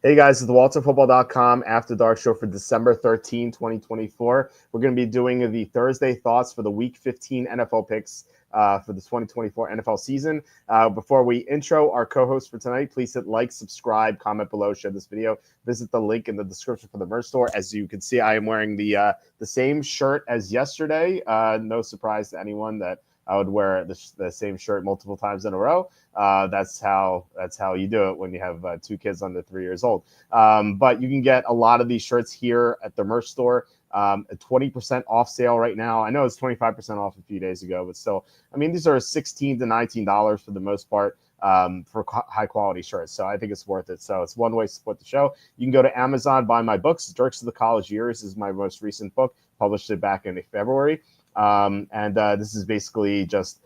Hey guys, it's the WalterFootball.com After Dark Show for December 13, 2024. We're going to be doing the Thursday thoughts for the Week 15 NFL picks for the 2024 NFL season. Before we intro our co-host for tonight, please hit like, subscribe, comment below, share this video. Visit the link in the description for the merch store. As you can see, I am wearing the same shirt as yesterday. No surprise to anyone that I would wear the same shirt multiple times in a row. That's how you do it when you have two kids under 3 years old. But you can get a lot of these shirts here at the merch store. A 20% off sale right now. I know it's 25% off a few days ago, but still, I mean, these are $16 to $19 for the most part for high quality shirts. So I think it's worth it. So it's one way to support the show. You can go to Amazon, buy my books. Jerks of the College Years is my most recent book. Published it back in February. This is basically just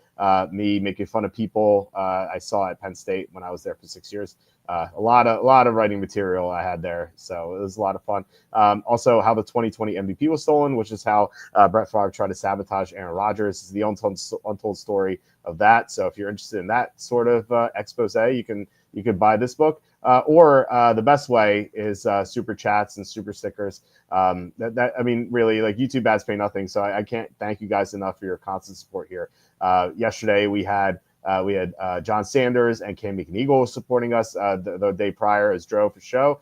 me making fun of people I saw at Penn State when I was there for 6 years. A lot of writing material I had there, so it was a lot of fun. Also, how the 2020 MVP was stolen, which is how Brett Favre tried to sabotage Aaron Rodgers. Is the untold story of that. So if you're interested in that sort of expose, you can buy this book. Or the best way is super chats and super stickers. I mean, really, like YouTube ads pay nothing, so I can't thank you guys enough for your constant support here. Yesterday we had John Sanders and Cam McEagle supporting us the day prior as Dro for show.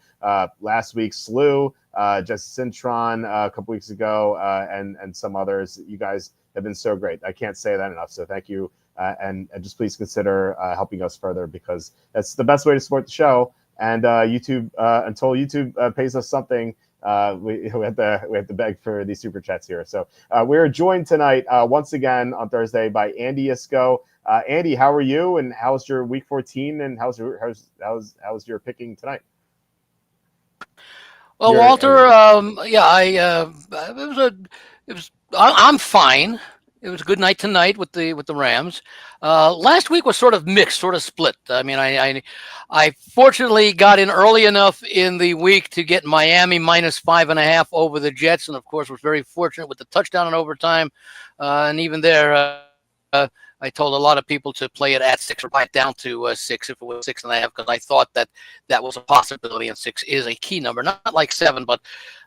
Last week, Slew, Jesse Cintron a couple weeks ago, and some others. You guys have been so great. I can't say that enough. So thank you. And just please consider helping us further, because that's the best way to support the show. And YouTube, until YouTube pays us something, we have to beg for these super chats here. So we're joined tonight once again on Thursday by Andy Iskoe. Andy, how are you? And how's your Week 14? And how's your picking tonight? Well, Walter, I'm fine. It was a good night tonight with the Rams. Last week was sort of mixed, sort of split. I mean, I fortunately got in early enough in the week to get Miami minus 5.5 over the Jets, and of course was very fortunate with the touchdown in overtime. And even there, I told a lot of people to play it at 6 or buy it down to 6 if it was 6.5, because I thought that was a possibility, and 6 is a key number, not like 7, but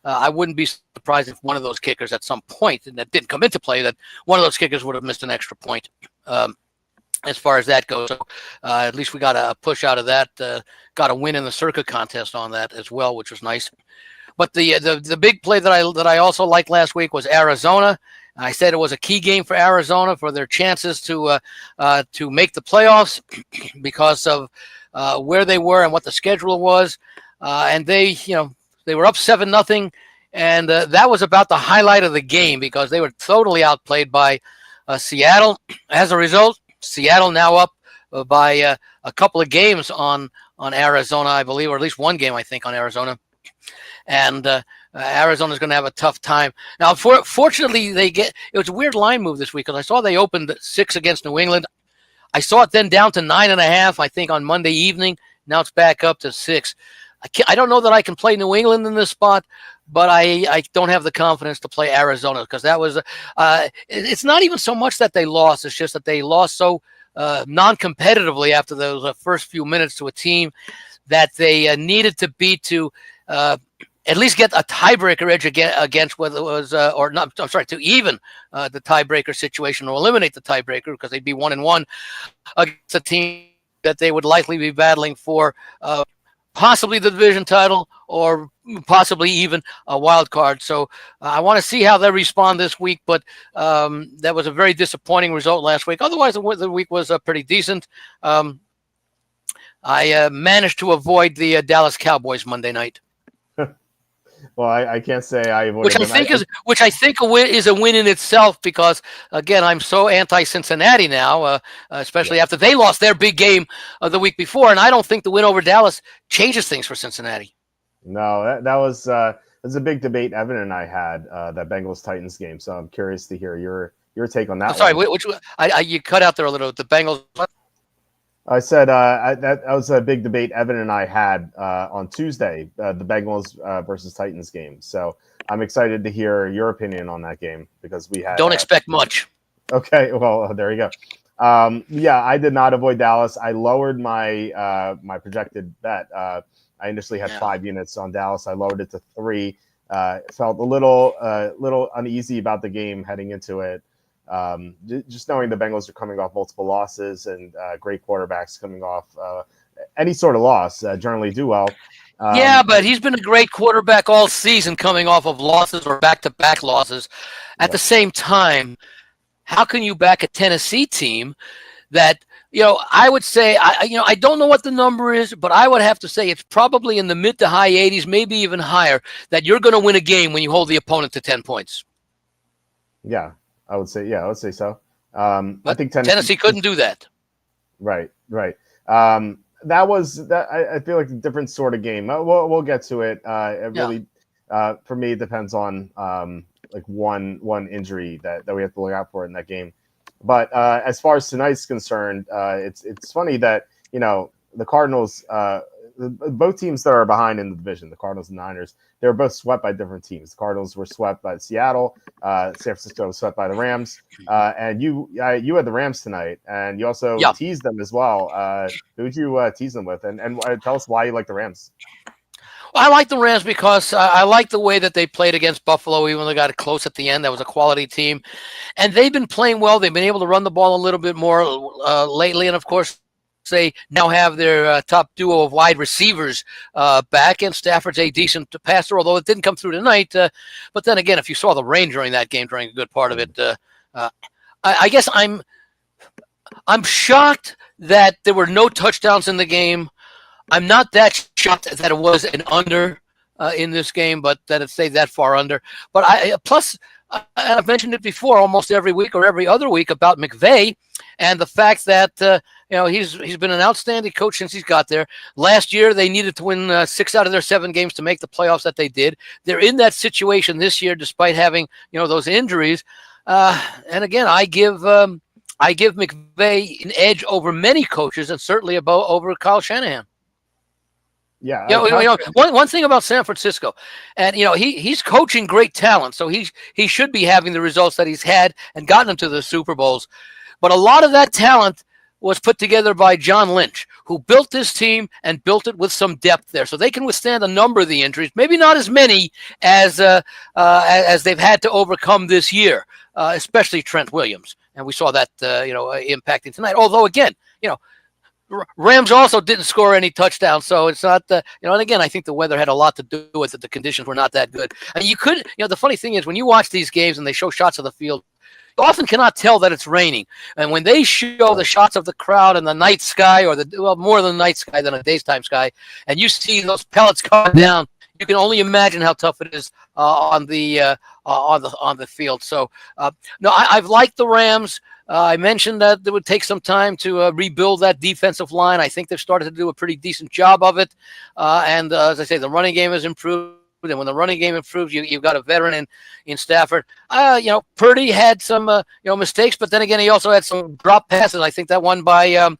I wouldn't be surprised if one of those kickers at some point, and that didn't come into play, that one of those kickers would have missed an extra point. As far as that goes, so at least we got a push out of that. Got a win in the Circa contest on that as well, which was nice. But the big play that I also liked last week was Arizona. I said it was a key game for Arizona for their chances to make the playoffs because of where they were and what the schedule was. And they were up 7-0, and that was about the highlight of the game because they were totally outplayed by Seattle. As a result, Seattle now up by a couple of games on Arizona, I believe, or at least one game, I think, on Arizona. And Arizona's going to have a tough time. Now, fortunately, it was a weird line move this week because I saw they opened 6 against New England. I saw it then down to 9.5, I think, on Monday evening. Now it's back up to 6. I don't know that I can play New England in this spot, but I don't have the confidence to play Arizona because that was it's not even so much that they lost. It's just that they lost so non-competitively after those first few minutes to a team that they needed to beat to at least get a tiebreaker edge against whether it was or not. I'm sorry, to even the tiebreaker situation or eliminate the tiebreaker because they'd be 1-1 against a team that they would likely be battling for possibly the division title or possibly even a wild card. So I want to see how they respond this week, but that was a very disappointing result last week. Otherwise, the week was pretty decent. I managed to avoid the Dallas Cowboys Monday night. Well, I can't say I avoided which I think is a win in itself because again I'm so anti-Cincinnati now, especially after they lost their big game the week before, and I don't think the win over Dallas changes things for Cincinnati. No, that was a big debate Evan and I had that Bengals Titans game. So I'm curious to hear your take on that. I'm sorry, which you cut out there a little. The Bengals. I said that was a big debate Evan and I had on Tuesday, the Bengals versus Titans game. So I'm excited to hear your opinion on that game because we had. Don't expect much. Okay, well, there you go. Yeah, I did not avoid Dallas. I lowered my my projected bet. I initially had 5 units on Dallas. I lowered it to 3. Felt a little uneasy about the game heading into it. Just knowing the Bengals are coming off multiple losses and great quarterbacks coming off any sort of loss generally do well. Yeah, but he's been a great quarterback all season coming off of losses or back-to-back losses. At the same time, how can you back a Tennessee team that, I would say, I don't know what the number is, but I would have to say it's probably in the mid to high 80s, maybe even higher, that you're going to win a game when you hold the opponent to 10 points. Yeah, I would say so. I think Tennessee couldn't do that. Right. That was that. I feel like a different sort of game. We'll get to it. It really, for me, it depends on like one injury that we have to look out for in that game. But as far as tonight's concerned, it's funny that the Cardinals, both teams that are behind in the division, the Cardinals and Niners, they were both swept by different teams. The Cardinals were swept by Seattle. San Francisco was swept by the Rams. And you had the Rams tonight, and you also teased them as well. Who'd you tease them with? And tell us why you like the Rams. Well, I like the Rams because I like the way that they played against Buffalo, even though they got it close at the end. That was a quality team. And they've been playing well. They've been able to run the ball a little bit more lately. And, of course, they now have their top duo of wide receivers back, and Stafford's a decent passer, although it didn't come through tonight. But then again, if you saw the rain during that game, during a good part of it, I guess I'm shocked that there were no touchdowns in the game. I'm not that shocked that it was an under in this game, but that it stayed that far under. But I've mentioned it before, almost every week or every other week, about McVay and the fact that he's been an outstanding coach since he's got there. Last year they needed to win 6 out of their 7 games to make the playoffs that they did. They're in that situation this year, despite having those injuries. And again, I give McVay an edge over many coaches, and certainly over Kyle Shanahan. Yeah. One thing about San Francisco, and he's coaching great talent, so he should be having the results that he's had and gotten them to the Super Bowls. But a lot of that talent was put together by John Lynch, who built this team and built it with some depth there, so they can withstand a number of the injuries. Maybe not as many as they've had to overcome this year, especially Trent Williams, and we saw that impacting tonight. Although again, Rams also didn't score any touchdowns, so it's not and again, I think the weather had a lot to do with it. The conditions were not that good. And the funny thing is, when you watch these games and they show shots of the field, you often cannot tell that it's raining. And when they show the shots of the crowd and the night sky, or more than the night sky than a daytime sky, and you see those pellets coming down, you can only imagine how tough it is on the field. So no, I've liked the Rams. I mentioned that it would take some time to rebuild that defensive line. I think they've started to do a pretty decent job of it. And as I say, the running game has improved. And when the running game improves, you've got a veteran in Stafford. Purdy had some mistakes, but then again, he also had some drop passes. I think that one by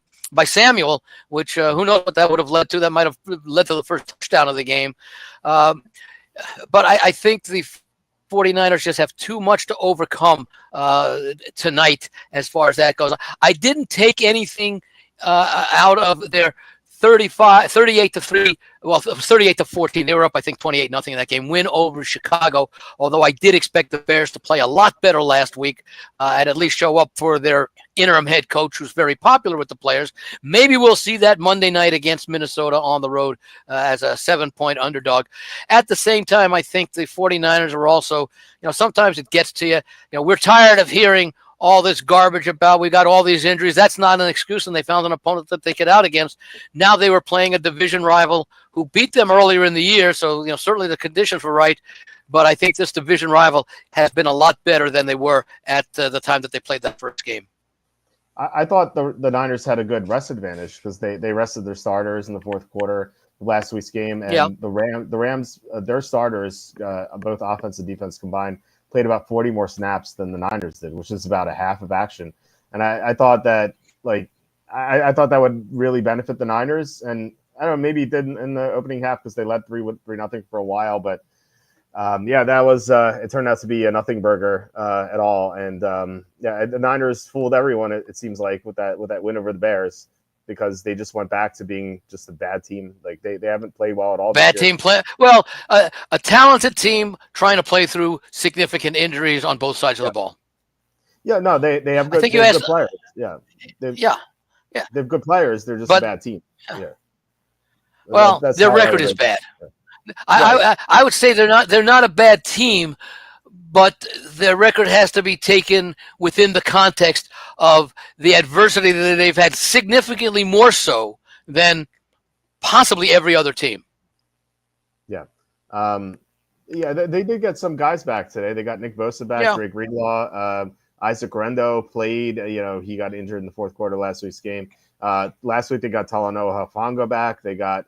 Samuel, which who knows what that would have led to. That might have led to the first touchdown of the game. But I think the 49ers just have too much to overcome tonight as far as that goes. I didn't take anything out of their 38-3. Well, 38-14. They were up, I think, 28-0 in that game. Win over Chicago. Although I did expect the Bears to play a lot better last week and at least show up for their interim head coach, who's very popular with the players. Maybe we'll see that Monday night against Minnesota on the road as a 7-point underdog. At the same time, I think the 49ers are also, sometimes it gets to you. We're tired of hearing all this garbage about we got all these injuries. That's not an excuse, and they found an opponent that they get out against. Now they were playing a division rival who beat them earlier in the year, so certainly the conditions were right. But I think this division rival has been a lot better than they were at the time that they played that first game. I thought the Niners had a good rest advantage because they rested their starters in the fourth quarter of last week's game, and the Rams, their starters, both offense and defense combined, played about 40 more snaps than the Niners did, which is about a half of action. And I thought that I thought that would really benefit the Niners. And I don't know, maybe it did in the opening half because they led 3-0 for a while. But Yeah, that was it turned out to be a nothing burger at all, and yeah, the Niners fooled everyone. It seems like with that win over the Bears, because they just went back to being just a bad team. Like they haven't played well at all this Bad year. team play. Well, a talented team trying to play through significant injuries on both sides of Yeah, the ball. yeah, no, they have I good think you asked. players. Yeah, they Yeah, yeah, they have good players. They're just a but bad team. Yeah, well, that's their how I record would is rate them. bad. Right. I would say they're not a bad team, but their record has to be taken within the context of the adversity that they've had, significantly more so than possibly every other team. Yeah. Um, yeah, they did get some guys back today. They got Nick Bosa back, Yeah, Dre Greenlaw, Isaac Rendo played. He got injured in the fourth quarter of last week's game. Last week they got Talanoa Hufanga back. They got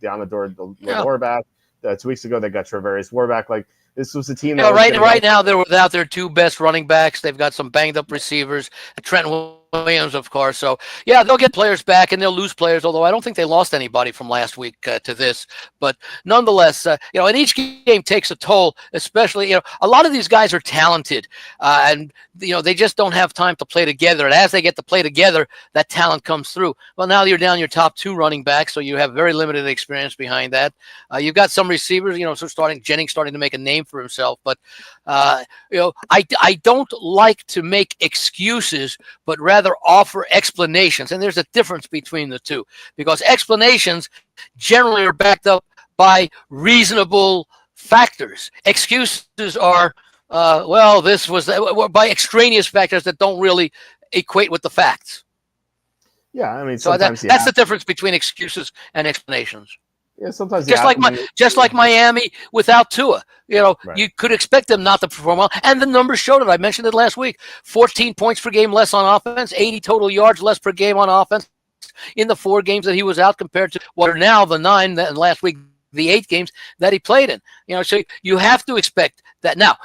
Diamador yeah. Lador back. 2 weeks ago they got Travarius Ward back. Like this was a team that Yeah, was getting right now they're without their two best running backs. They've got some banged up receivers, Trent Williams, of course. So yeah, they'll get players back and they'll lose players. Although I don't think they lost anybody from last week to this. But nonetheless, and each game takes a toll. Especially, a lot of these guys are talented, and they just don't have time to play together. And as they get to play together, that talent comes through. Well, now you're down your top two running backs, so you have very limited experience behind that. You've got some receivers, so Jennings starting to make a name for himself. But I don't like to make excuses, but rather offer explanations. And there's a difference between the two, because explanations generally are backed up by reasonable factors. Excuses are, this was by extraneous factors that don't really equate with the facts. Yeah, I mean So sometimes that's the difference between excuses and explanations. yeah, sometimes Just like Miami without Tua. Right. You could expect them not to perform well, and the numbers showed it. I mentioned it last week: 14 points per game less on offense, 80 total yards less per game on offense in the 4 games that he was out, compared to what are now the 9 that last week, the 8 games that he played in. So you have to expect that. Now,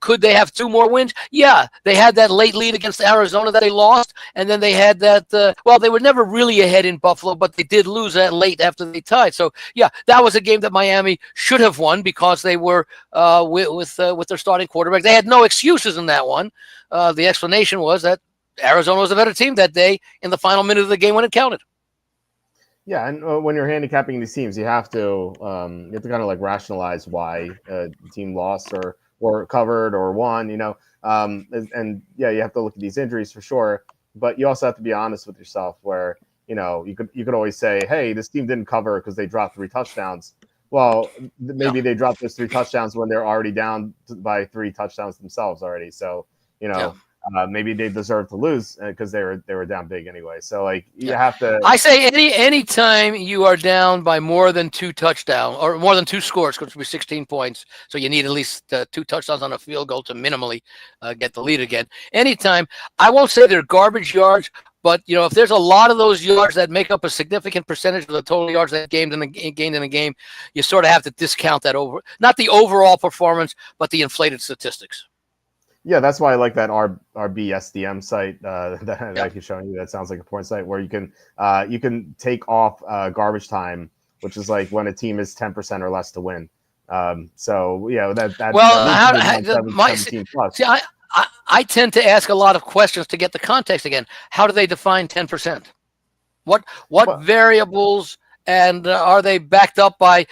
could they have 2 more wins? Yeah, they had that late lead against Arizona that they lost, and then they had that. They were never really ahead in Buffalo, but they did lose that late after they tied. So yeah, that was a game that Miami should have won, because they were with their starting quarterback. They had no excuses in that one. The explanation was that Arizona was a better team that day in the final minute of the game when it counted. Yeah, and when you're handicapping these teams, you have to kind of like rationalize why the team lost or covered or won. And yeah, you have to look at these injuries for sure, but you also have to be honest with yourself. Where you could always say, hey, this team didn't cover because they dropped 3 touchdowns. Well, maybe they dropped those 3 touchdowns when they're already down by 3 touchdowns themselves already. So maybe they deserve to lose because they were down big anyway. So like you have to. I say any time you are down by more than 2 touchdowns or more than 2 scores, which would be 16 points, so you need at least 2 touchdowns on a field goal to minimally get the lead again. Anytime, I won't say they're garbage yards, but if there's a lot of those yards that make up a significant percentage of the total yards that gained in a game, you sort of have to discount that not the overall performance, but the inflated statistics. Yeah, that's why I like that RBSDM site that I keep showing you. That sounds like a porn site where you can take off garbage time, which is like when a team is 10% or less to win. So yeah, that well, 17 plus. See, I tend to ask a lot of questions to get the context again. How do they define 10%? What variables, and are they backed up by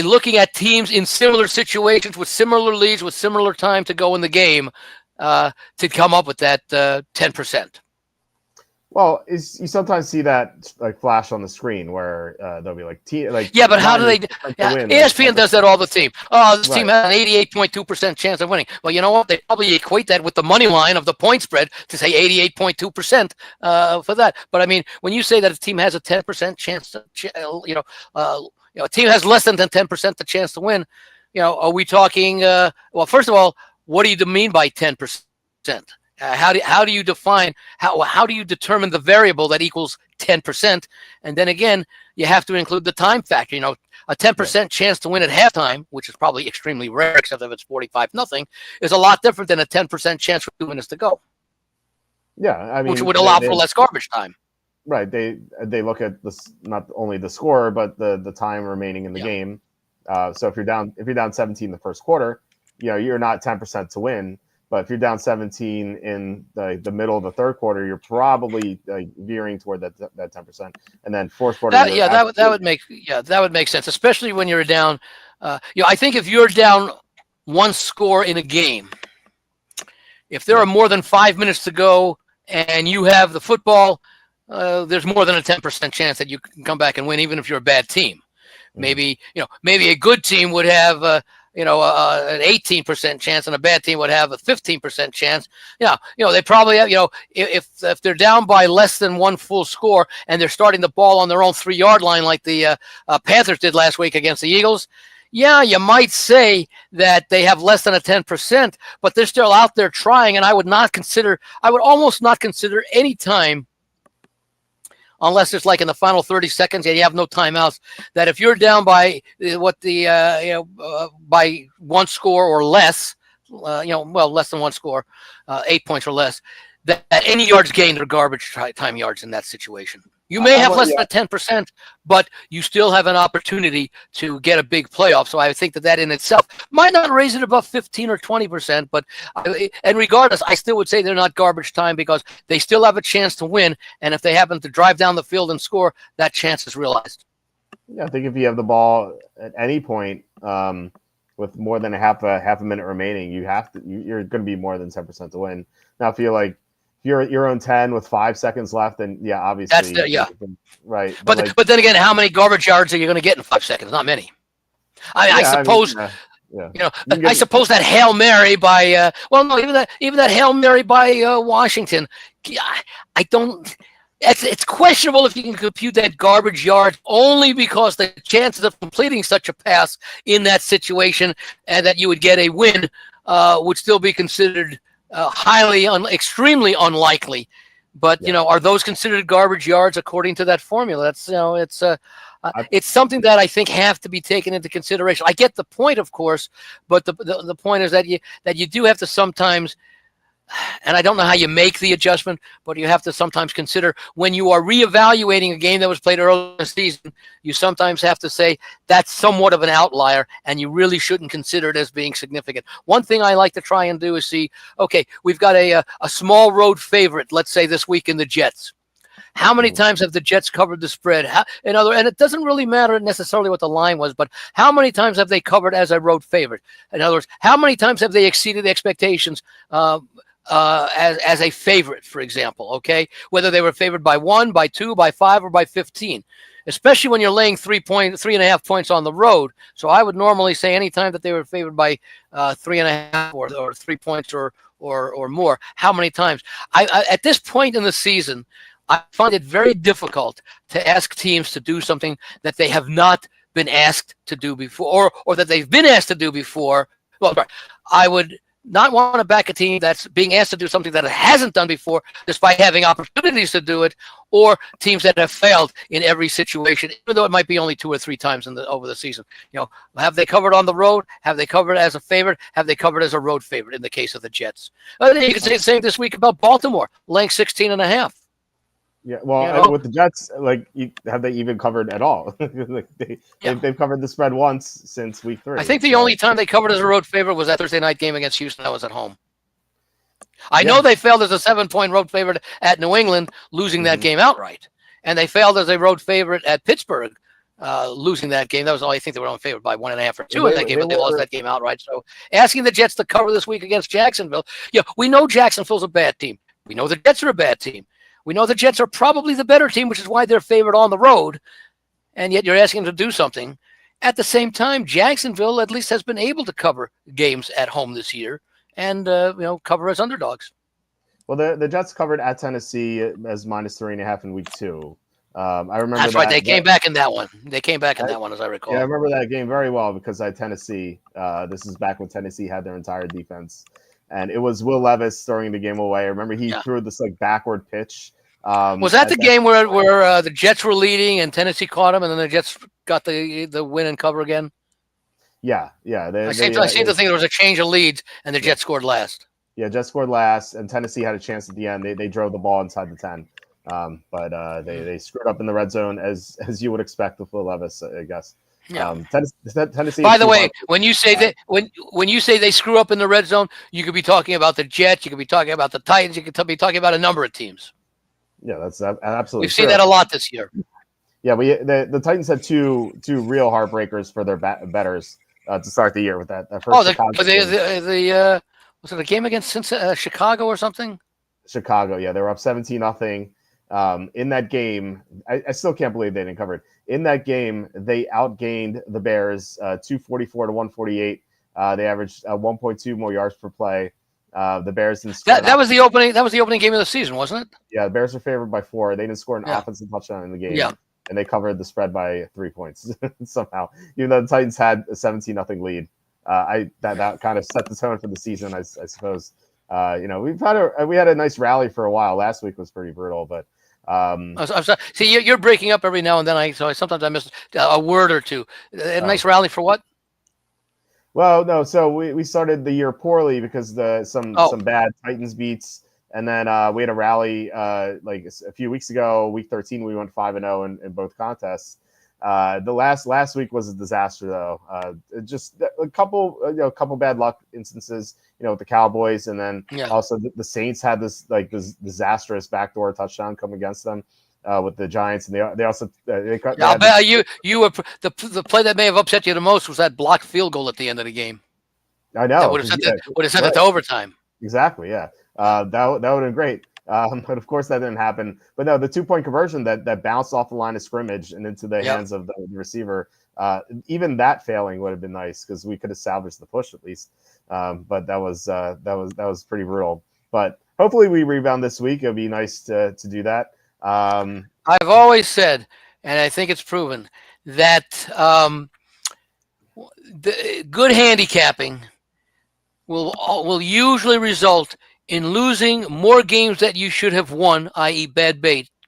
looking at teams in similar situations with similar leads, with similar time to go in the game, to come up with that 10%? Well, you sometimes see that like flash on the screen where they'll be like, yeah, but how do they? ESPN does that all the time. Oh, this team has an 88.2% chance of winning. Well, you know what? They probably equate that with the money line of the point spread to say 88.2% for that. But I mean, when you say that a team has a 10% chance, a team has less than 10% the chance to win, are we talking? Well, first of all, what do you mean by 10%? How do you define how do you determine the variable that equals 10%? And then again, you have to include the time factor. A 10% chance to win at halftime, which is probably extremely rare, except if it's 45-0, is a lot different than a 10% chance for 2 minutes to go. Yeah, I mean, which would allow for less garbage time. Right. They look at this, not only the score, but the time remaining in the game. So if you're down 17 in the first quarter, you're not 10% to win. But if you're down 17 in the middle of the third quarter, you're probably veering toward that 10%. And then fourth quarter, that would make sense, especially when you're down. I think if you're down one score in a game, if there are more than 5 minutes to go and you have the football, there's more than a 10% chance that you can come back and win, even if you're a bad team. Maybe a good team would have an 18% chance, and a bad team would have a 15% chance. They probably have, if they're down by less than one full score and they're starting the ball on their own 3-yard line like the Panthers did last week against the Eagles. Yeah, you might say that they have less than a 10%, but they're still out there trying. And I would almost not consider any time, unless it's like in the final 30 seconds and you have no timeouts, that if you're down by by one score or less, less than one score, 8 points or less, that any yards gained are garbage time yards in that situation. You may have less than 10%, but you still have an opportunity to get a big playoff. So I think that in itself might not raise it above 15 or 20%, and regardless, I still would say they're not garbage time because they still have a chance to win. And if they happen to drive down the field and score, that chance is realized. Yeah, I think if you have the ball at any point with more than a half a minute remaining, you're going to be more than 10% to win. Now, if you're on 10 with 5 seconds left, then obviously right. But then again, how many garbage yards are you going to get in 5 seconds? Not many. I suppose. I suppose that Hail Mary by even that Hail Mary by Washington. I don't. It's questionable if you can compute that garbage yard only because the chances of completing such a pass in that situation and that you would get a win would still be considered extremely unlikely. But are those considered garbage yards according to that formula? That's it's something that I think have to be taken into consideration. I get the point, of course, but the point is that you do have to sometimes. And I don't know how you make the adjustment, but you have to sometimes consider when you are reevaluating a game that was played earlier in the season, you sometimes have to say that's somewhat of an outlier and you really shouldn't consider it as being significant. One thing I like to try and do is see, okay, we've got a small road favorite, let's say this week in the Jets. How many times have the Jets covered the spread? And it doesn't really matter necessarily what the line was, but how many times have they covered as a road favorite? In other words, how many times have they exceeded the expectations as a favorite, for example, okay? Whether they were favored by 1, by 2, by 5, or by 15, especially when you're laying 3.5 points on the road. So I would normally say anytime that they were favored by 3.5 or 3 points or more, how many times? I at this point in the season, I find it very difficult to ask teams to do something that they have not been asked to do before, or that they've been asked to do before. Well, I would not want to back a team that's being asked to do something that it hasn't done before, despite having opportunities to do it, or teams that have failed in every situation, even though it might be only 2 or 3 times over the season. Have they covered on the road? Have they covered as a favorite? Have they covered as a road favorite in the case of the Jets? You can say the same this week about Baltimore, laying 16.5. Yeah, well, with the Jets, have they even covered at all? They've covered the spread once since week 3. I think the only time they covered as a road favorite was that Thursday night game against Houston. That was at home. I know they failed as a 7-point road favorite at New England, losing that game outright, and they failed as a road favorite at Pittsburgh, losing that game. That was all. I think they were only favored by 1.5 or 2 in that game, but they lost that game outright. So, asking the Jets to cover this week against Jacksonville, we know Jacksonville's a bad team. We know the Jets are a bad team. We know the Jets are probably the better team, which is why they're favored on the road, and yet you're asking them to do something. At the same time, Jacksonville at least has been able to cover games at home this year and cover as underdogs. Well, the Jets covered at Tennessee as -3.5 in week 2. I remember that's right. They came back in that one. They came back in that one, as I recall. Yeah, I remember that game very well because I had Tennessee. This is back when Tennessee had their entire defense. And it was Will Levis throwing the game away. I remember he threw this backward pitch. Was that the game where the Jets were leading and Tennessee caught them, and then the Jets got the win and cover again? Yeah. I seem to think there was a change of leads, and the Jets scored last. Yeah, Jets scored last, and Tennessee had a chance at the end. They drove the ball inside the 10, but they screwed up in the red zone as you would expect with Will Levis, I guess. Yeah. Tennessee. By the way, when you say that when you say they screw up in the red zone, you could be talking about the Jets, you could be talking about the Titans, you could be talking about a number of teams. Yeah, that's absolutely We've true. seen that a lot this year. Yeah, the Titans had two real heartbreakers for their betters to start the year with that first Chicago the was it a game against Chicago or something? Chicago, yeah, they were up 17-0. In that game, I still can't believe they didn't cover it. In that game, they outgained the Bears 244 to 148. They averaged 1.2 more yards per play. The Bears didn't score. That was the opening. That was the opening game of the season, wasn't it? Yeah, the Bears were favored by 4. They didn't score an offensive touchdown in the game. Yeah. And they covered the spread by 3 points somehow. Even though the Titans had a 17-0 lead, that kind of set the tone for the season, I suppose. We had a nice rally for a while. Last week was pretty brutal, but I'm sorry. See, you're breaking up every now and then. Sometimes I miss a word or two. A nice rally for what? Well, no. So we started the year poorly because some bad Titans beats. And then we had a rally like a few weeks ago, week 13. We went 5-0 in both contests. The last week was a disaster, though. Just a couple bad luck instances, with the Cowboys, and then also the Saints had this disastrous backdoor touchdown come against them with the Giants, and they also cut. I'll bet you were the play that may have upset you the most was that blocked field goal at the end of the game. I know. That would have sent it to overtime. Exactly. Yeah. That would have been great. But of course that didn't happen. But no, the 2-point conversion that bounced off the line of scrimmage and into the hands of the receiver, even that failing would have been nice because we could have salvaged the push at least. But that was pretty brutal. But hopefully we rebound this week. It'll be nice to do that. I've always said, and I think it's proven, that the good handicapping will usually result in losing more games that you should have won, i.e. bad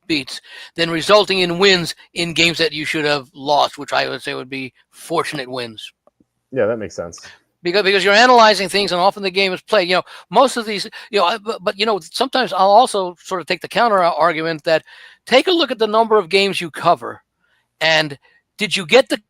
beats, than resulting in wins in games that you should have lost, which I would say would be fortunate wins. Yeah, that makes sense. Because you're analyzing things, and often the game is played. Most of these, but sometimes I'll also sort of take the counter argument that take a look at the number of games you cover, and did you get the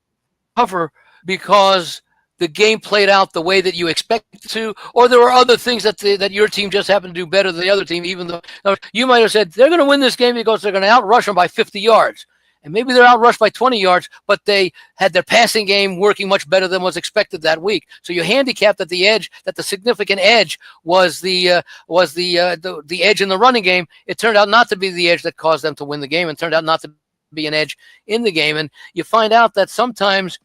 cover because the game played out the way that you expected to, or there were other things that your team just happened to do better than the other team, even though you might have said they're going to win this game because they're going to outrush them by 50 yards. And maybe they're outrushed by 20 yards, but they had their passing game working much better than was expected that week. So you handicapped that the significant edge was the edge in the running game. It turned out not to be the edge that caused them to win the game, and turned out not to be an edge in the game. And you find out that sometimes,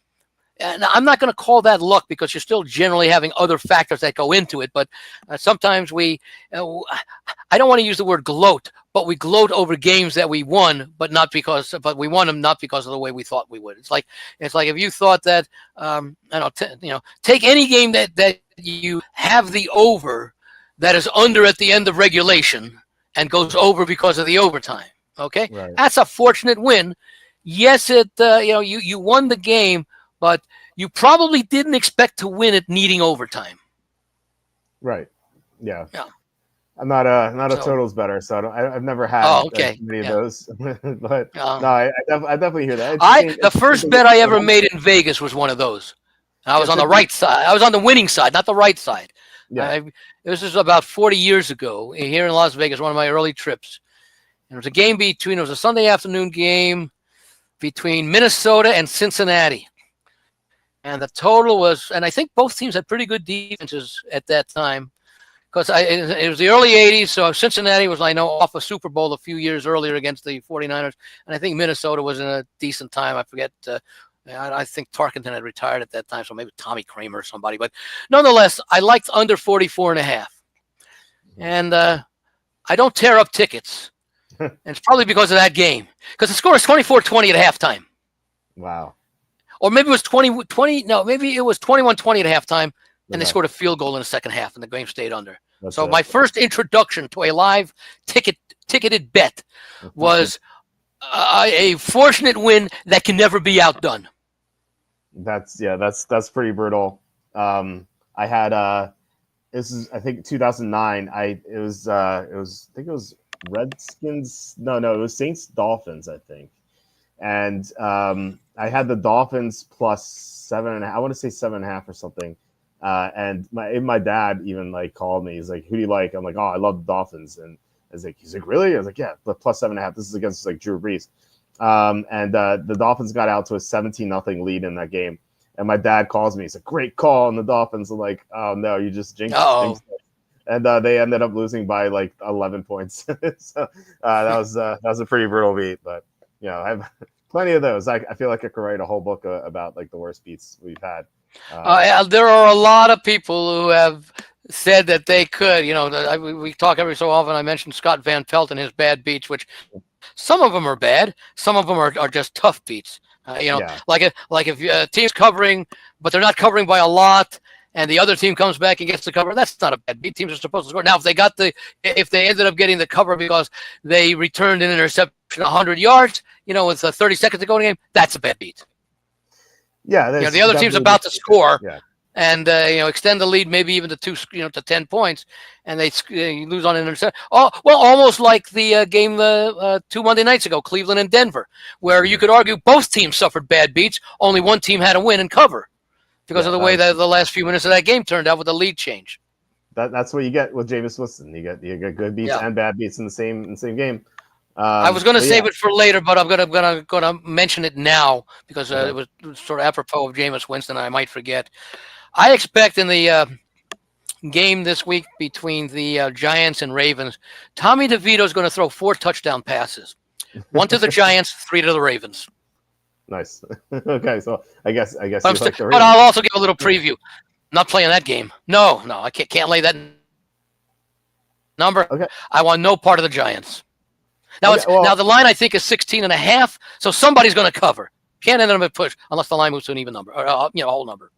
and I'm not going to call that luck because you're still generally having other factors that go into it. But sometimes I don't want to use the word gloat, but we gloat over games that we won, but we won them not because of the way we thought we would. It's like if you thought that, take any game that you have the over that is under at the end of regulation and goes over because of the overtime. Okay, right. That's a fortunate win. Yes, you won the game, but you probably didn't expect to win it needing overtime. Right. Yeah. I'm not a totals bettor, so I've never had many of those. But no, I definitely hear that. The first bet I ever made in Vegas was one of those. I was on the right side. I was on the winning side, not the right side. Yeah. This is about 40 years ago here in Las Vegas, one of my early trips. And it was a Sunday afternoon game between Minnesota and Cincinnati. And the total was, and I think both teams had pretty good defenses at that time, because it was the early 80s, so Cincinnati was, off a Super Bowl a few years earlier against the 49ers, and I think Minnesota was in a decent time. I forget, I think Tarkenton had retired at that time, so maybe Tommy Kramer or somebody. But nonetheless, I liked under 44.5. And I don't tear up tickets, and it's probably because of that game, because the score was 24-20 at halftime. Wow. Or maybe it was 20. No, maybe it was 21-20 at halftime, and they scored a field goal in the second half, and the game stayed under. So my first introduction to a live ticketed bet was a fortunate win that can never be outdone. That's pretty brutal. I had this is, I think, 2009. I think it was Redskins. No, it was Saints Dolphins, I think. and I had the Dolphins plus 7.5. I want to say 7.5 or something. And my dad even like called me. He's like, "Who do you like?" I'm like, "Oh, I love the Dolphins." And he's like, "Really?" I was like, "Yeah, but plus 7.5. This is against like Drew Brees." And the Dolphins got out to a 17-0 lead in that game. And my dad calls me. He's like, "Great call." And the Dolphins are like, "Oh no, you just jinxed it." And they ended up losing by like 11 points. So that was a pretty brutal beat. But I have plenty of those. I feel like I could write a whole book about like the worst beats we've had. There are a lot of people who have said that they could. We talk every so often. I mentioned Scott Van Pelt and his bad beats, which some of them are bad. Some of them are just tough beats. Like if a team's covering, but they're not covering by a lot, and the other team comes back and gets the cover, that's not a bad beat. Teams are supposed to score. Now, if they ended up getting the cover because they returned an interception 100 yards, with 30 seconds to go in the game, that's a bad beat. Yeah, the other team's about to score, and extend the lead, maybe even to 10 points, and they lose on an interception. Oh, well, almost like the game 2 Monday nights ago, Cleveland and Denver, where you could argue both teams suffered bad beats. Only one team had to win and cover because of the way that the last few minutes of that game turned out with the lead change. That's what you get with Jameis Winston. You get good beats and bad beats in the same game. I was going to save it for later, but I'm gonna mention it now because it was sort of apropos of Jameis Winston. I might forget. I expect in the game this week between the Giants and Ravens, Tommy DeVito is going to throw 4 touchdown passes, 1 to the Giants, 3 to the Ravens. Nice. Okay, so I guess. But I'll also give a little preview. Not playing that game. No, I can't lay that number. Okay. I want no part of the Giants. Now now the line I think is 16.5, so somebody's going to cover. Can't end up at push unless the line moves to an even number or a whole number.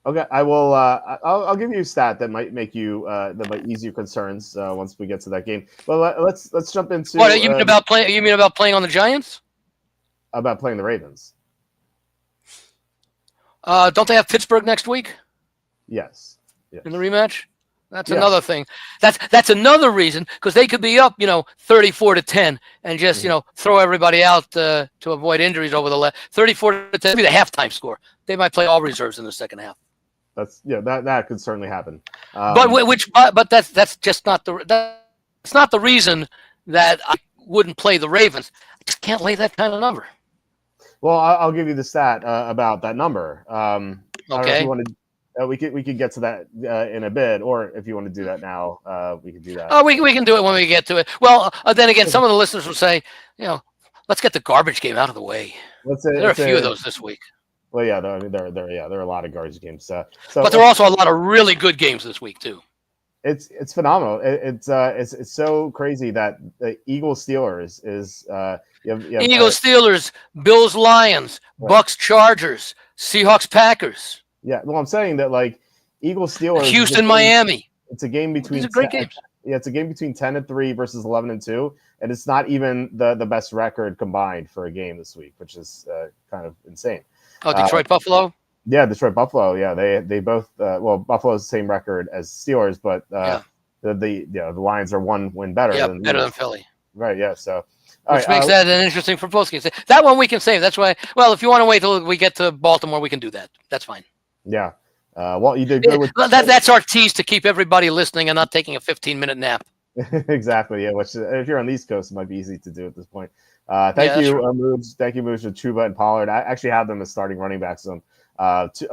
Okay, I will. I'll give you a stat that might make you that might ease your concerns once we get to that game. Well, let's jump into. What you mean about playing? You mean about playing on the Giants? About playing the Ravens. Don't they have Pittsburgh next week? Yes. In the rematch. That's another thing. That's another reason because they could be up, 34-10, and just throw everybody out to avoid injuries over the left. 34-10 be the halftime score. They might play all reserves in the second half. That could certainly happen. But that's just not that's not the reason that I wouldn't play the Ravens. I just can't lay that kind of number. Well, I'll give you the stat about that number. Okay. I don't know if you want to. We could get to that in a bit, or if you want to do that now, we can do that. Oh, we can do it when we get to it. Well, then again, some of the listeners will say, let's get the garbage game out of the way. There are a few of those this week. Well, yeah, there are a lot of garbage games. But there are also a lot of really good games this week too. It's phenomenal. It's so crazy that the Eagles Steelers is Eagles Steelers, Bills Lions, Bucks Chargers, Seahawks Packers. Yeah, well, I'm saying that like Eagles Steelers, Houston Miami. It's a game between. These are great games. Yeah, it's a game between 10-3 versus 11-2, and it's not even the best record combined for a game this week, which is kind of insane. Oh, Detroit Buffalo. Yeah, Detroit Buffalo. Yeah, they both. Buffalo's the same record as Steelers, but the Lions are 1 win better. Yeah, better than Philly. Right. Yeah. So. Which makes that an interesting for both games. That one we can save. That's why. Well, if you want to wait till we get to Baltimore, we can do that. That's fine. Yeah. Well, you did good with that's our tease to keep everybody listening and not taking a 15-minute nap. Exactly. Yeah. Which, if you're on the East Coast, it might be easy to do at this point. Thank you, Moods. Thank you, Moods, with Chuba and Pollard. I actually have them as starting running backs on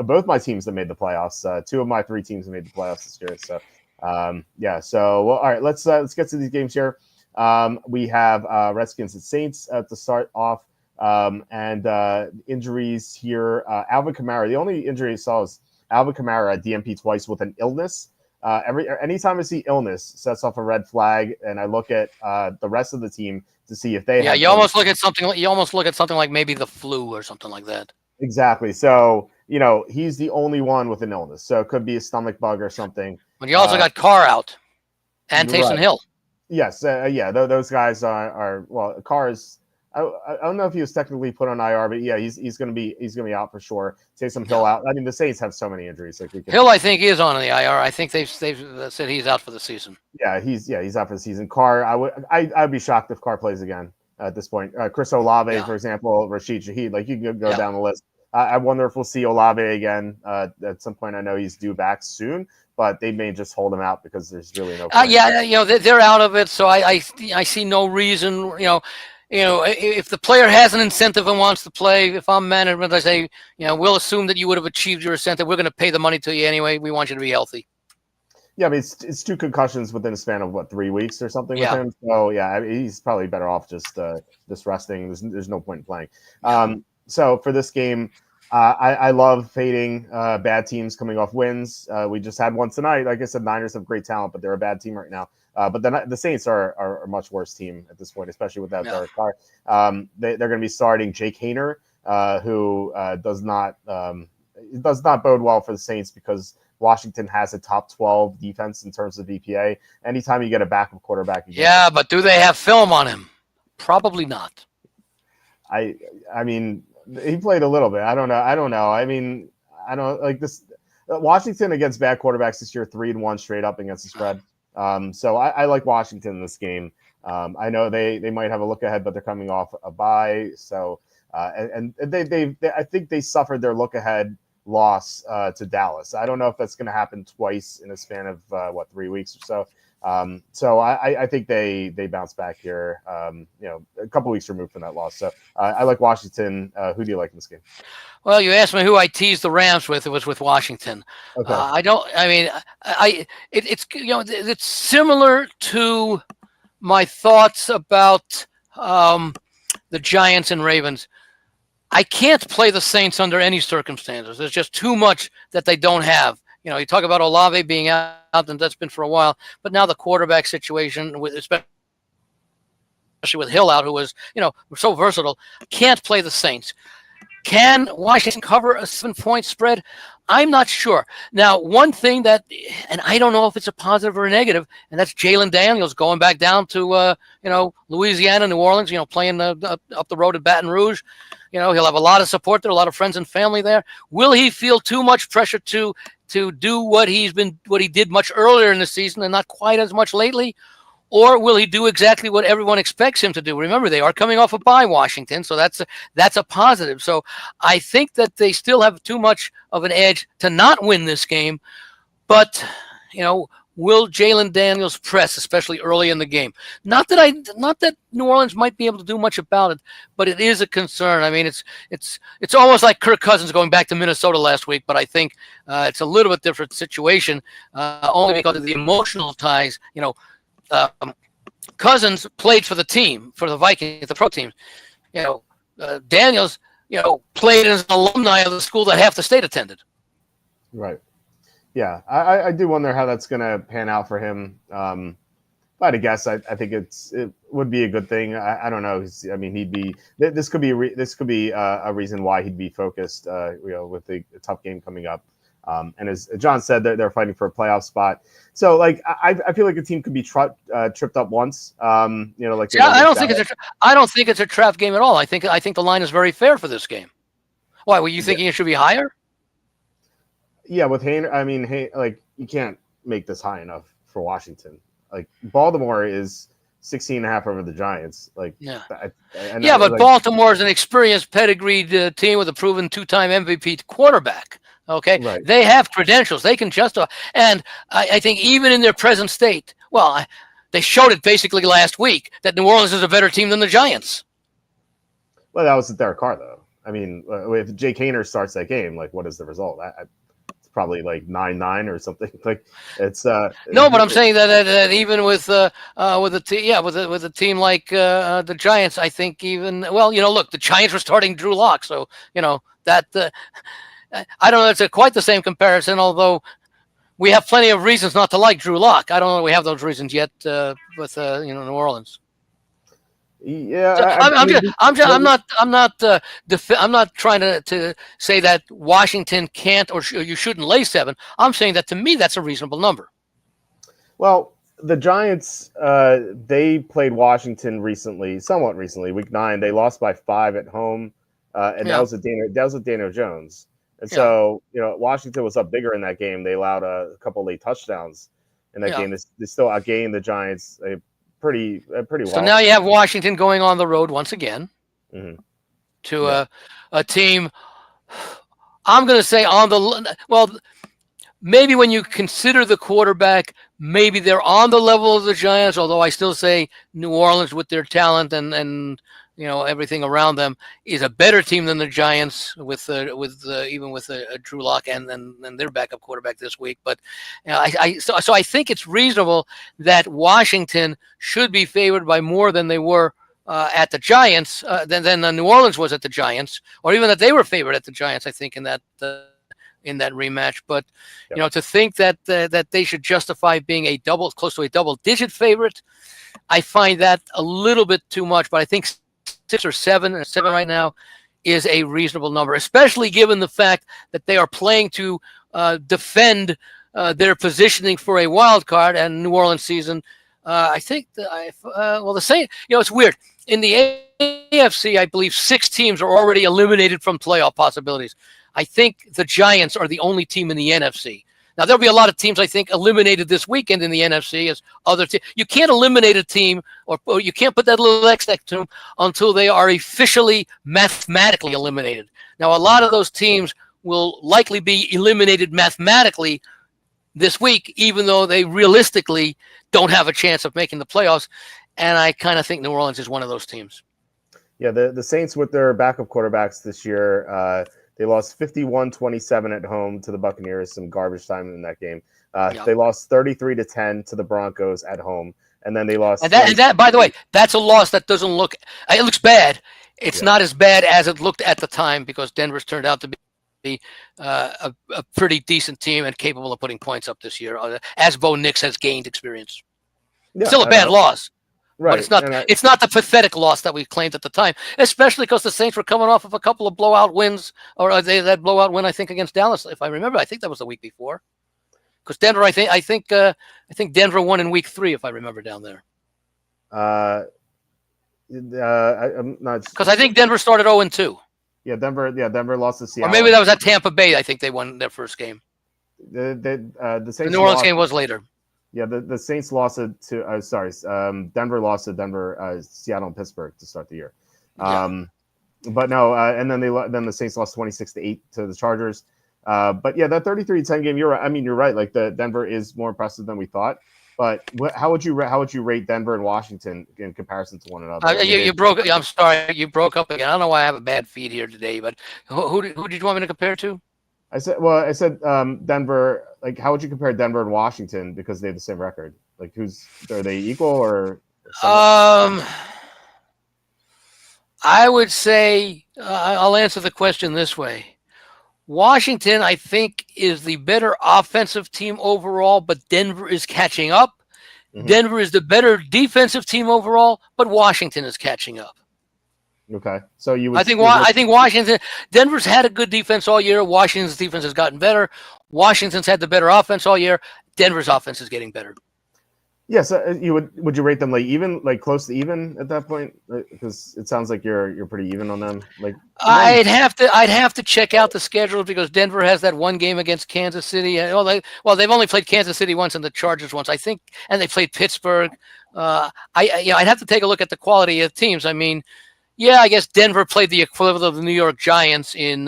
both my teams that made the playoffs. 2 of my 3 teams have made the playoffs this year. So, So, well, all right. Let's get to these games here. We have Redskins and Saints to start off. And injuries here. Alvin Kamara. The only injury I saw is Alvin Kamara at DNP twice with an illness. Anytime I see illness, sets off a red flag, and I look at the rest of the team to see if they. Yeah, you almost look at something like maybe the flu or something like that. Exactly. So he's the only one with an illness, so it could be a stomach bug or something. But you also got Carr out and Taysom Hill. Yes, those guys are well. Carr is. I don't know if he was technically put on IR, but yeah, he's going to be out for sure. Taysom Hill out. I mean, the Saints have so many injuries. Hill, I think, is on the IR. I think they've said he's out for the season. Yeah, he's out for the season. Carr, I'd be shocked if Carr plays again. at this point. Chris Olave, Yeah. for example, Rashid Shaheed. Like you can go Yeah. down the list. I wonder if we'll see Olave again at some point. I know he's due back soon, but they may just hold him out because there's really no point. Yeah, they're out of it, so I see no reason. If the player has an incentive and wants to play, if I'm management, I say, we'll assume that you would have achieved your incentive. We're going to pay the money to you anyway. We want you to be healthy. Yeah, I mean, it's 2 concussions within a span of 3 weeks or something with Yeah. him. So yeah, I mean, he's probably better off just resting. There's no point in playing. So for this game, I love fading bad teams coming off wins. We just had one tonight. Like I said, Niners have great talent, but they're a bad team right now. But the Saints are a much worse team at this point, especially without Derek Carr. They're going to be starting Jake Haener, who does not bode well for the Saints because Washington has a top 12 defense in terms of EPA. Anytime you get a backup quarterback, yeah, but do they have film on him? Probably not. I mean, he played a little bit. I don't know. I mean, I don't like this. Washington against bad quarterbacks this year, 3-1 straight up against the spread. So I like Washington in this game. I know they might have a look ahead, but they're coming off a bye. So and they I think they suffered their look ahead loss to Dallas. I don't know if that's going to happen twice in a span of 3 weeks or so. So I think they bounce back here. A couple weeks removed from that loss. So I like Washington. Who do you like in this game? Well, you asked me who I teased the Rams with. It was with Washington. Okay. I don't. I mean, it's similar to my thoughts about the Giants and Ravens. I can't play the Saints under any circumstances. There's just too much that they don't have. You talk about Olave being out, and that's been for a while. But now the quarterback situation, especially with Hill out, who was, so versatile, can't play the Saints. Can Washington cover a 7-point spread? I'm not sure. Now, one thing and I don't know if it's a positive or a negative, and that's Jalen Daniels going back down to, Louisiana, New Orleans, playing up the road at Baton Rouge. He'll have a lot of support there, a lot of friends and family there. Will he feel too much pressure to do what he did much earlier in the season and not quite as much lately? Or will he do exactly what everyone expects him to do? Remember, they are coming off a bye, Washington, so that's a positive. So I think that they still have too much of an edge to not win this game. But, will Jalen Daniels press, especially early in the game? Not that New Orleans might be able to do much about it, but it is a concern. I mean, it's almost like Kirk Cousins going back to Minnesota last week, but I think it's a little bit different situation, only because of the emotional ties. Cousins played for the team, for the Vikings, the pro team. Daniels, played as an alumni of the school that half the state attended. Right. Yeah, I do wonder how that's going to pan out for him. If I had to guess, I think it would be a good thing. I don't know. I mean, this could be a reason why he'd be focused. With the tough game coming up. And as John said, they're fighting for a playoff spot. So, like, I feel like a team could be tripped up once. I don't think it's a trap game at all. I think the line is very fair for this game. Why were you thinking it should be higher? Yeah, with Haener, I mean, you can't make this high enough for Washington. Like, Baltimore is 16.5 over the Giants. Like, yeah, but Baltimore is an experienced, pedigreed team with a proven 2-time MVP quarterback. Okay, right. They have credentials. They can justify. And I think even in their present state, they showed it basically last week that New Orleans is a better team than the Giants. Well, that was with Derek Carr, though. I mean, if Jake Haener starts that game, like, what is the result? It's probably like 9-9 or something. Like, it's no, but I'm saying that even with a team like the Giants, I think look, the Giants were starting Drew Lock, so that. I don't know. It's quite the same comparison, although we have plenty of reasons not to like Drew Lock. I don't know if we have those reasons yet with New Orleans. Yeah, so I'm not trying to say that Washington can't or you shouldn't lay 7. I'm saying that to me that's a reasonable number. Well, the Giants they played Washington somewhat recently, week 9. They lost by 5 at home, and that was with Daniel Jones. And so, Washington was up bigger in that game. They allowed a couple late touchdowns in that game. They still outgained the Giants pretty well. So now you have Washington going on the road once again to a team. I'm going to say maybe when you consider the quarterback, maybe they're on the level of the Giants. Although I still say New Orleans, with their talent and everything around them, is a better team than the Giants even with a Drew Lock and their backup quarterback this week. But so I think it's reasonable that Washington should be favored by more than they were at the Giants than New Orleans was at the Giants, or even that they were favored at the Giants. I think in that rematch. But to think that they should justify being close to a double-digit favorite, I find that a little bit too much. But I think 6 or 7 right now is a reasonable number, especially given the fact that they are playing to defend their positioning for a wild card and New Orleans season. I think the Saints. It's weird. In the AFC, I believe 6 teams are already eliminated from playoff possibilities. I think the Giants are the only team in the NFC. Now, there'll be a lot of teams, I think, eliminated this weekend in the NFC as other teams. You can't eliminate a team or you can't put that little X next to them until they are officially mathematically eliminated. Now, a lot of those teams will likely be eliminated mathematically this week, even though they realistically don't have a chance of making the playoffs. And I kind of think New Orleans is one of those teams. Yeah, the Saints with their backup quarterbacks this year, they lost 51-27 at home to the Buccaneers, some garbage time in that game. They lost 33-10 to the Broncos at home, and then they lost. And that, by the way, that's a loss that doesn't look. It looks bad. It's not as bad as it looked at the time because Denver's turned out to be a pretty decent team and capable of putting points up this year, as Bo Nix has gained experience. Yeah, Still a bad loss. Right. But it's not the pathetic loss that we claimed at the time, especially because the Saints were coming off of a couple of blowout wins, or that blowout win, I think, against Dallas, if I remember. I think that was the week before. Because Denver, I think Denver won in week 3, if I remember down there. I'm not, because I think Denver started 0-2. Yeah, Denver lost to Seattle. Or maybe that was at Tampa Bay. I think they won their first game. The Saints. The New Orleans game was later. Yeah, the Saints lost to Denver lost to Denver, Seattle, and Pittsburgh to start the year. But no, and then the Saints lost 26-8 to the Chargers. But yeah, that 33-10 game, you're right. I mean, you're right. Like the Denver is more impressive than we thought. But how would you rate Denver and Washington in comparison to one another? You broke. I'm sorry, you broke up again. I don't know why I have a bad feed here today. But who did you want me to compare to? I said Denver. Like, how would you compare Denver and Washington because they have the same record? Like, are they equal or? I would say I'll answer the question this way. Washington, I think, is the better offensive team overall, but Denver is catching up. Mm-hmm. Denver is the better defensive team overall, but Washington is catching up. Okay, so you would. I think Washington. Denver's had a good defense all year. Washington's defense has gotten better. Washington's had the better offense all year. Denver's offense is getting better. Yes, would you rate them like close to even at that point? Because it sounds like you're pretty even on them. Like I'd have to check out the schedule because Denver has that one game against Kansas City. They've only played Kansas City once and the Chargers once, I think, and they played Pittsburgh. I'd have to take a look at the quality of teams. I mean. Yeah, I guess Denver played the equivalent of the New York Giants in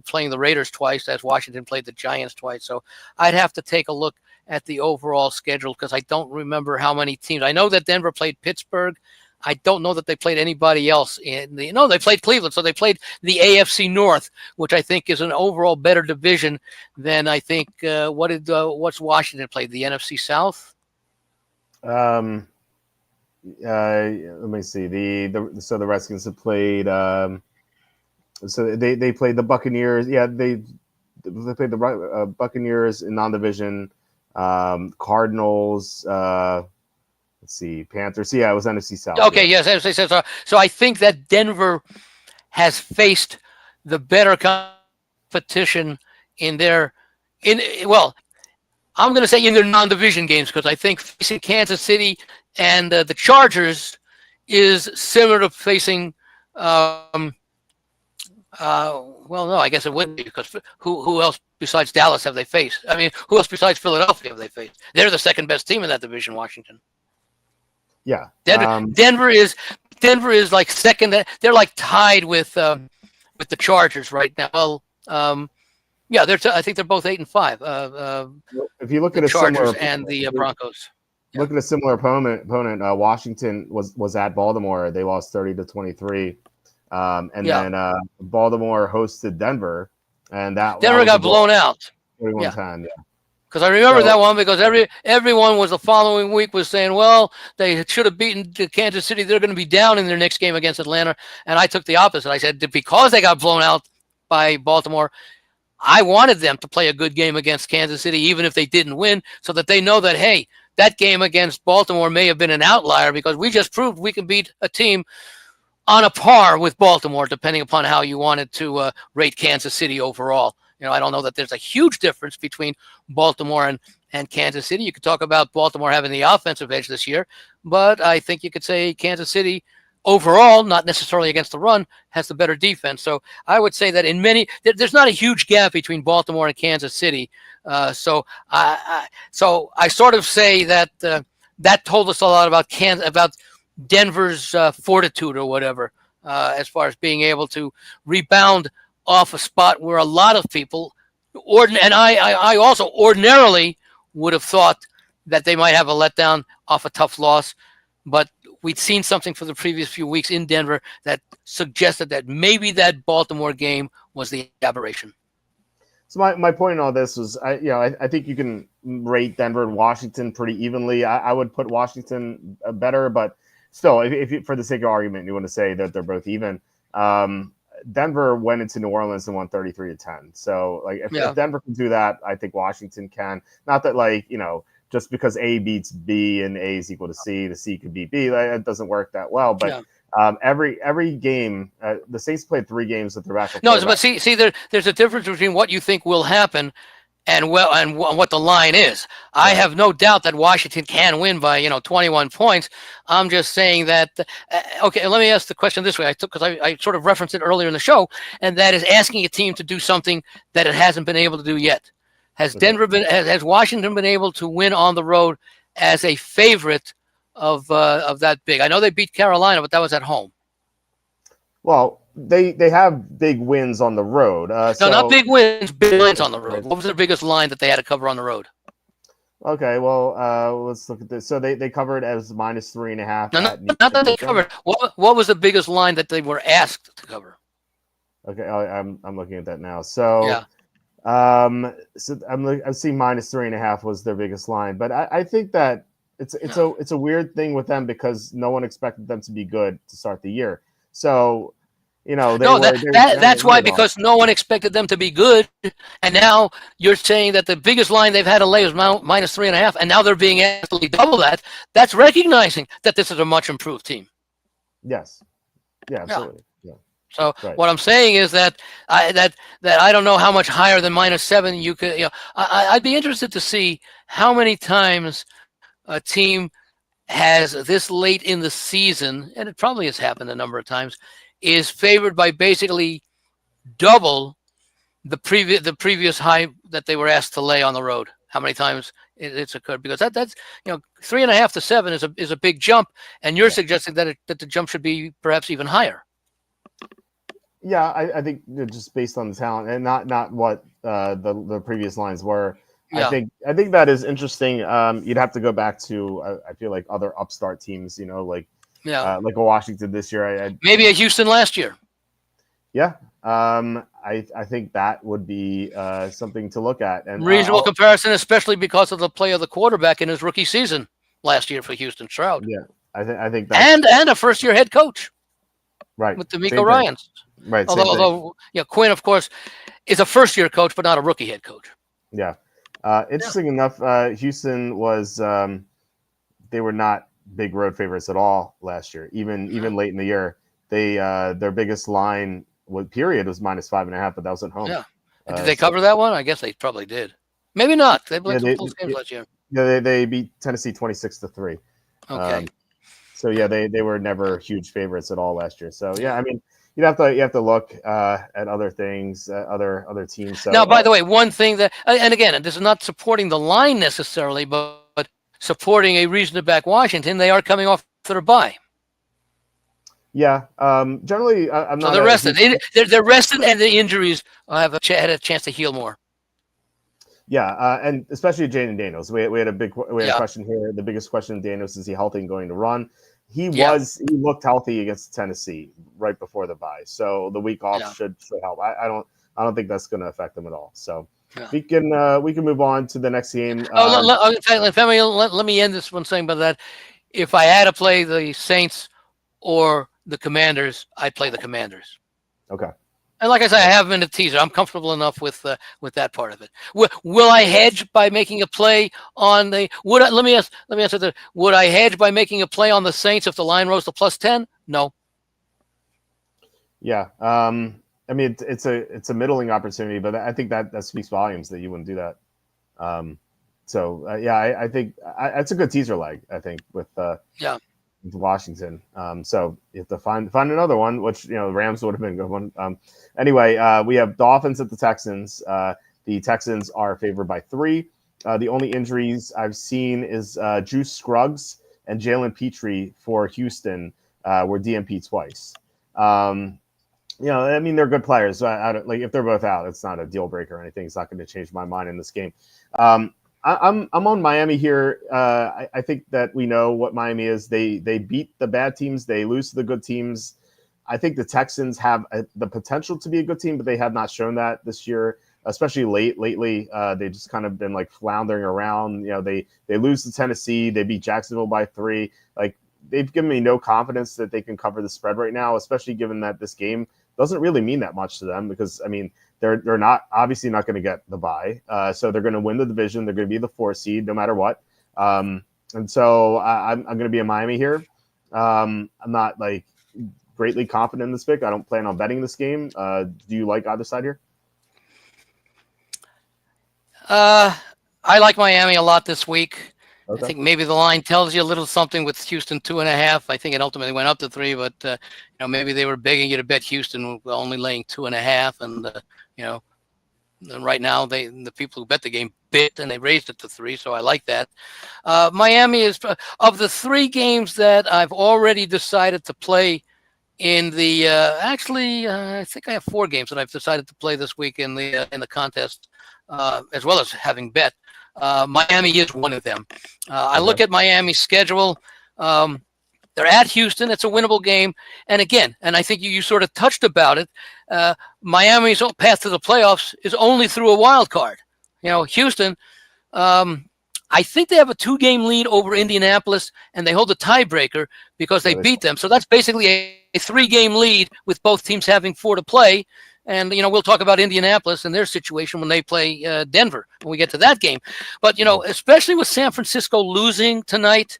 playing the Raiders twice, as Washington played the Giants twice. So I'd have to take a look at the overall schedule because I don't remember how many teams. I know that Denver played Pittsburgh. I don't know that they played anybody else. They played Cleveland, so they played the AFC North, which I think is an overall better division than I think. What's Washington played? The NFC South. Let me see. So the Redskins have played. So they played the Buccaneers. Yeah, they played the Buccaneers in non-division. Cardinals. Let's see, Panthers. Yeah, it was NFC South. Okay, yes, NFC South. So I think that Denver has faced the better competition I'm going to say in their non-division games because I think facing Kansas City and the Chargers is similar to facing. No, I guess it wouldn't be because who else besides Dallas have they faced? I mean, who else besides Philadelphia have they faced? They're the second best team in that division, Washington. Yeah. Denver is like second. They're like tied with the Chargers right now. Well, yeah, I think they're both 8-5. If you look The at a Chargers similar and the Broncos. look at a similar opponent. Washington was at Baltimore. They lost 30-23, and then Baltimore hosted Denver, and Denver got blown out. 41-10. Yeah. Because I remember that one because everyone was the following week was saying, well, they should have beaten Kansas City. They're going to be down in their next game against Atlanta. And I took the opposite. I said, because they got blown out by Baltimore, I wanted them to play a good game against Kansas City, even if they didn't win, so that they know that, hey, that game against Baltimore may have been an outlier because we just proved we can beat a team on a par with Baltimore, depending upon how you wanted to rate Kansas City overall. I don't know that there's a huge difference between Baltimore and Kansas City. You could talk about Baltimore having the offensive edge this year, but I think you could say Kansas City overall, not necessarily against the run, has the better defense. So I would say that there's not a huge gap between Baltimore and Kansas City. So I sort of say that that told us a lot about Denver's fortitude or whatever, as far as being able to rebound off a spot where a lot of people, and I also ordinarily would have thought that they might have a letdown off a tough loss, but we'd seen something for the previous few weeks in Denver that suggested that maybe that Baltimore game was the aberration. So my point in all this was, I think you can rate Denver and Washington pretty evenly. I would put Washington better, but still, if you, for the sake of argument, you want to say that they're both even. Denver went into New Orleans and won 33-10. So, if Denver can do that, I think Washington can. Not that, just because A beats B and A is equal to C, the C could beat B. It doesn't work that well. But every game, the Saints played 3 games with their backup. No, but see, there's a difference between what you think will happen and what the line is. I have no doubt that Washington can win by 21 points. I'm just saying that. Okay, let me ask the question this way. Because I sort of referenced it earlier in the show, and that is asking a team to do something that it hasn't been able to do yet. Has has Washington been able to win on the road as a favorite of that big? I know they beat Carolina, but that was at home. Well, they have big wins on the road. No, not big wins, big wins on the road. What was their biggest line that they had to cover on the road? Okay, well, let's look at this. So they covered as -3.5. No, not that they covered. What was the biggest line that they were asked to cover? Okay, I'm looking at that now. So yeah. So I'm seeing -3.5 was their biggest line, but I think that it's a weird thing with them because no one expected them to be good to start the year. So, that's why, because no one expected them to be good, and now you're saying that the biggest line they've had to lay was -3.5, and now they're being asked to double that. That's recognizing that this is a much improved team. Yes. Yeah, absolutely. Yeah. So what I'm saying is that I don't know how much higher than -7 you could. I'd be interested to see how many times a team has this late in the season, and it probably has happened a number of times, is favored by basically double the previous high that they were asked to lay on the road. How many times it's occurred? Because that's 3.5 to 7 is a big jump, and you're suggesting that the jump should be perhaps even higher. Yeah, I think just based on the talent and not what the previous lines were. Yeah. I think that is interesting. You'd have to go back to I feel like other upstart teams, like a Washington this year. Maybe a Houston last year. Yeah, I think that would be something to look at and reasonable comparison, especially because of the play of the quarterback in his rookie season last year for Houston, Stroud. Yeah, I think that and a first-year head coach, right, with DeMeco Ryans. Right. Although Quinn, of course, is a first-year coach, but not a rookie head coach. Yeah. Interesting enough, Houston was they were not big road favorites at all last year. Even late in the year, they their biggest line was -5.5, but that was at home. Yeah. Did they cover that one? I guess they probably did. Maybe not. They played some close games last year. Yeah, they beat Tennessee 26-3. Okay. So yeah, they were never huge favorites at all last year. So yeah, I mean, you have to look at other things, other teams. So, now, by the way, one thing that, and again, this is not supporting the line necessarily, but supporting a reason to back Washington. They are coming off for a bye. Yeah. Generally, I'm not. So they're rested. They're rested, and the injuries have had a chance to heal more. Yeah, and especially Jaden Daniels. We had a Yeah. question here. The biggest question of Daniels, is he healthy and going to run? He Yeah. looked healthy against Tennessee right before the bye. So the week off should help. I don't think that's going to affect them at all. So we can move on to the next game. Let me end this one saying about that. If I had to play the Saints or the Commanders, I'd play the Commanders. Okay. And like I said, I have them in a teaser. I'm comfortable enough with that part of it. Will I hedge by making a play on the? Let me answer that. Would I hedge by making a play on the Saints if the line rose to +10? No. Yeah. I mean, it's a middling opportunity, but I think that speaks volumes that you wouldn't do that. I think it's a good teaser leg. I think with Washington. So you have to find another one, which the Rams would have been a good one. Anyway, we have Dolphins at the Texans. The Texans are favored by 3. The only injuries I've seen is Juice Scruggs and Jalen Petrie for Houston were DNP twice. I mean, they're good players. So I don't, like, if they're both out, it's not a deal breaker or anything. It's not going to change my mind in this game. I'm on Miami here. I think that we know what Miami is. They beat the bad teams. They lose to the good teams. I think the Texans have the potential to be a good team, but they have not shown that this year, especially lately. They've just kind of been like floundering around. They lose to Tennessee. They beat Jacksonville by 3. Like, they've given me no confidence that they can cover the spread right now, especially given that this game doesn't really mean that much to them because, I mean, they're obviously not going to get the bye. So they're going to win the division. They're going to be the 4 seed no matter what. And so I'm going to be in Miami here. I'm not like greatly confident in this pick. I don't plan on betting this game. Do you like either side here? I like Miami a lot this week. Okay. I think maybe the line tells you a little something with Houston 2.5. I think it ultimately went up to 3, but maybe they were begging you to bet Houston only laying 2.5, and right now the people who bet the game bit and they raised it to 3, so I like that. Miami is of the 3 games that I've already decided to play in the. I think I have 4 games that I've decided to play this week in the contest, as well as having bet. Miami is one of them. I look at Miami's schedule. They're at Houston. It's a winnable game. And again, and I think you sort of touched about it, Miami's path to the playoffs is only through a wild card. Houston, I think they have a 2-game lead over Indianapolis, and they hold a tiebreaker because they beat them. So that's basically a 3-game lead with both teams having 4 to play. And, we'll talk about Indianapolis and their situation when they play Denver when we get to that game. But, especially with San Francisco losing tonight,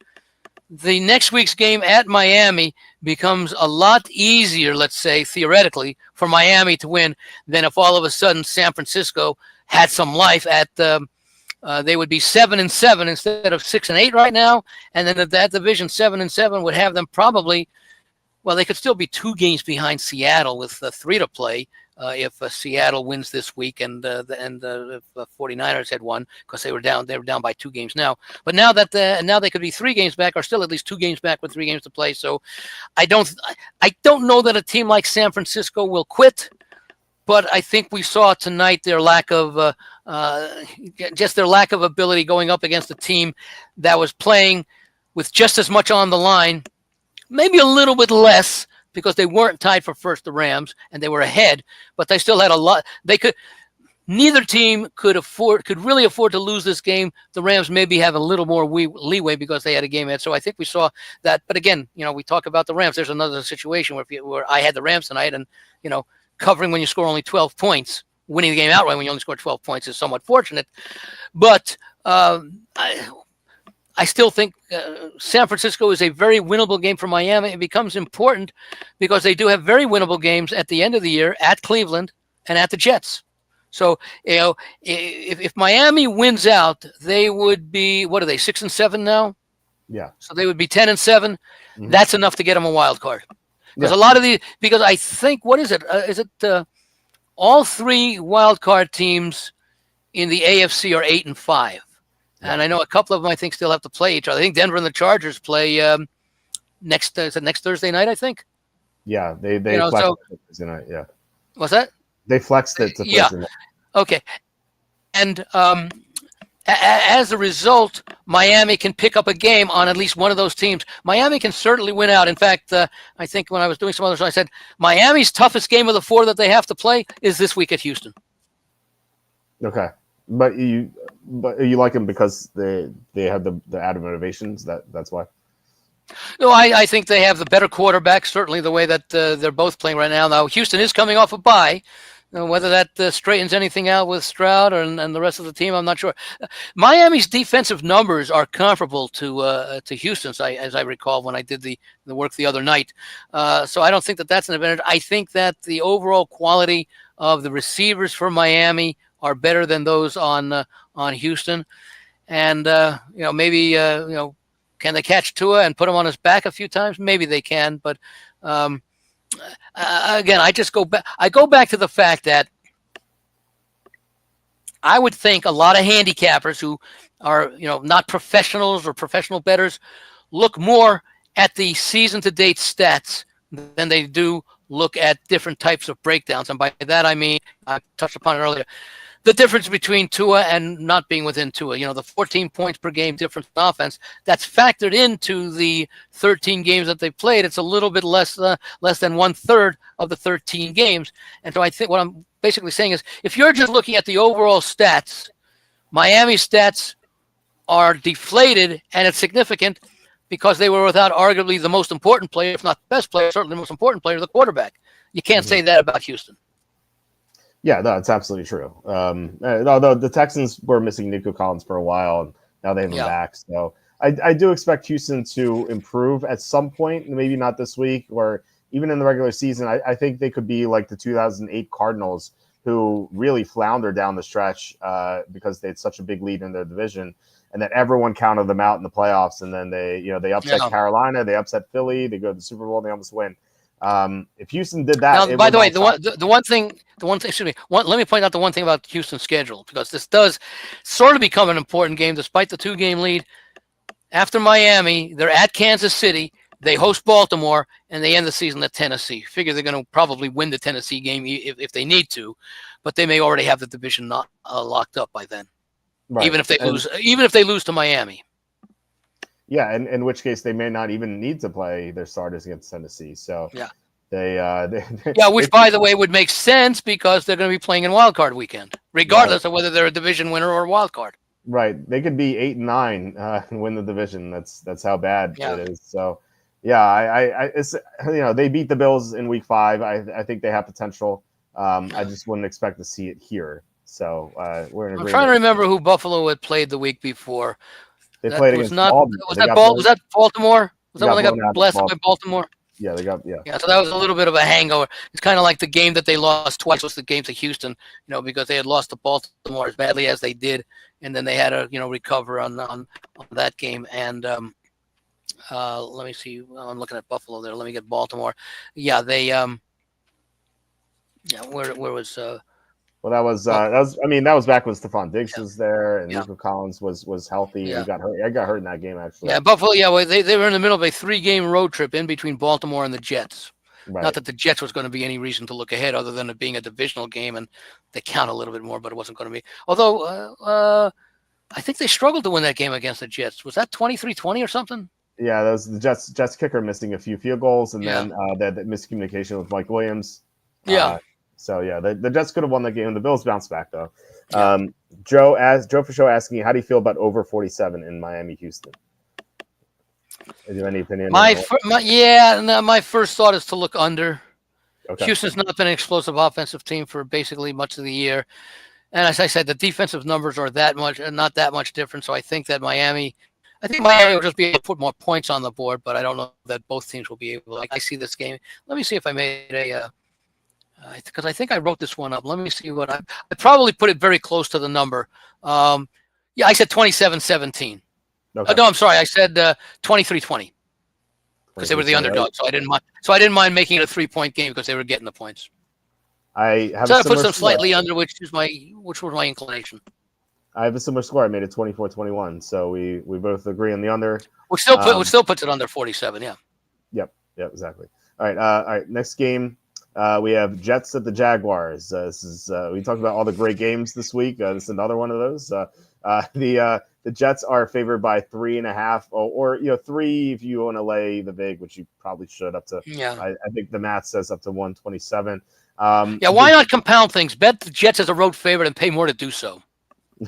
the next week's game at Miami becomes a lot easier, let's say, theoretically, for Miami to win than if all of a sudden San Francisco had some life at they would be 7-7 instead of 6-8 right now. And then that division 7-7 would have them probably, well, they could still be 2 games behind Seattle with 3 to play. If Seattle wins this week and if the 49ers had won because they were down by 2 games now. But now that now they could be 3 games back, or still at least 2 games back with 3 games to play. So I don't know that a team like San Francisco will quit, but I think we saw tonight their lack of ability going up against a team that was playing with just as much on the line, maybe a little bit less, because they weren't tied for first, the Rams, and they were ahead, but they still had a lot. Neither team could really afford to lose this game. The Rams maybe have a little more leeway because they had a game ahead. So I think we saw that. But again, we talk about the Rams. There's another situation where I had the Rams tonight, and covering when you score only 12 points, winning the game outright when you only score 12 points is somewhat fortunate. But I still think San Francisco is a very winnable game for Miami. It becomes important because they do have very winnable games at the end of the year at Cleveland and at the Jets. So, if Miami wins out, they would be, what are they, 6-7 now? Yeah. So they would be 10-7. Mm-hmm. That's enough to get them a wild card. Because because I think, what is it? Is it all 3 wild card teams in the AFC are 8-5? And I know a couple of them, I think, still have to play each other. I think Denver and the Chargers play next next Thursday night, I think. Yeah, they flexed So it to Thursday night. Yeah, what's that? they flexed it to Yeah. Thursday night. Okay. And as a result, Miami can pick up a game on at least one of those teams. Miami can certainly win out. In fact, I think when I was doing some others, I said Miami's toughest game of the 4 that they have to play is this week at Houston. Okay, but you like them because they have the added motivations. That's why. No, I think they have the better quarterback. Certainly, the way that they're both playing right now. Now, Houston is coming off a bye. Whether that straightens anything out with Stroud and the rest of the team, I'm not sure. Miami's defensive numbers are comparable to Houston's, as I recall when I did the work the other night. So I don't think that's an advantage. I think that the overall quality of the receivers for Miami are better than those on Houston, and maybe can they catch Tua and put him on his back a few times? Maybe they can, but. Again, I go back to the fact that I would think a lot of handicappers who are, not professionals or professional bettors look more at the season to date stats than they do look at different types of breakdowns. And by that, I mean, I touched upon it earlier, the difference between Tua and not being within Tua, the 14 points per game difference in offense, that's factored into the 13 games that they played. It's a little bit less than 1/3 of the 13 games. And so I think what I'm basically saying is if you're just looking at the overall stats, Miami's stats are deflated, and it's significant because they were without arguably the most important player, if not the best player, certainly the most important player, the quarterback. You can't say that about Houston. Yeah, no, it's absolutely true. Although the Texans were missing Nico Collins for a while, and now they have him back. So I do expect Houston to improve at some point, maybe not this week or even in the regular season. I think they could be like the 2008 Cardinals, who really floundered down the stretch because they had such a big lead in their division, and that everyone counted them out in the playoffs. And then they upset Carolina, they upset Philly, they go to the Super Bowl, and they almost win. If Houston did that, now, by the way, let me point out the one thing about Houston's schedule, because this does sort of become an important game despite the 2-game lead. After Miami, they're at Kansas City, they host Baltimore, and they end the season at Tennessee. Figure they're going to probably win the Tennessee game if they need to, but they may already have the division not locked up by then. Right. Even if they lose to Miami. Yeah, in which case they may not even need to play their starters against Tennessee. So which by the way would make sense because they're going to be playing in Wild Card weekend, regardless of whether they're a division winner or a wild card. Right, they could be 8-9 and win the division. That's how bad it is. So it's they beat the Bills in Week 5. I think they have potential. I just wouldn't expect to see it here. So we're in agreement. I'm trying to remember who Buffalo had played the week before. They played against Baltimore. Was that Baltimore? Was that when they got blasted by Baltimore? Yeah, they got. Yeah, so that was a little bit of a hangover. It's kind of like the game that they lost twice was the game to Houston, because they had lost to Baltimore as badly as they did, and then they had to, recover on that game. And let me see. I'm looking at Buffalo there. Let me get Baltimore. Yeah, they. Where was? Well, that was back when Stephon Diggs was there and Nico Collins was healthy. Yeah. He got hurt. I got hurt in that game, actually. Yeah, Buffalo. Yeah, well, they were in the middle of a 3-game road trip in between Baltimore and the Jets. Right. Not that the Jets was going to be any reason to look ahead, other than it being a divisional game, and they count a little bit more, but it wasn't going to be. Although I think they struggled to win that game against the Jets. Was that 23-20 or something? Yeah, that was the Jets kicker missing a few field goals, and then that miscommunication with Mike Williams. Yeah. So the Jets could have won the game. The Bills bounced back though. Joe for show asking you, how do you feel about over 47 in Miami Houston? Do you have any opinion? My first thought is to look under. Okay. Houston's not been an explosive offensive team for basically much of the year, and as I said, the defensive numbers are not that much different. So I think that Miami will just be able to put more points on the board, but I don't know that both teams will be able. I see this game. Let me see if I made a. Because I think I wrote this one up. Let me see what I probably put it very close to the number. I said 27-17. Okay. No, I'm sorry. I said 23-20 because they were the underdog. So I didn't mind. So I didn't mind making it a 3-point game because they were getting the points. I put them slightly under, which was my inclination. I have a similar score. I made it 24-21. So we both agree on the under. Which still puts it under 47. Yeah. Yep. Yep. Exactly. All right. All right. Next game. We have Jets at the Jaguars. This is we talked about all the great games this week. This is another one of those. The Jets are favored by 3.5, or three if you want to lay the vig, which you probably should. Up to Yeah. I think the math says up to 127. Yeah. Why not compound things? Bet the Jets as a road favorite and pay more to do so.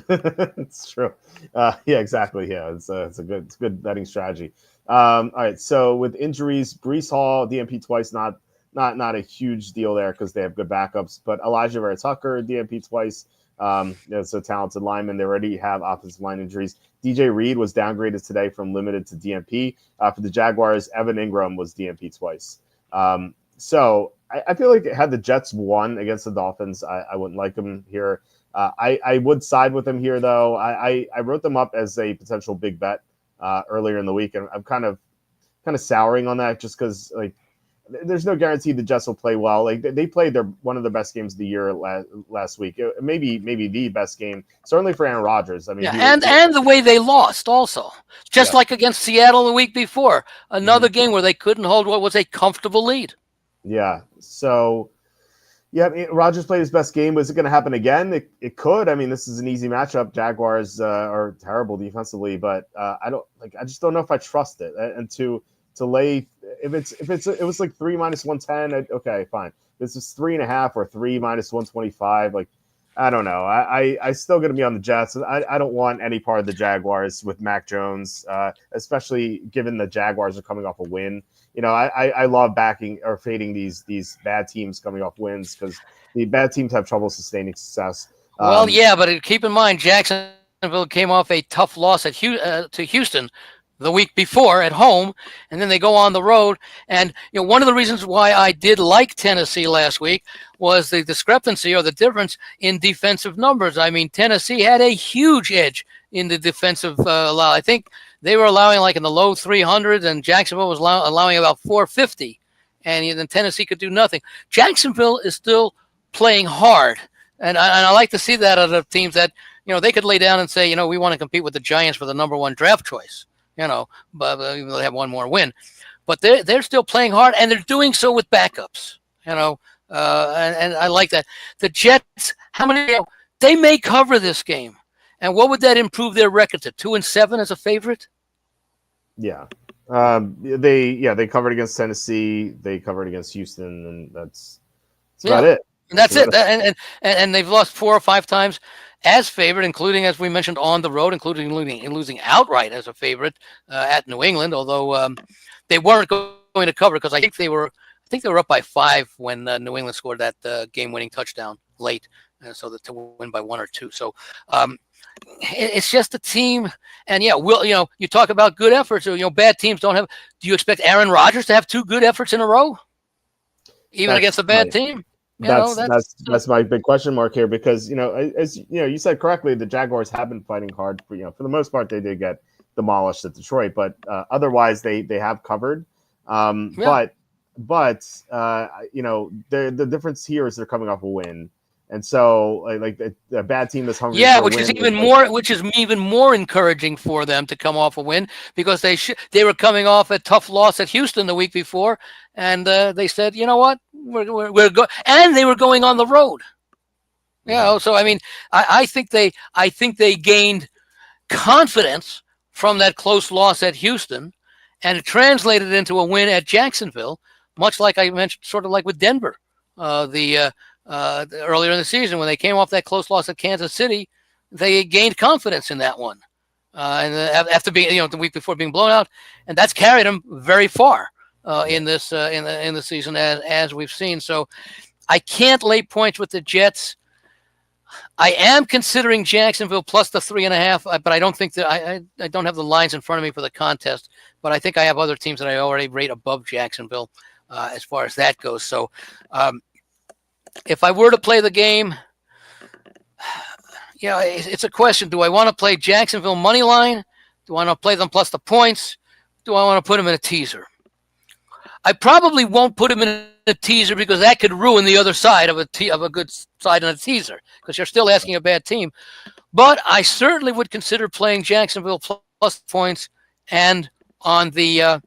It's true. Yeah, exactly. Yeah, it's a good betting strategy. All right. So with injuries, Brees Hall, DNP twice, not a huge deal there because they have good backups. But Elijah Vera Tucker, DNP twice. It's a talented lineman. They already have offensive line injuries. DJ Reed was downgraded today from limited to DNP. For the Jaguars, Evan Ingram was DNP twice. So I feel like had the Jets won against the Dolphins, I wouldn't like them here. I would side with them here, though. I wrote them up as a potential big bet earlier in the week, and I'm kind of souring on that just because like there's no guarantee the Jets will play well. Like they played one of the best games of the year last week, maybe the best game, certainly for Aaron Rodgers. I mean, yeah, and the way they lost also, just like against Seattle the week before, another game where they couldn't hold what was a comfortable lead. Yeah, so. Yeah, I mean, Rodgers played his best game. Was it going to happen again? It could. I mean, this is an easy matchup. Jaguars are terrible defensively, but I just don't know if I trust it. And to lay if it was like 3 minus 110. Okay, fine. This is 3.5 or 3 minus 125. Like, I don't know. I still going to be on the Jets. I don't want any part of the Jaguars with Mac Jones, especially given the Jaguars are coming off a win. I love backing or fading these bad teams coming off wins because the bad teams have trouble sustaining success. Well, yeah, but keep in mind, Jacksonville came off a tough loss to Houston the week before at home, and then they go on the road. And one of the reasons why I did like Tennessee last week was the discrepancy or the difference in defensive numbers. I mean, Tennessee had a huge edge in the defensive allow. I think they were allowing like in the low 300s, and Jacksonville was allowing about 450, and then Tennessee could do nothing. Jacksonville is still playing hard, and I like to see that out of teams that they could lay down and say, we want to compete with the Giants for the number one draft choice. But even though they have one more win, but they're still playing hard, and they're doing so with backups. And I like that. The Jets, how many? They may cover this game, and what would that improve their record to 2-7 as a favorite? Yeah, they covered against Tennessee. They covered against Houston, and that's about it. And that's it. And they've lost 4 or 5 times as favorite, including, as we mentioned, on the road, including losing outright as a favorite at New England. Although they weren't going to cover because I think they were up by 5 when New England scored that game-winning touchdown late, so to win by 1 or 2. So it's just a team, and you talk about good efforts. Bad teams don't have. Do you expect Aaron Rodgers to have 2 good efforts in a row, even against a bad team? That's my big question mark here because as you said correctly, the Jaguars have been fighting hard for the most part. They did get demolished at Detroit, but otherwise they have covered. But the difference here is they're coming off a win. And so, like a bad team that's hungry. Yeah, which is even more encouraging for them to come off a win because they were coming off a tough loss at Houston the week before, and they said, you know what, we're going, and they were going on the road. So I mean, I think they gained confidence from that close loss at Houston, and it translated into a win at Jacksonville, much like I mentioned, sort of like with Denver, earlier in the season when they came off that close loss at Kansas City, they gained confidence in that one, and after being the week before being blown out, and that's carried them very far in this in the season as we've seen. So I can't lay points with the Jets. I am considering Jacksonville plus the 3.5, but I don't think that I don't have the lines in front of me for the contest. But I think I have other teams that I already rate above Jacksonville as far as that goes. So. If I were to play the game, it's a question. Do I want to play Jacksonville money line? Do I want to play them plus the points? Do I want to put them in a teaser? I probably won't put them in a teaser because that could ruin the other side of a good side in a teaser because you're still asking a bad team. But I certainly would consider playing Jacksonville plus points and on the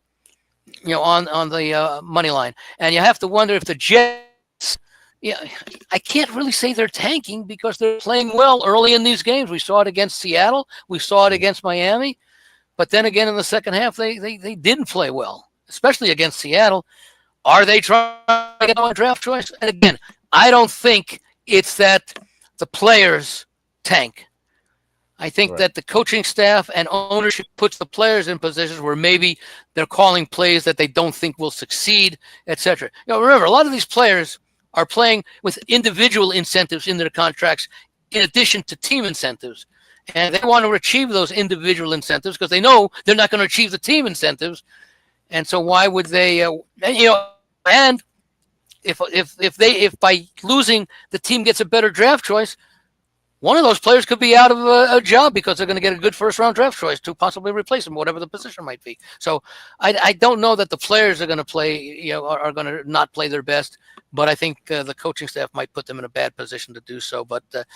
on the money line, and you have to wonder if the Jets. Yeah, I can't really say they're tanking because they're playing well early in these games. We saw it against Seattle, we saw it against Miami, but then again in the second half they didn't play well, especially against Seattle. Are they trying to get on draft choice? And again, I don't think it's that the players tank. I think that the coaching staff and ownership puts the players in positions where maybe they're calling plays that they don't think will succeed, etc. Remember, a lot of these players are playing with individual incentives in their contracts in addition to team incentives. And they want to achieve those individual incentives because they know they're not going to achieve the team incentives. And so why would they, and if by losing the team gets a better draft choice, one of those players could be out of a job because they're going to get a good first-round draft choice to possibly replace him, whatever the position might be. So I don't know that the players are going to play, are going to not play their best, but I think the coaching staff might put them in a bad position to do so. But the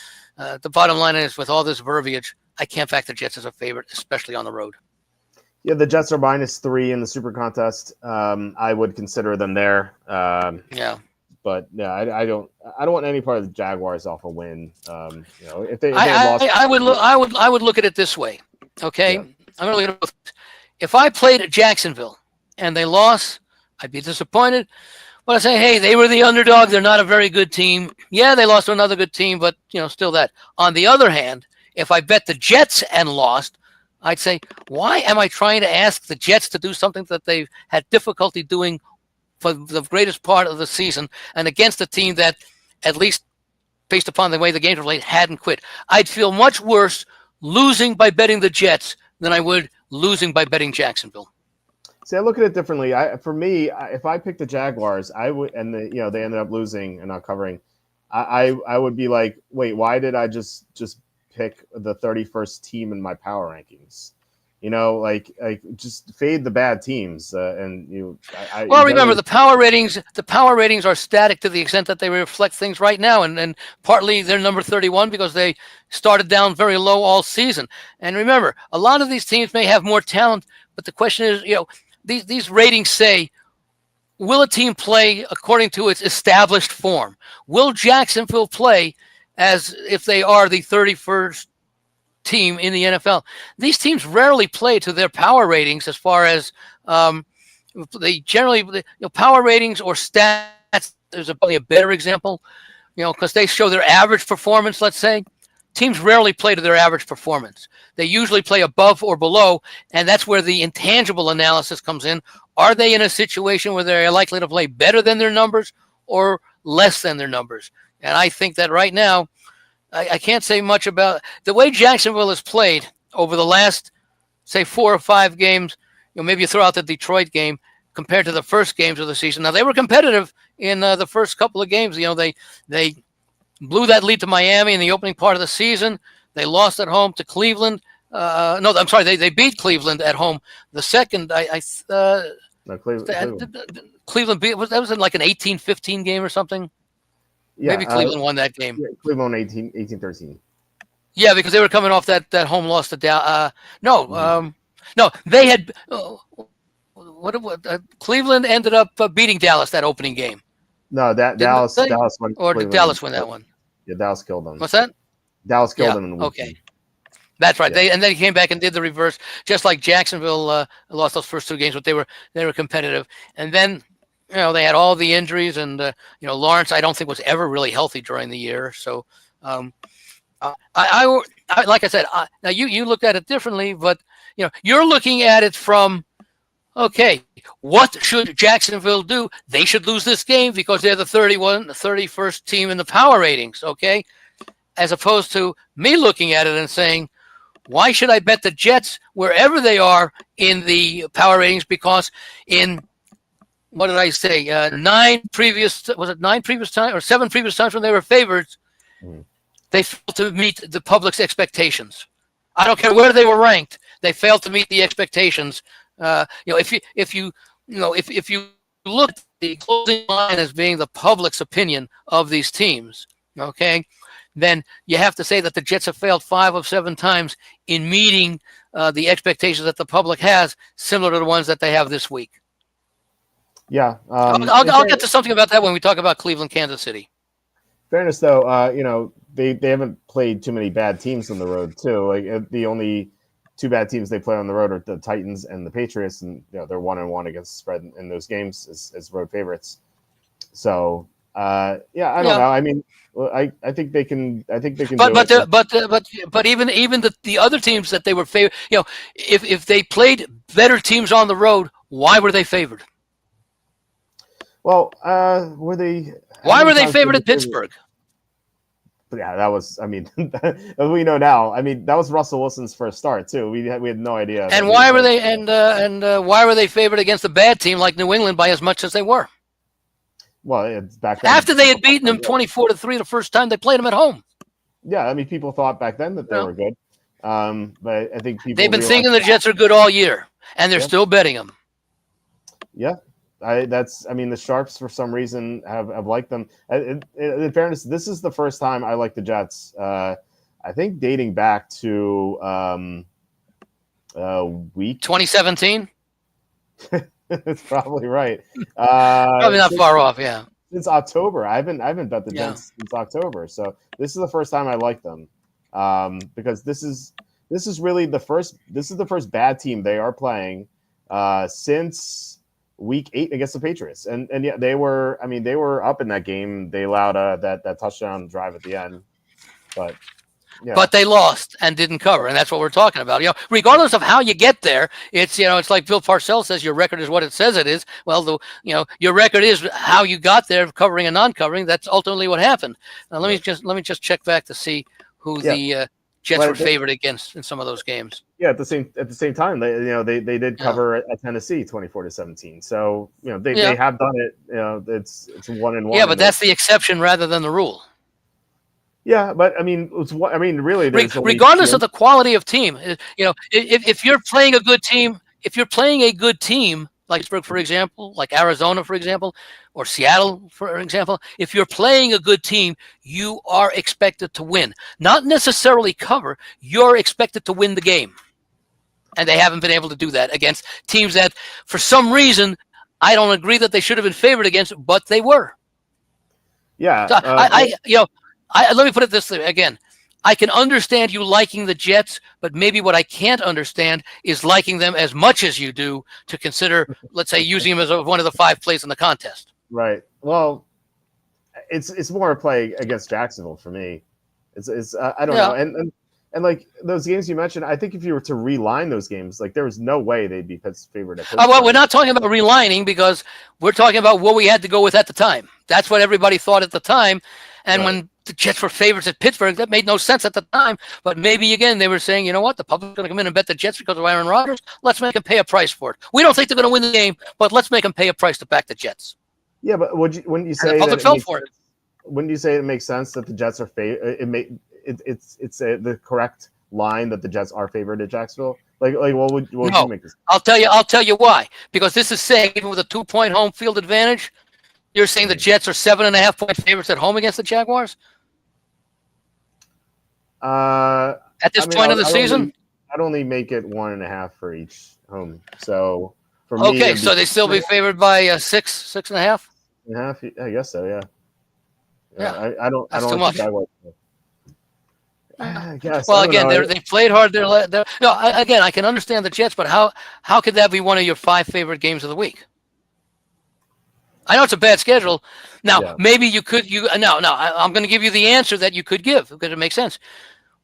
bottom line is, with all this verbiage, I can't back the Jets as a favorite, especially on the road. Yeah, the Jets are -3 in the Super Contest. I would consider them there. Yeah. But yeah, I don't want any part of the Jaguars off a win. If they lost, I would look at it this way. Okay, yeah. I'm going to look at it. If I played at Jacksonville and they lost, I'd be disappointed. But I say, hey, they were the underdog. They're not a very good team. Yeah, they lost to another good team, but still that. On the other hand, if I bet the Jets and lost, I'd say, why am I trying to ask the Jets to do something that they've had difficulty doing for the greatest part of the season, and against a team that, at least based upon the way the games were played, hadn't quit? I'd feel much worse losing by betting the Jets than I would losing by betting Jacksonville. See, I look at it differently. For me, if I picked the Jaguars, I would, and they ended up losing and not covering. I would be like, wait, why did I just pick the 31st team in my power rankings? Just fade the bad teams. Remember, the power ratings. The power ratings are static to the extent that they reflect things right now, and partly they're number 31 because they started down very low all season. And remember, a lot of these teams may have more talent, but the question is, these ratings say, will a team play according to its established form? Will Jacksonville play as if they are the 31st team in the NFL? These teams rarely play to their power ratings, as far as they generally, power ratings or stats. There's probably a better example, because they show their average performance. Let's say teams rarely play to their average performance. They usually play above or below, and that's where the intangible analysis comes in. Are they in a situation where they're likely to play better than their numbers or less than their numbers? And I think that right now, I can't say much about the way Jacksonville has played over the last, say, 4 or 5 games. Maybe you throw out the Detroit game compared to the first games of the season. Now, they were competitive in the first couple of games. They blew that lead to Miami in the opening part of the season. They lost at home to Cleveland. No, I'm sorry. They beat Cleveland at home. The second, Cleveland beat, that was in like an 18-15 game or something. Yeah, maybe Cleveland won that game. Yeah, Cleveland 18-13. Yeah, because they were coming off that home loss to Dallas. No, they had Cleveland ended up beating Dallas that opening game. No, Dallas won. Or did Dallas win that one? Yeah, Dallas killed them. What's that? Dallas killed them in the week. Okay. That's right. Yeah. They came back and did the reverse, just like Jacksonville lost those first 2 games, but they were competitive. And then they had all the injuries, and Lawrence, I don't think, was ever really healthy during the year. So, I like I said, now you looked at it differently, but you're looking at it from, okay, what should Jacksonville do? They should lose this game because they're the 31st team in the power ratings. Okay, as opposed to me looking at it and saying, why should I bet the Jets wherever they are in the power ratings? Because in, what did I say? 7 previous times when they were favorites, they failed to meet the public's expectations. I don't care where they were ranked; they failed to meet the expectations. If you look at the closing line as being the public's opinion of these teams, okay, then you have to say that the Jets have failed 5 of 7 times in meeting the expectations that the public has, similar to the ones that they have this week. Yeah. I'll get to something about that when we talk about Cleveland, Kansas City. Fairness, though, they haven't played too many bad teams on the road too. Like the only two bad teams they play on the road are the Titans and the Patriots, and they're 1-1 against the spread in those games as road favorites. So I don't know. I mean, I think they can. I think they can. But even the other teams that they were favored, if they played better teams on the road, why were they favored? Well, were they? Why were they favored at Pittsburgh? Yeah, that was. I mean, we know now. I mean, that was Russell Wilson's first start too. We had no idea. And why were they? Why were they favored against a bad team like New England by as much as they were? Well, it's back then. After they had beaten them 24-3 the first time they played them at home. Yeah, I mean, people thought back then that they were good, but I think people they've been thinking the Jets are good all year, and they're still betting them. Yeah. The Sharps for some reason have liked them. In fairness, this is the first time I like the Jets. I think dating back to week 2017. It's probably right. Probably not far off. Yeah. Since October, I haven't bet the Jets since October. So this is the first time I like them because this is really the first. This is the first bad team they are playing since Week 8 against the Patriots, and yeah, they were. I mean, they were up in that game. They allowed that touchdown drive at the end, but yeah. But they lost and didn't cover, and that's what we're talking about. Regardless of how you get there, it's it's like Bill Parcells says, your record is what it says it is. Well, your record is how you got there, covering and non-covering. That's ultimately what happened. Now let me just check back to see who the Jets were favored against in some of those games. Yeah, at the same time, they did cover at Tennessee 24-17. So they have done it. It's 1-1. Yeah, but that's the exception rather than the rule. Yeah, but I mean, really, regardless of the quality of team, if you're playing a good team, like Pittsburgh, for example, like Arizona, for example, or Seattle, for example, if you're playing a good team, you are expected to win. Not necessarily cover, you're expected to win the game. And they haven't been able to do that against teams that, for some reason, I don't agree that they should have been favored against, but they were. Yeah. So let me put it this way again. I can understand you liking the Jets, but maybe what I can't understand is liking them as much as you do to consider, let's say, using them as one of the 5 plays in the contest. Right. Well, it's more a play against Jacksonville for me. It's I don't know. And like those games you mentioned, I think if you were to reline those games, like there was no way they'd be favored at Pittsburgh. Well, we're not talking about relining because we're talking about what we had to go with at the time. That's what everybody thought at the time. And when the Jets were favorites at Pittsburgh, that made no sense at the time. But maybe, again, they were saying, you know what, the public's going to come in and bet the Jets because of Aaron Rodgers. Let's make them pay a price for it. We don't think they're going to win the game, but let's make them pay a price to back the Jets. Yeah, but wouldn't you say the public fell for it? Wouldn't you say it makes sense that the Jets are it's the correct line that the Jets are favored at Jacksonville? Like what would you make this? I'll tell you why. Because this is saying even with a 2-point home field advantage, you're saying the Jets are 7.5-point favorites at home against the Jaguars? At this point of the season? I'd only make it 1.5 for each home. So for me, okay, so they still be favored by 6.5? I guess so. Yeah. Yeah. I don't. That's I don't too like much. I guess. Well, again, they played hard. Again, I can understand the Jets, but how could that be one of your 5 favorite games of the week? I know it's a bad schedule. Now, maybe you could. I'm going to give you the answer that you could give because it makes sense.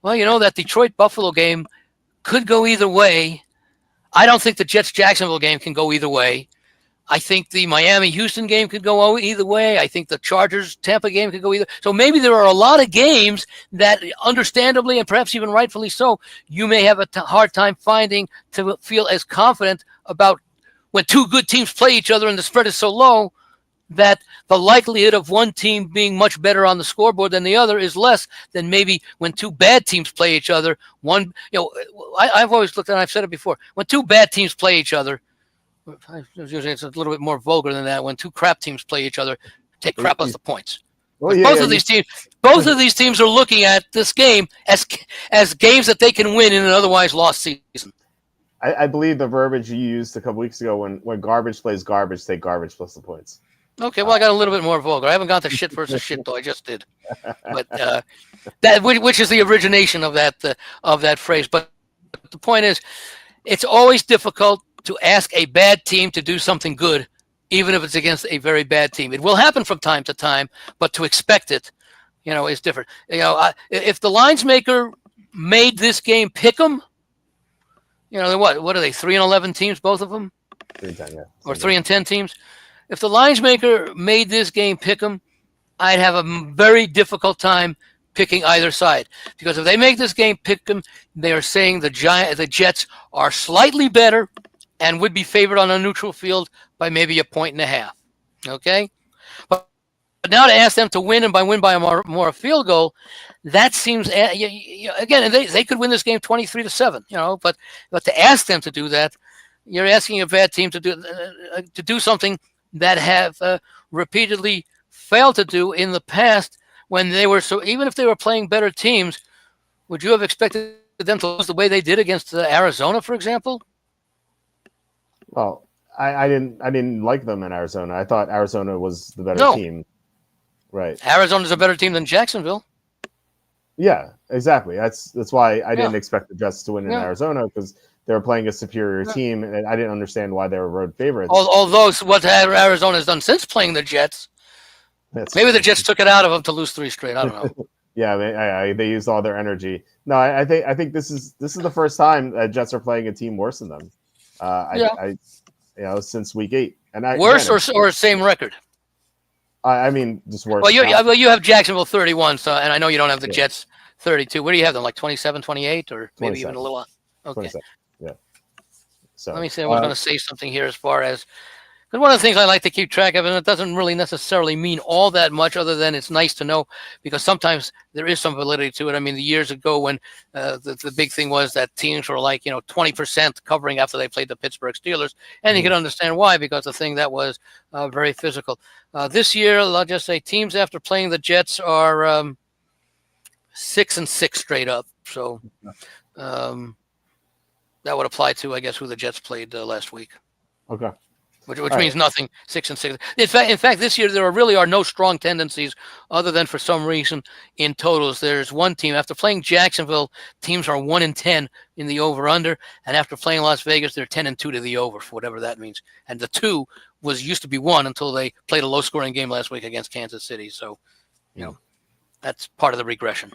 Well, that Detroit-Buffalo game could go either way. I don't think the Jets-Jacksonville game can go either way. I think the Miami-Houston game could go either way. I think the Chargers-Tampa game could go either. So maybe there are a lot of games that, understandably and perhaps even rightfully so, you may have a hard time finding to feel as confident about when 2 good teams play each other and the spread is so low that the likelihood of one team being much better on the scoreboard than the other is less than maybe when 2 bad teams play each other. I've always looked at, and I've said it before, when 2 bad teams play each other, usually it's a little bit more vulgar than that. When 2 crap teams play each other, take crap as the points. Both of these teams are looking at this game as games that they can win in an otherwise lost season. I believe the verbiage you used a couple weeks ago when garbage plays garbage, take garbage plus the points. Okay, well, I got a little bit more vulgar. I haven't got the shit versus shit though. I just did, but that which is the origination of that phrase. But the point is, it's always difficult to ask a bad team to do something good, even if it's against a very bad team. It will happen from time to time, but to expect it, is different. If the lines maker made this game pick 'em, what are they? 3-11 teams, both of them, 3-10, yeah, or 3-10 teams. If the lines maker made this game pick 'em, I'd have a very difficult time picking either side, because if they make this game pick 'em, they are saying the Jets are slightly better and would be favored on a neutral field by maybe 1.5 points. Okay, but now to ask them to win, and by win by a field goal, that seems again they could win this game 23-7. But to ask them to do that, you're asking a bad team to do something that have repeatedly failed to do in the past when they were even if they were playing better teams. Would you have expected them to lose the way they did against Arizona, for example? Well, I didn't like them in Arizona. I thought Arizona was the better team. Right. Arizona's a better team than Jacksonville. Yeah, exactly. That's why I didn't expect the Jets to win in Arizona, because they were playing a superior team, and I didn't understand why they were road favorites. Although what Arizona has done since playing the Jets, maybe the Jets took it out of them to lose 3 straight. I don't know. Yeah, they used all their energy. No, I think this is the first time that Jets are playing a team worse than them. Since week 8, and worse or same record. I mean, just worse. Well, you have Jacksonville 31, so, and I know you don't have the Jets 32. What do you have them, like 27, 28, or maybe 27. even a little? Okay. 27. Yeah. So let me see. I was going to say something here as far as, because one of the things I like to keep track of, and it doesn't really necessarily mean all that much, other than it's nice to know, because sometimes there is some validity to it. I mean, the years ago when the big thing was that teams were like 20% covering after they played the Pittsburgh Steelers, and you can understand why, because the thing that was very physical. This year, I'll just say teams after playing the Jets are 6-6 straight up. So that would apply to, I guess, who the Jets played last week. Okay. Which means nothing. 6-6. In fact, this year there really are no strong tendencies, other than for some reason in totals. There's one team after playing Jacksonville, teams are 1-10 in the over/under, and after playing Las Vegas, they're 10-2 to the over, for whatever that means. And the 2 used to be 1 until they played a low-scoring game last week against Kansas City. So, that's part of the regression.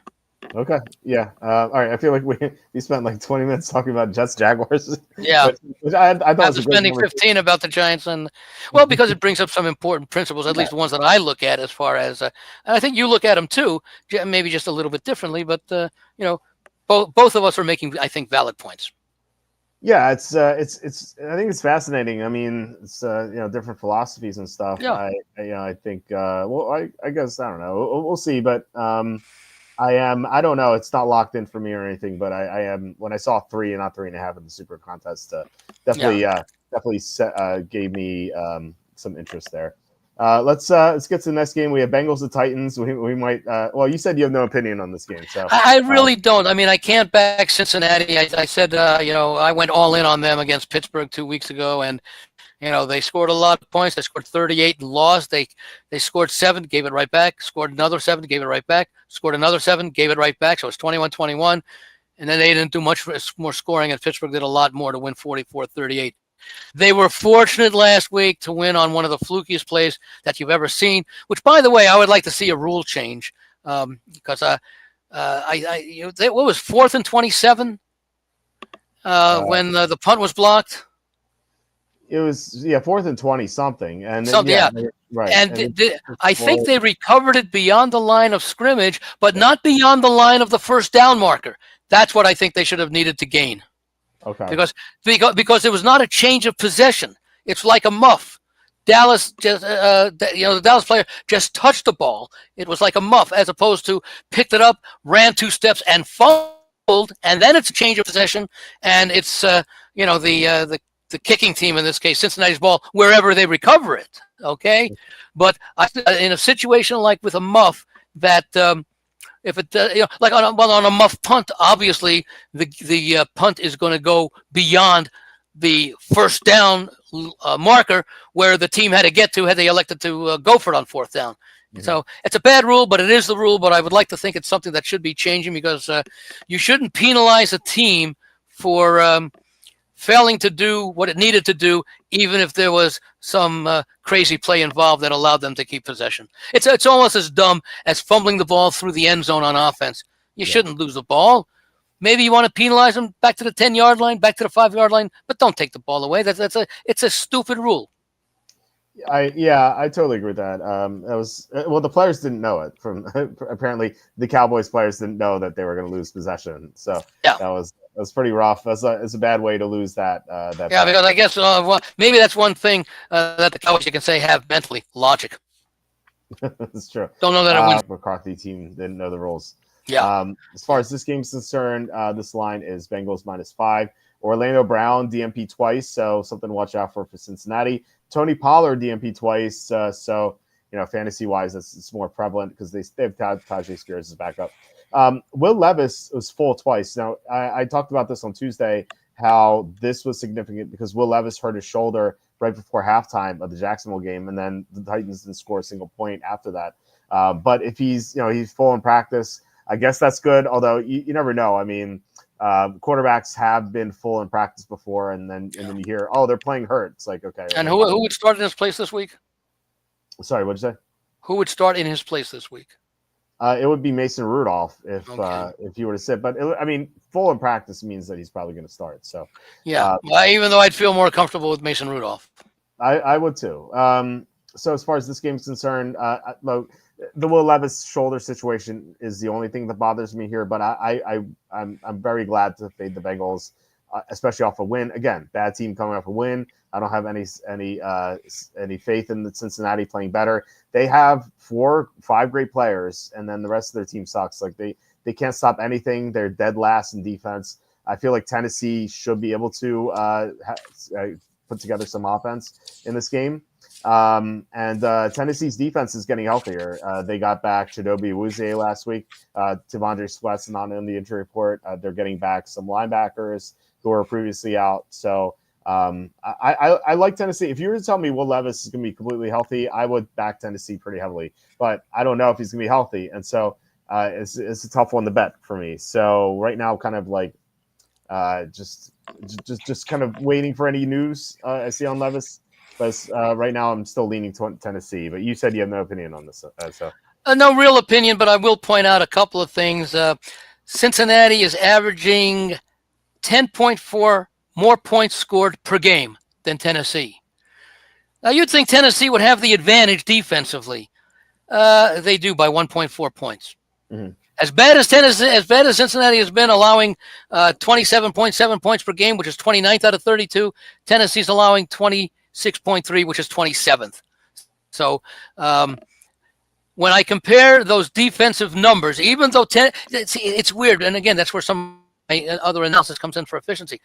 Okay. Yeah. All right. I feel like we spent like 20 minutes talking about Jets Jaguars. Yeah. which I thought was after spending 15 about the Giants, and because it brings up some important principles, at least the ones that I look at, as far as, and I think you look at them too, maybe just a little bit differently, but both of us are making, I think, valid points. Yeah, it's I think it's fascinating. I mean, it's different philosophies and stuff. Yeah. I think I guess I don't know. We'll see, but I don't know. It's not locked in for me or anything, but I am. When I saw 3 and not 3.5 in the Super Contest, definitely gave me some interest there. Let's get to the next game. We have Bengals and Titans. We might. You said you have no opinion on this game, so I really don't. I mean, I can't back Cincinnati. I said I went all in on them against Pittsburgh 2 weeks ago, and they scored a lot of points. They scored 38 and lost. They scored 7, gave it right back. Scored another 7, gave it right back. Scored another 7, gave it right back. So it's 21-21. And then they didn't do much more scoring, and Pittsburgh did a lot more to win 44-38. They were fortunate last week to win on one of the flukiest plays that you've ever seen, which, by the way, I would like to see a rule change, because what was 4th and 27 when the punt was blocked? It was 4th and 20 something, and right. And I think they recovered it beyond the line of scrimmage, but not beyond the line of the first down marker. That's what I think they should have needed to gain. Okay. Because it was not a change of possession. It's like a muff. Dallas just the Dallas player just touched the ball. It was like a muff, as opposed to picked it up, ran 2 steps, and fumbled, and then it's a change of possession, and it's the kicking team, in this case, Cincinnati's ball, wherever they recover it. Okay, but in a situation like with a muff, that If it, like on a muff punt, obviously the punt is going to go beyond the first down marker where the team had to get to had they elected to go for it on fourth down. Mm-hmm. So it's a bad rule, but it is the rule. But I would like to think it's something that should be changing because you shouldn't penalize a team for failing to do what it needed to do, even if there was some crazy play involved that allowed them to keep possession. It's almost as dumb as fumbling the ball through the end zone on offense. You shouldn't lose the ball. Maybe you want to penalize them back to the 10-yard line, back to the 5-yard line, but don't take the ball away. It's a stupid rule. I totally agree with that. The players didn't know it. From apparently the Cowboys players didn't know that they were going to lose possession. So that was pretty rough. It's a bad way to lose that. Because I guess maybe that's one thing that the Cowboys, you can say, have mentally logic. That's true. Don't know that it wins. McCarthy team didn't know the rules. Yeah. As far as this game's concerned, this line is Bengals -5. Orlando Brown DMP twice, so something to watch out for Cincinnati. Tony Pollard DMP twice, so fantasy wise, it's more prevalent because they have Tajay Spears as backup. Will Levis was full twice. Now I talked about this on Tuesday, how this was significant because Will Levis hurt his shoulder right before halftime of the Jacksonville game, and then the Titans didn't score a single point after that. But if he's full in practice, I guess that's good. Although you never know. I mean, quarterbacks have been full in practice before, and then you hear, oh, they're playing hurt. It's like, okay. And who would start in his place this week? Sorry, what'd you say? Who would start in his place this week? It would be Mason Rudolph if he were to sit. But full in practice means that he's probably going to start. So even though I'd feel more comfortable with Mason Rudolph, I would too. So as far as this game's concerned, the Will Levis shoulder situation is the only thing that bothers me here. But I'm very glad to fade the Bengals, especially off a win. Again, bad team coming off a win. I don't have any faith in the Cincinnati playing better. They have 4-5 great players, and then the rest of their team sucks. Like they can't stop anything. They're dead last in defense. I feel like Tennessee should be able to put together some offense in this game. And Tennessee's defense is getting healthier. They got back Chidobe Awuzie last week. T'Vondre Sweat's not in the injury report. They're getting back some linebackers who were previously out. So I like Tennessee. If you were to tell me Will Levis is going to be completely healthy, I would back Tennessee pretty heavily. But I don't know if he's going to be healthy, and so it's a tough one to bet for me. So right now, kind of like just kind of waiting for any news I see on Levis. But right now, I'm still leaning to Tennessee. But you said you have no opinion on this. No real opinion, but I will point out a couple of things. Cincinnati is averaging 10.4 more points scored per game than Tennessee. Now, you'd think Tennessee would have the advantage defensively. They do by 1.4 points. Mm-hmm. As bad as Cincinnati has been, allowing 27.7 points per game, which is 29th out of 32, Tennessee's allowing 26.3, which is 27th. So when I compare those defensive numbers, even though it's weird, and again, that's where some other analysis comes in for efficiency.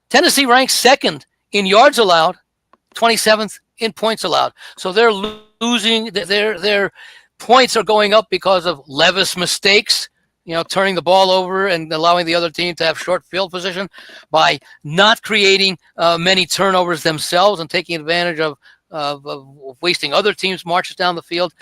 Tennessee ranks second in yards allowed, 27th in points allowed. So they're losing. Their points are going up because of Levis mistakes, turning the ball over and allowing the other team to have short field position by not creating many turnovers themselves and taking advantage of wasting other teams' marches down the field.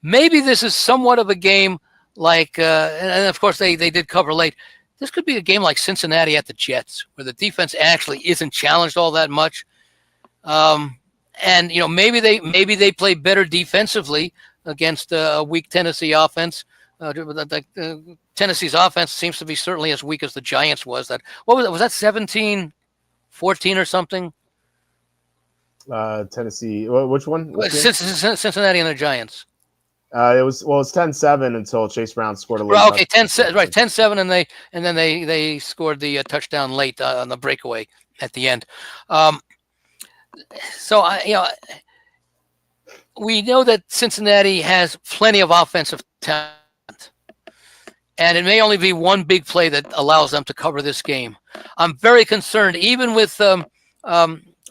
Maybe this is somewhat of a game like, and of course they did cover late. This could be a game like Cincinnati at the Jets, where the defense actually isn't challenged all that much. And maybe they play better defensively against a weak Tennessee offense. Tennessee's offense seems to be certainly as weak as the Giants was. What was it? Was that 17-14 or something? Tennessee. Which one? Cincinnati and the Giants. It's 10-7 until Chase Brown scored a late. Okay, 10-7, and then they scored the touchdown late on the breakaway at the end. So we know that Cincinnati has plenty of offensive talent, and it may only be one big play that allows them to cover this game. I'm very concerned, even with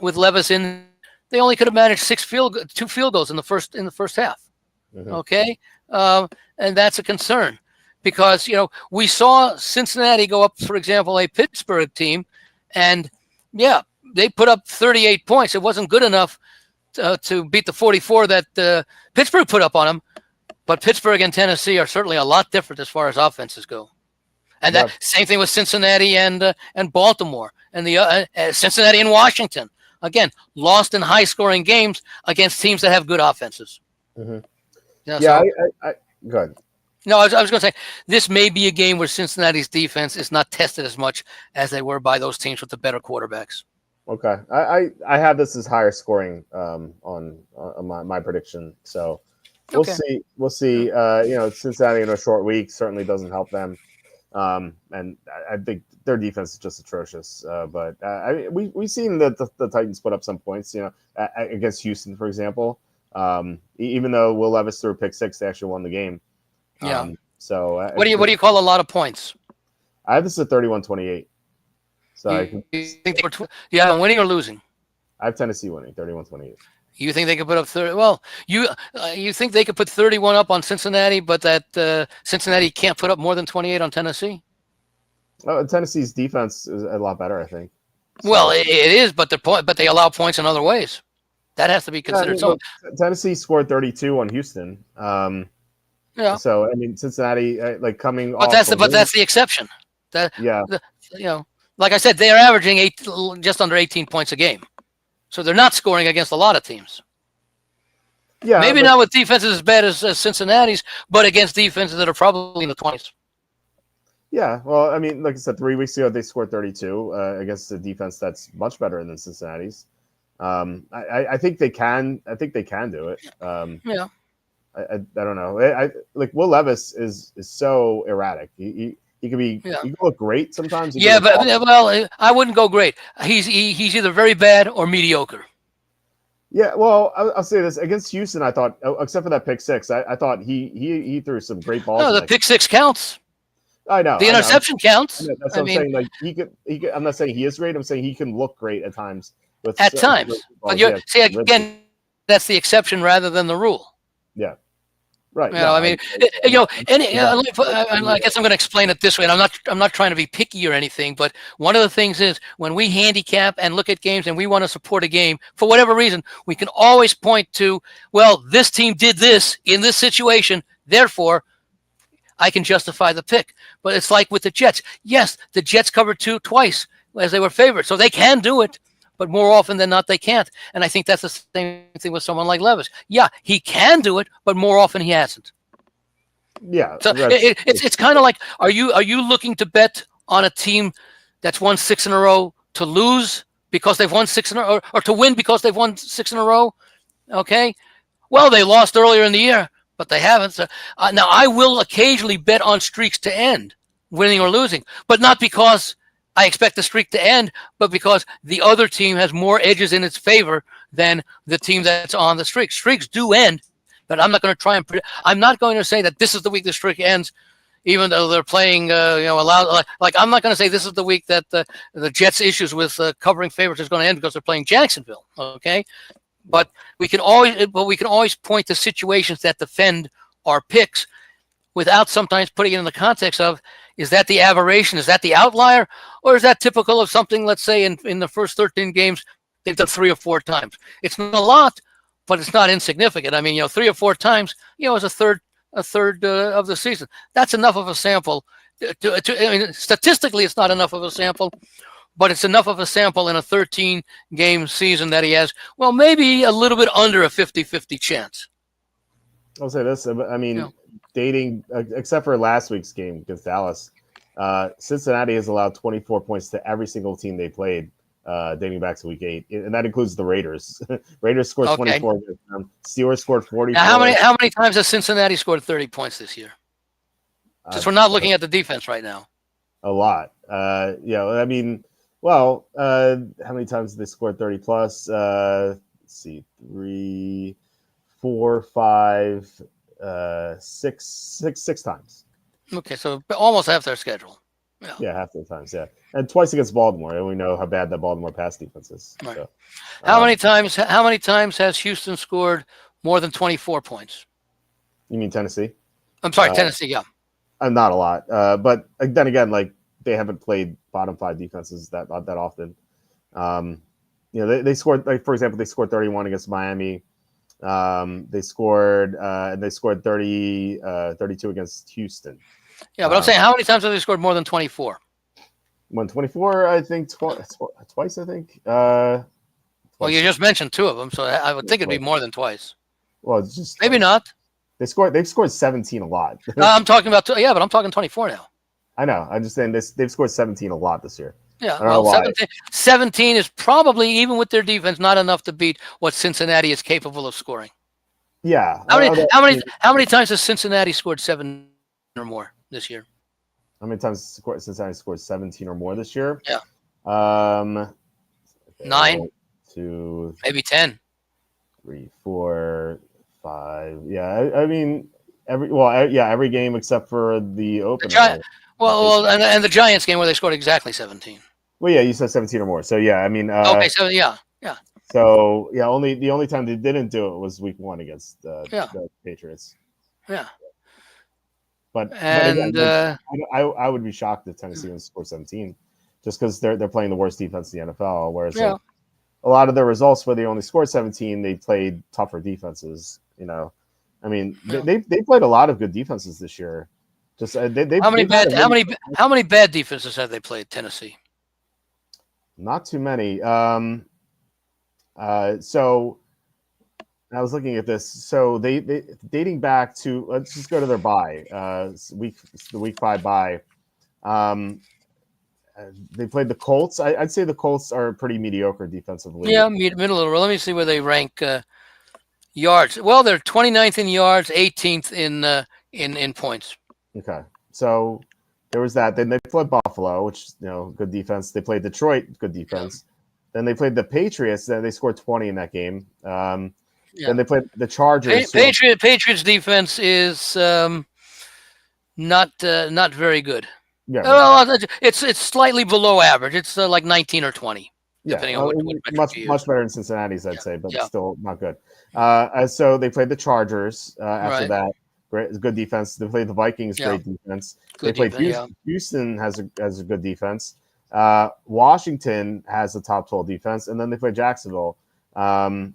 Levis in. They only could have managed 2 field goals in the first half. Mm-hmm. Okay, and that's a concern because we saw Cincinnati go up, for example, a Pittsburgh team, and yeah, they put up 38 points. It wasn't good enough to beat the 44 that Pittsburgh put up on them, but Pittsburgh and Tennessee are certainly a lot different as far as offenses go. And that same thing with Cincinnati and Baltimore, and the Cincinnati and Washington. Again, lost in high-scoring games against teams that have good offenses. Mm-hmm. I go ahead. No, I was going to say this may be a game where Cincinnati's defense is not tested as much as they were by those teams with the better quarterbacks. Okay, I have this as higher scoring on my prediction. So we'll see. We'll see. Cincinnati in a short week certainly doesn't help them. And I think their defense is just atrocious. But we've seen that the Titans put up some points, against Houston, for example. Even though Will Levis threw a pick six, they actually won the game. Yeah. So what do you call a lot of points? I have this at 31-28. So you think they were winning or losing? I have Tennessee winning 31-28. You think they could put up 30? Well, you think they could put 31 up on Cincinnati, but that Cincinnati can't put up more than 28 on Tennessee? Tennessee's defense is a lot better, I think. So, well, it is, but they allow points in other ways. That has to be considered. So Tennessee scored 32 on Houston. Yeah. So Cincinnati coming but off. That's the exception. Like I said, they are averaging just under 18 points a game. So they're not scoring against a lot of teams. Yeah, maybe not with defenses as bad as Cincinnati's, but against defenses that are probably in the 20s. Yeah, well, I mean, like I said, 3 weeks ago they scored 32 against a defense that's much better than Cincinnati's. I think they can. I think they can do it. Yeah. I don't know. Will Levis is so erratic. He could be. Yeah. He can look great sometimes. I wouldn't go great. He's either very bad or mediocre. Yeah, well, I'll say this against Houston. I thought, except for that pick six, I thought he threw some great balls. No, the pick six counts. I know the interception counts. That's what I'm saying. Like he could. I'm not saying he is great. I'm saying he can look great at times. But see again, that's the exception rather than the rule. Yeah. Right. I guess I'm going to explain it this way. And I'm not trying to be picky or anything, but one of the things is when we handicap and look at games and we want to support a game for whatever reason, we can always point to, well, this team did this in this situation, therefore I can justify the pick. But it's like with the Jets. Yes, the Jets covered twice as they were favorites, so they can do it. But more often than not, they can't. And I think that's the same thing with someone like Levis. Yeah, he can do it, but more often he hasn't. Yeah. So it's kind of like, are you looking to bet on a team that's won 6 in a row to lose because they've won 6 in a row, or to win because they've won 6 in a row? Okay. Well, they lost earlier in the year, but they haven't. So now I will occasionally bet on streaks to end, winning or losing, but not because I expect the streak to end, but because the other team has more edges in its favor than the team that's on the streak. Streaks do end, but I'm not going to try and I'm not going to say that this is the week the streak ends, even though they're playing, allowed. Like I'm not going to say this is the week that the Jets' issues with covering favorites is going to end because they're playing Jacksonville. Okay, but we can always point to situations that defend our picks without sometimes putting it in the context of, is that the aberration? Is that the outlier? Or is that typical of something, let's say, in the first 13 games, they've done 3 or 4 times? It's not a lot, but it's not insignificant. I mean, 3 or 4 times, is a third of the season. That's enough of a sample. Statistically, it's not enough of a sample, but it's enough of a sample in a 13-game season that he has, well, maybe a little bit under a 50-50 chance. I'll say this. I mean, dating, except for last week's game against Dallas, Cincinnati has allowed 24 points to every single team they played, dating back to week 8, and that includes the Raiders. Raiders scored 24. Steelers scored 40. Now, how many times has Cincinnati scored 30 points this year? Since we're not looking at the defense right now. A lot. I mean, well, how many times did they score 30 plus? Let's see, 3, 4, 5, 6 times. Okay, so almost half their schedule. Yeah, half the times, yeah. And twice against Baltimore, and we know how bad that Baltimore pass defense is. Right. So, how many times has Houston scored more than 24 points? You mean Tennessee? I'm sorry, Tennessee. Yeah. Not a lot. But then again, like they haven't played bottom 5 defenses that often. They scored, like, for example, they scored 31 against Miami. They scored 32 against Houston. Yeah, but I'm saying, how many times have they scored more than 24? 24, I think twice. I think. Well, you just mentioned 2 of them, so I would think it'd be more than twice. Well, it's just maybe not. They've scored 17 a lot. I'm talking about but I'm talking 24 now. I know. I'm just saying they've scored 17 a lot this year. Yeah, well, 17 is probably, even with their defense, not enough to beat what Cincinnati is capable of scoring. Yeah. How many times has Cincinnati scored 7 or more this year? How many times Cincinnati scored 17 or more this year? Yeah. 9, 1, 2, maybe 10, 3, 4, 5. Yeah, I mean every game except for the opener. And the Giants game where they scored exactly 17. Well, yeah, you said 17 or more. So yeah, I mean. Okay, so yeah. So yeah, the only time they didn't do it was week 1 against the Patriots. Yeah. But again, I would be shocked if Tennessee would score 17, just because they're playing the worst defense in the NFL. Whereas a lot of their results where they only scored 17, they played tougher defenses. I mean, they played a lot of good defenses this year. Just how many bad defenses have they played, Tennessee? Not too many. So I was looking at this. So they dating back to, let's just go to their bye. The week 5 bye. They played the Colts. I'd say the Colts are pretty mediocre defensively. Yeah, middle of the road. Let me see where they rank yards. Well, they're 29th in yards, 18th in points. Okay, so there was that. Then they played Buffalo, which good defense. They played Detroit, good defense. Yeah. Then they played the Patriots. Then they scored 20 in that game. Then they played the Chargers. Patriots defense is not very good. Yeah, well, it's slightly below average. It's like 19 or 20, depending on what much better than Cincinnati's, I'd say, but still not good. So they played the Chargers after that. Great, good defense. They played the Vikings. Great defense. They played Houston. Houston has a good defense. Washington has a top 12 defense, and then they play Jacksonville.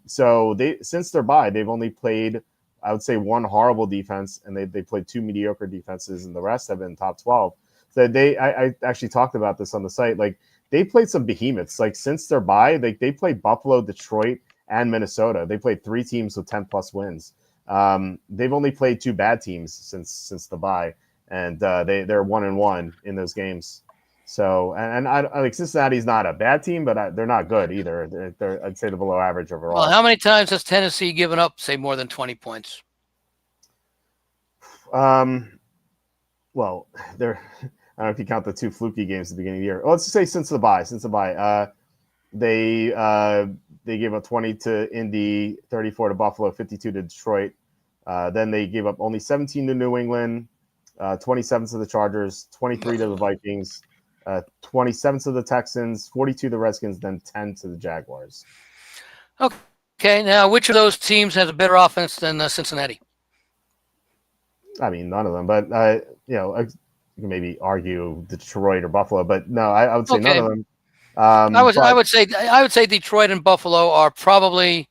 So since their bye, they've only played, I would say, 1 horrible defense, and they played 2 mediocre defenses, and the rest have been top 12. So I actually talked about this on the site. Like, they played some behemoths. Like, since their bye, they played Buffalo, Detroit, and Minnesota. They played 3 teams with 10+ wins. They've only played 2 bad teams since the bye, and they're 1-1 in those games. So, and I like, Cincinnati's not a bad team, but they're not good either. I'd say they're below average overall. Well, how many times has Tennessee given up, say, more than 20 points? Well, I don't know if you count the 2 fluky games at the beginning of the year. Well, let's just say since the bye. They gave up 20 to Indy, 34 to Buffalo, 52 to Detroit. Then they gave up only 17 to New England, 27 to the Chargers, 23 to the Vikings, 27 to the Texans, 42 to the Redskins, then 10 to the Jaguars. Okay, now which of those teams has a better offense than Cincinnati? I mean, none of them, but you can maybe argue Detroit or Buffalo, but no, I would say none of them. I would say Detroit and Buffalo are probably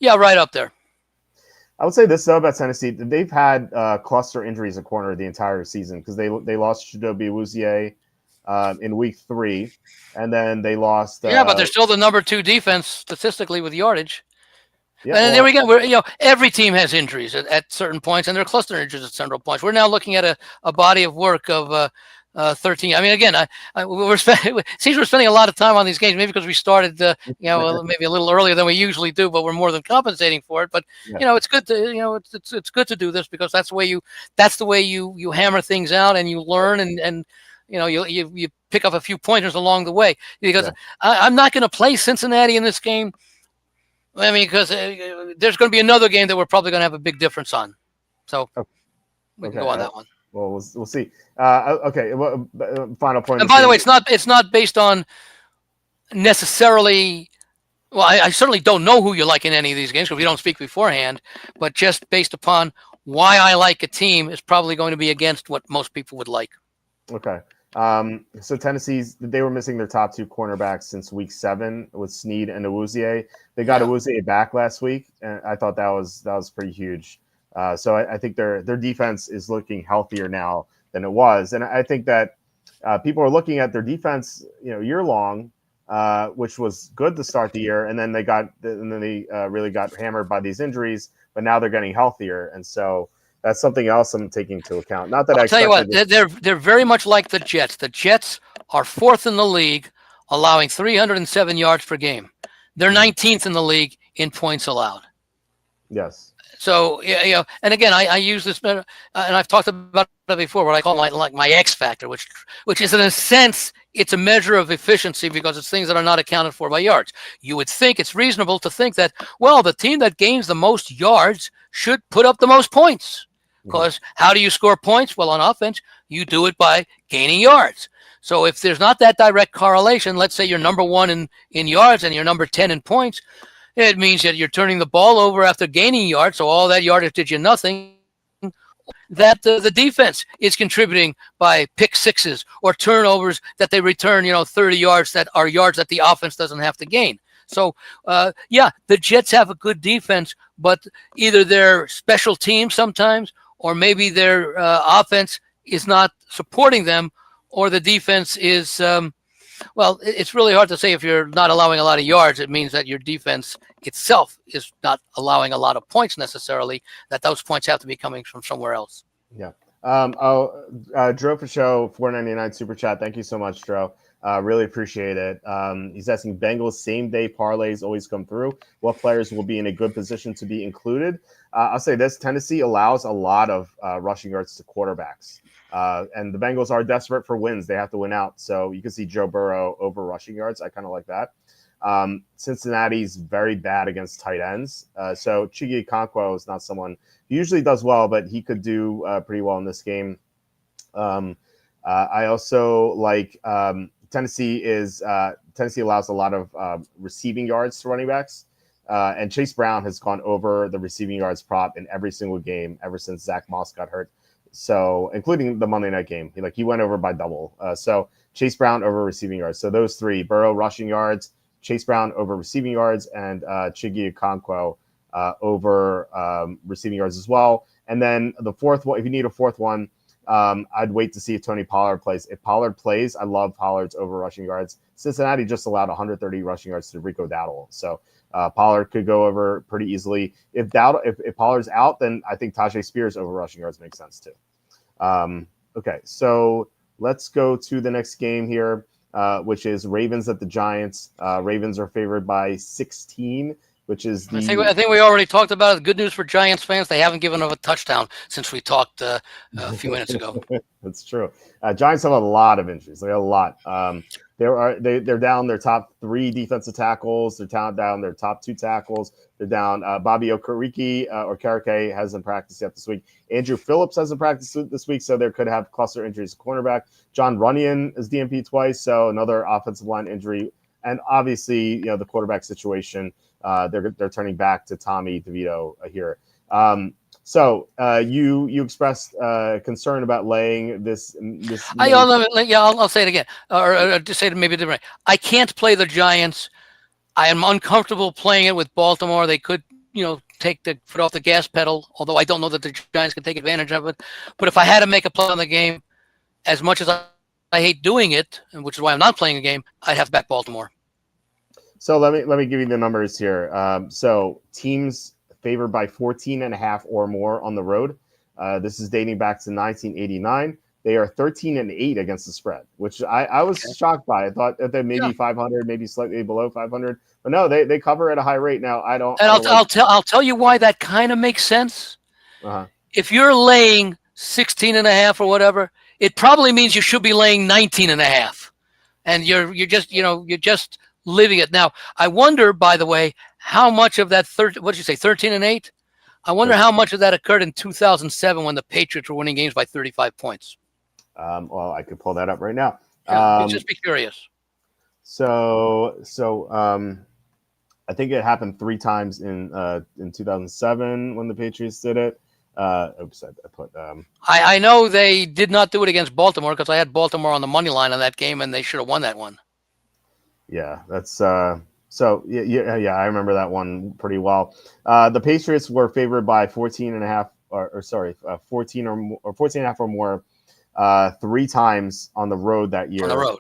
right up there. I would say this though about Tennessee: they've had cluster injuries at corner the entire season, because they lost Chidobe Awuzie in week 3, and then they lost. But they're still the number 2 defense statistically with yardage. Yeah, and there we go. Every team has injuries at certain points, and they're cluster injuries at central points. We're now looking at a body of work of 13. I mean, again, we're spending a lot of time on these games, maybe because we started, maybe a little earlier than we usually do, but we're more than compensating for it. But it's good to, it's good to do this, because that's the way you hammer things out, and you learn, and you pick up a few pointers along the way. Because I'm not going to play Cincinnati in this game. I mean, because there's going to be another game that we're probably going to have a big difference on. So we can go on that one. Well, we'll see. Okay. Well, final point. And by the way, it's not based on necessarily. Well, I certainly don't know who you like in any of these games, because we don't speak beforehand. But just based upon why I like a team is probably going to be against what most people would like. Okay. So Tennessee's they were missing their top two cornerbacks since week 7 with Snead and Awuzie. They got Awuzie back last week, and I thought that was pretty huge. So I think their defense is looking healthier now than it was, and I think that people are looking at their defense, year long, which was good to start the year, and then they really got hammered by these injuries, but now they're getting healthier, and so. That's something else I'm taking into account. Not that I'll tell you what, they're very much like the Jets. The Jets are 4th in the league, allowing 307 yards per game. They're 19th in the league in points allowed. Yes. So and again, I use this, and I've talked about it before. What I call my X factor, which is in a sense it's a measure of efficiency because it's things that are not accounted for by yards. You would think it's reasonable to think that the team that gains the most yards should put up the most points. Because how do you score points? Well, on offense, you do it by gaining yards. So if there's not that direct correlation, let's say you're number 1 in yards and you're number 10 in points, it means that you're turning the ball over after gaining yards, so all that yardage did you nothing. That the defense is contributing by pick sixes or turnovers that they return, 30 yards that are yards that the offense doesn't have to gain. So, the Jets have a good defense, but either their special teams sometimes or maybe their offense is not supporting them, or the defense is, it's really hard to say. If you're not allowing a lot of yards, it means that your defense itself is not allowing a lot of points necessarily, that those points have to be coming from somewhere else. Yeah. Dro for show, $4.99 super chat. Thank you so much, Dro. Really appreciate it. He's asking, Bengals same-day parlays always come through. What players will be in a good position to be included? I'll say this. Tennessee allows a lot of rushing yards to quarterbacks. And the Bengals are desperate for wins. They have to win out. So you can see Joe Burrow over rushing yards. I kind of like that. Cincinnati's very bad against tight ends. So Chigi Okonkwo is not someone who usually does well, but he could do pretty well in this game. I also like Tennessee allows a lot of receiving yards to running backs. And Chase Brown has gone over the receiving yards prop in every single game ever since Zach Moss got hurt. So, including the Monday night game, he went over by double. So Chase Brown over receiving yards. So those three: Burrow rushing yards, Chase Brown over receiving yards, and Chigi Okonkwo over receiving yards as well. And then the fourth one, if you need a fourth one, I'd wait to see if Tony Pollard plays. If Pollard plays, I love Pollard's over rushing yards. Cincinnati just allowed 130 rushing yards to Rico Dowdle. So Pollard could go over pretty easily. If Pollard's out, then I think Tajay Spears over rushing yards makes sense too. Okay, so let's go to the next game here, which is Ravens at the Giants. Ravens are favored by 16, which is I think we already talked about it. Good news for Giants fans, they haven't given up a touchdown since we talked a few minutes ago. That's true. Giants have a lot of injuries. They have a lot. They're down their top 3 defensive tackles. They're down their top 2 tackles. They're down. Bobby Okereke hasn't practiced yet this week. Andrew Phillips hasn't practiced this week, so there could have cluster injuries at cornerback. John Runyon is DNP twice, so another offensive line injury. And obviously, the quarterback situation. They're turning back to Tommy DeVito here. So you expressed concern about laying this. I'll say it again, or just say it maybe different. I can't play the Giants. I am uncomfortable playing it with Baltimore. They could, take the foot off the gas pedal. Although I don't know that the Giants can take advantage of it. But if I had to make a play on the game, as much as I hate doing it, which is why I'm not playing a game, I'd have to back Baltimore. So let me give you the numbers here. So teams favored by 14.5 or more on the road. This is dating back to 1989. They are 13-8 against the spread, which I was shocked by. I thought that they maybe 500, maybe slightly below 500, but no, they cover at a high rate. Now I'll tell you why that kind of makes sense. Uh-huh. If you're laying 16.5 or whatever, it probably means you should be laying 19.5, and you're just living it. Now, I wonder, by the way, how much of that 13-8? I wonder how much of that occurred in 2007 when the Patriots were winning games by 35 points. Well, I could pull that up right now. Just be curious. So I think it happened 3 times in 2007 when the Patriots did it. Oops, I put. I know they did not do it against Baltimore because I had Baltimore on the money line on that game, and they should have won that one. Yeah, that's so yeah. I remember that one pretty well. The Patriots were favored by 14 and a half, or sorry, 14 or 14 and a half or more, three times on the road that year. On the road,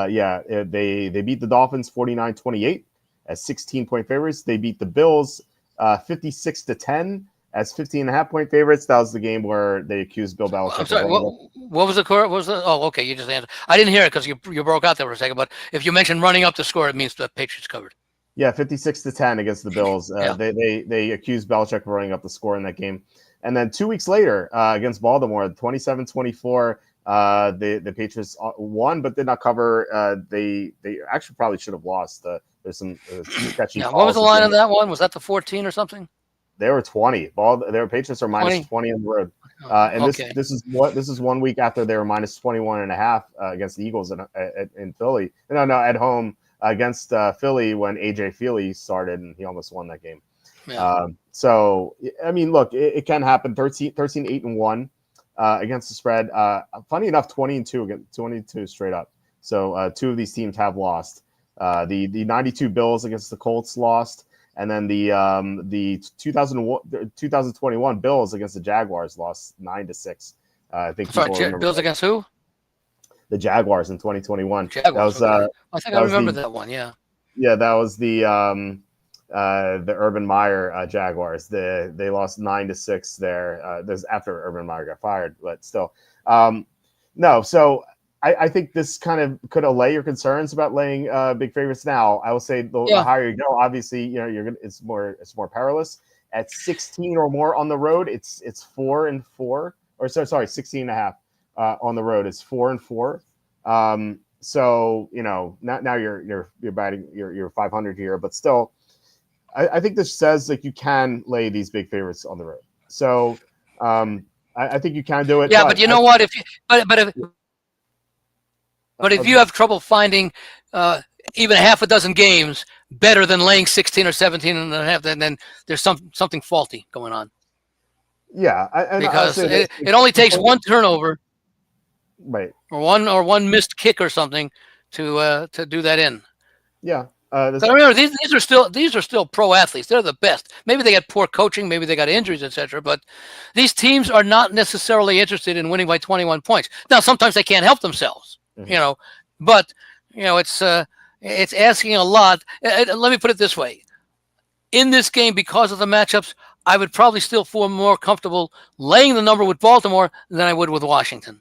yeah. They beat the Dolphins 49-28 as 16-point favorites. They beat the Bills 56-10 as 15.5-point favorites. That was the game where they accused Bill Belichick. I'm sorry. What was the score? What was the? Oh, okay. You just answered. I didn't hear it because you broke out there for a second. But if you mentioned running up the score, it means the Patriots covered. Yeah, 56-10 against the Bills. Yeah. They accused Belichick of running up the score in that game. And then 2 weeks later, against Baltimore, 27-24, the Patriots won but did not cover. They actually probably should have lost. There's some sketchy. Yeah. What was the line of that one? Was that the 14 or something? They were 20. Their Patriots are minus 20 on the road. And Okay. this is 1 week after they were minus 21 and a half against the Eagles in Philly. No, at home against Philly when AJ Feely started, and he almost won that game. Yeah. So I mean, look, it can happen. 13-8-1 against the spread. Funny enough, 20-2 against 22 straight up. So two of these teams have lost. The 92 Bills against the Colts lost. And then the 2021 Bills against the Jaguars lost 9-6. I think. Sorry, Bills against who? The Jaguars in 2021. Jaguars. That was. I think I remember that one. Yeah. Yeah, that was the Urban Meyer Jaguars. They lost 9-6 there. This after Urban Meyer got fired, but still, no. So. I think this kind of could allay your concerns about laying big favorites. Now, I will say the higher you go, obviously, it's more perilous. At 16 or more on the road, it's 4-4, or sorry, 16.5 on the road. It's 4-4. So now you're batting you're 500 here, but still, I think this says like you can lay these big favorites on the road. So I think you can do it. Yeah, but you know what? But if you have trouble finding even half a dozen games better than laying 16 or 17 and a half, then there's something faulty going on. Yeah, because it only takes one turnover, right, or one missed kick or something to do that in. Yeah. Remember, these are still pro athletes. They're the best. Maybe they got poor coaching, maybe they got injuries, etc. But these teams are not necessarily interested in winning by 21 points. Now, sometimes they can't help themselves. But it's asking a lot. Let me put it this way: in this game, because of the matchups, I would probably still feel more comfortable laying the number with Baltimore than I would with Washington.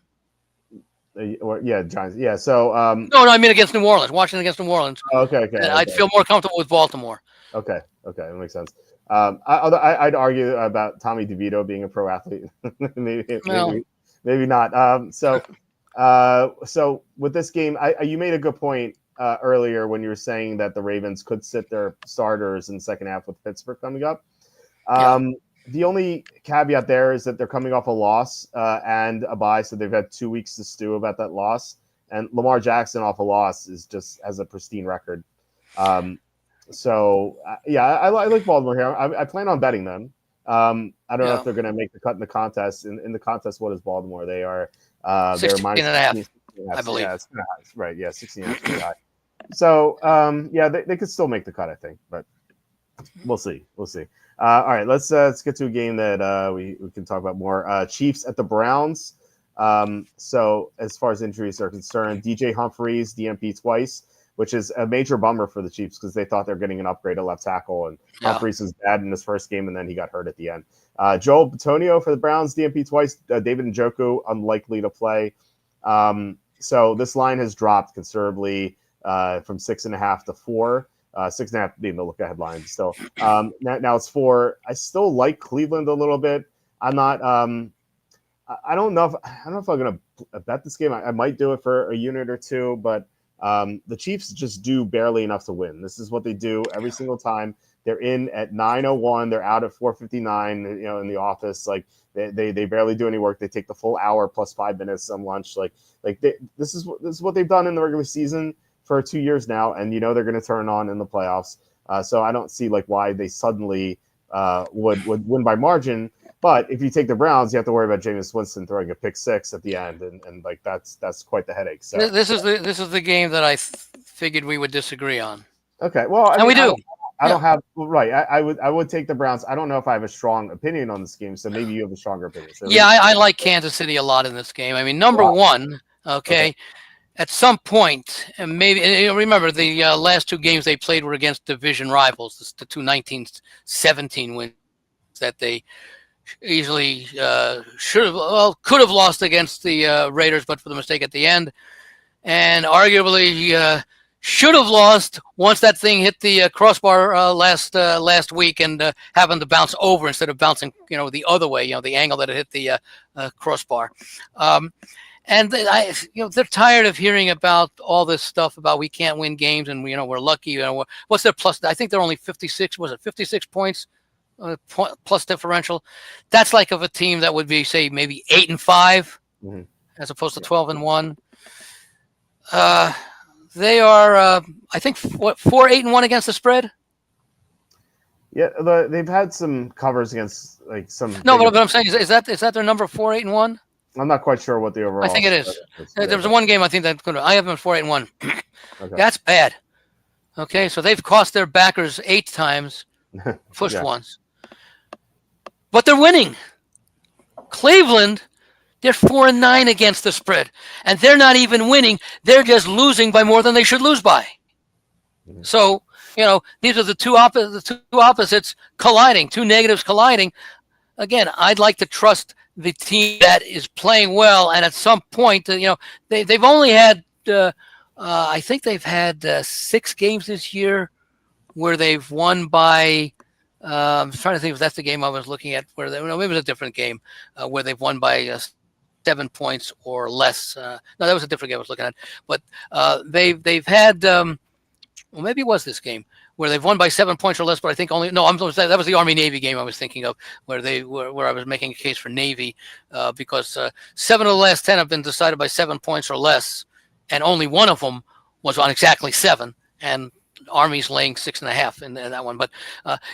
Yeah, Giants. Yeah, so no, I mean against New Orleans. Washington against New Orleans. Okay. I'd feel more comfortable with Baltimore. Okay, that makes sense. I'd argue about Tommy DeVito being a pro athlete. maybe not. So with this game, you made a good point earlier when you were saying that the Ravens could sit their starters in the second half with Pittsburgh coming up. The only caveat there is that they're coming off a loss and a bye, so they've had 2 weeks to stew about that loss. And Lamar Jackson off a loss has a pristine record. I like Baltimore here. I plan on betting them. I don't know if they're going to make the cut in the contest. In the contest, what is Baltimore? They are 16.5, I believe. Yeah, it's right. Yeah, 16.5 high. So they could still make the cut, I think, but we'll see. All right, let's get to a game that we can talk about more. Chiefs at the Browns. So as far as injuries are concerned, DJ Humphries DNP twice, which is a major bummer for the Chiefs because they thought they were getting an upgrade at left tackle, and Humphries was bad in his first game, and then he got hurt at the end. Joel Bitonio for the Browns, DNP twice. David Njoku, unlikely to play. So this line has dropped considerably from 6.5 to 4. 6.5 being the look-ahead line still. Now it's 4. I still like Cleveland a little bit. I'm not. I don't know if I'm going to bet this game. I might do it for a unit or two, but the Chiefs just do barely enough to win. This is what they do every single time. They're in at 9:01. They're out at 4:59. In the office, like they barely do any work. They take the full hour plus 5 minutes on lunch. This is what they've done in the regular season for 2 years now, and they're going to turn on in the playoffs. So I don't see why they suddenly would win by margin. But if you take the Browns, you have to worry about Jameis Winston throwing a pick six at the end, and like that's quite the headache. So This is the game that I figured we would disagree on, okay, well, I and mean, we do. I Yeah. don't have right. I would take the Browns. I don't know if I have a strong opinion on this game, so maybe you have a stronger opinion. So Yeah, I like Kansas City a lot in this game. I mean, number one, okay, at some point, and maybe and remember the last two games they played were against division rivals, the two 1917 wins that they easily could have lost against the Raiders, but for the mistake at the end, and arguably should have lost once that thing hit the crossbar last week and happened to bounce over instead of bouncing the other way, the angle that it hit the crossbar. And they're tired of hearing about all this stuff about we can't win games and we're lucky. What's their plus? I think they're only 56. Was it 56 points plus differential? That's like of a team that would be say maybe 8-5 as opposed to 12-1. They are, I think, 4-8-1 against the spread. Yeah, they've had some covers against like some. No, but I'm saying is that their number 4-8-1? I'm not quite sure what the overall. I think it is. There was one game I think that I have them 4-8-1. Okay. That's bad. Okay, so they've cost their backers 8 times, pushed once, but they're winning. Cleveland, they're 4-9 against the spread, and they're not even winning. They're just losing by more than they should lose by. So these are the two opposites colliding, two negatives colliding. Again, I'd like to trust the team that is playing well, and at some point, they've only had, I think they've had 6 games this year where they've won by. I'm trying to think if that's the game I was looking at. Maybe it was a different game where they've won by 7 points or less. No, that was a different game I was looking at. But they've had. Well, maybe it was this game where they've won by 7 points or less, but I think only that was the Army-Navy game I was thinking of, where I was making a case for Navy because 7 of the last 10 have been decided by 7 points or less, and only one of them was on exactly 7, and Army's laying 6.5 in that one. But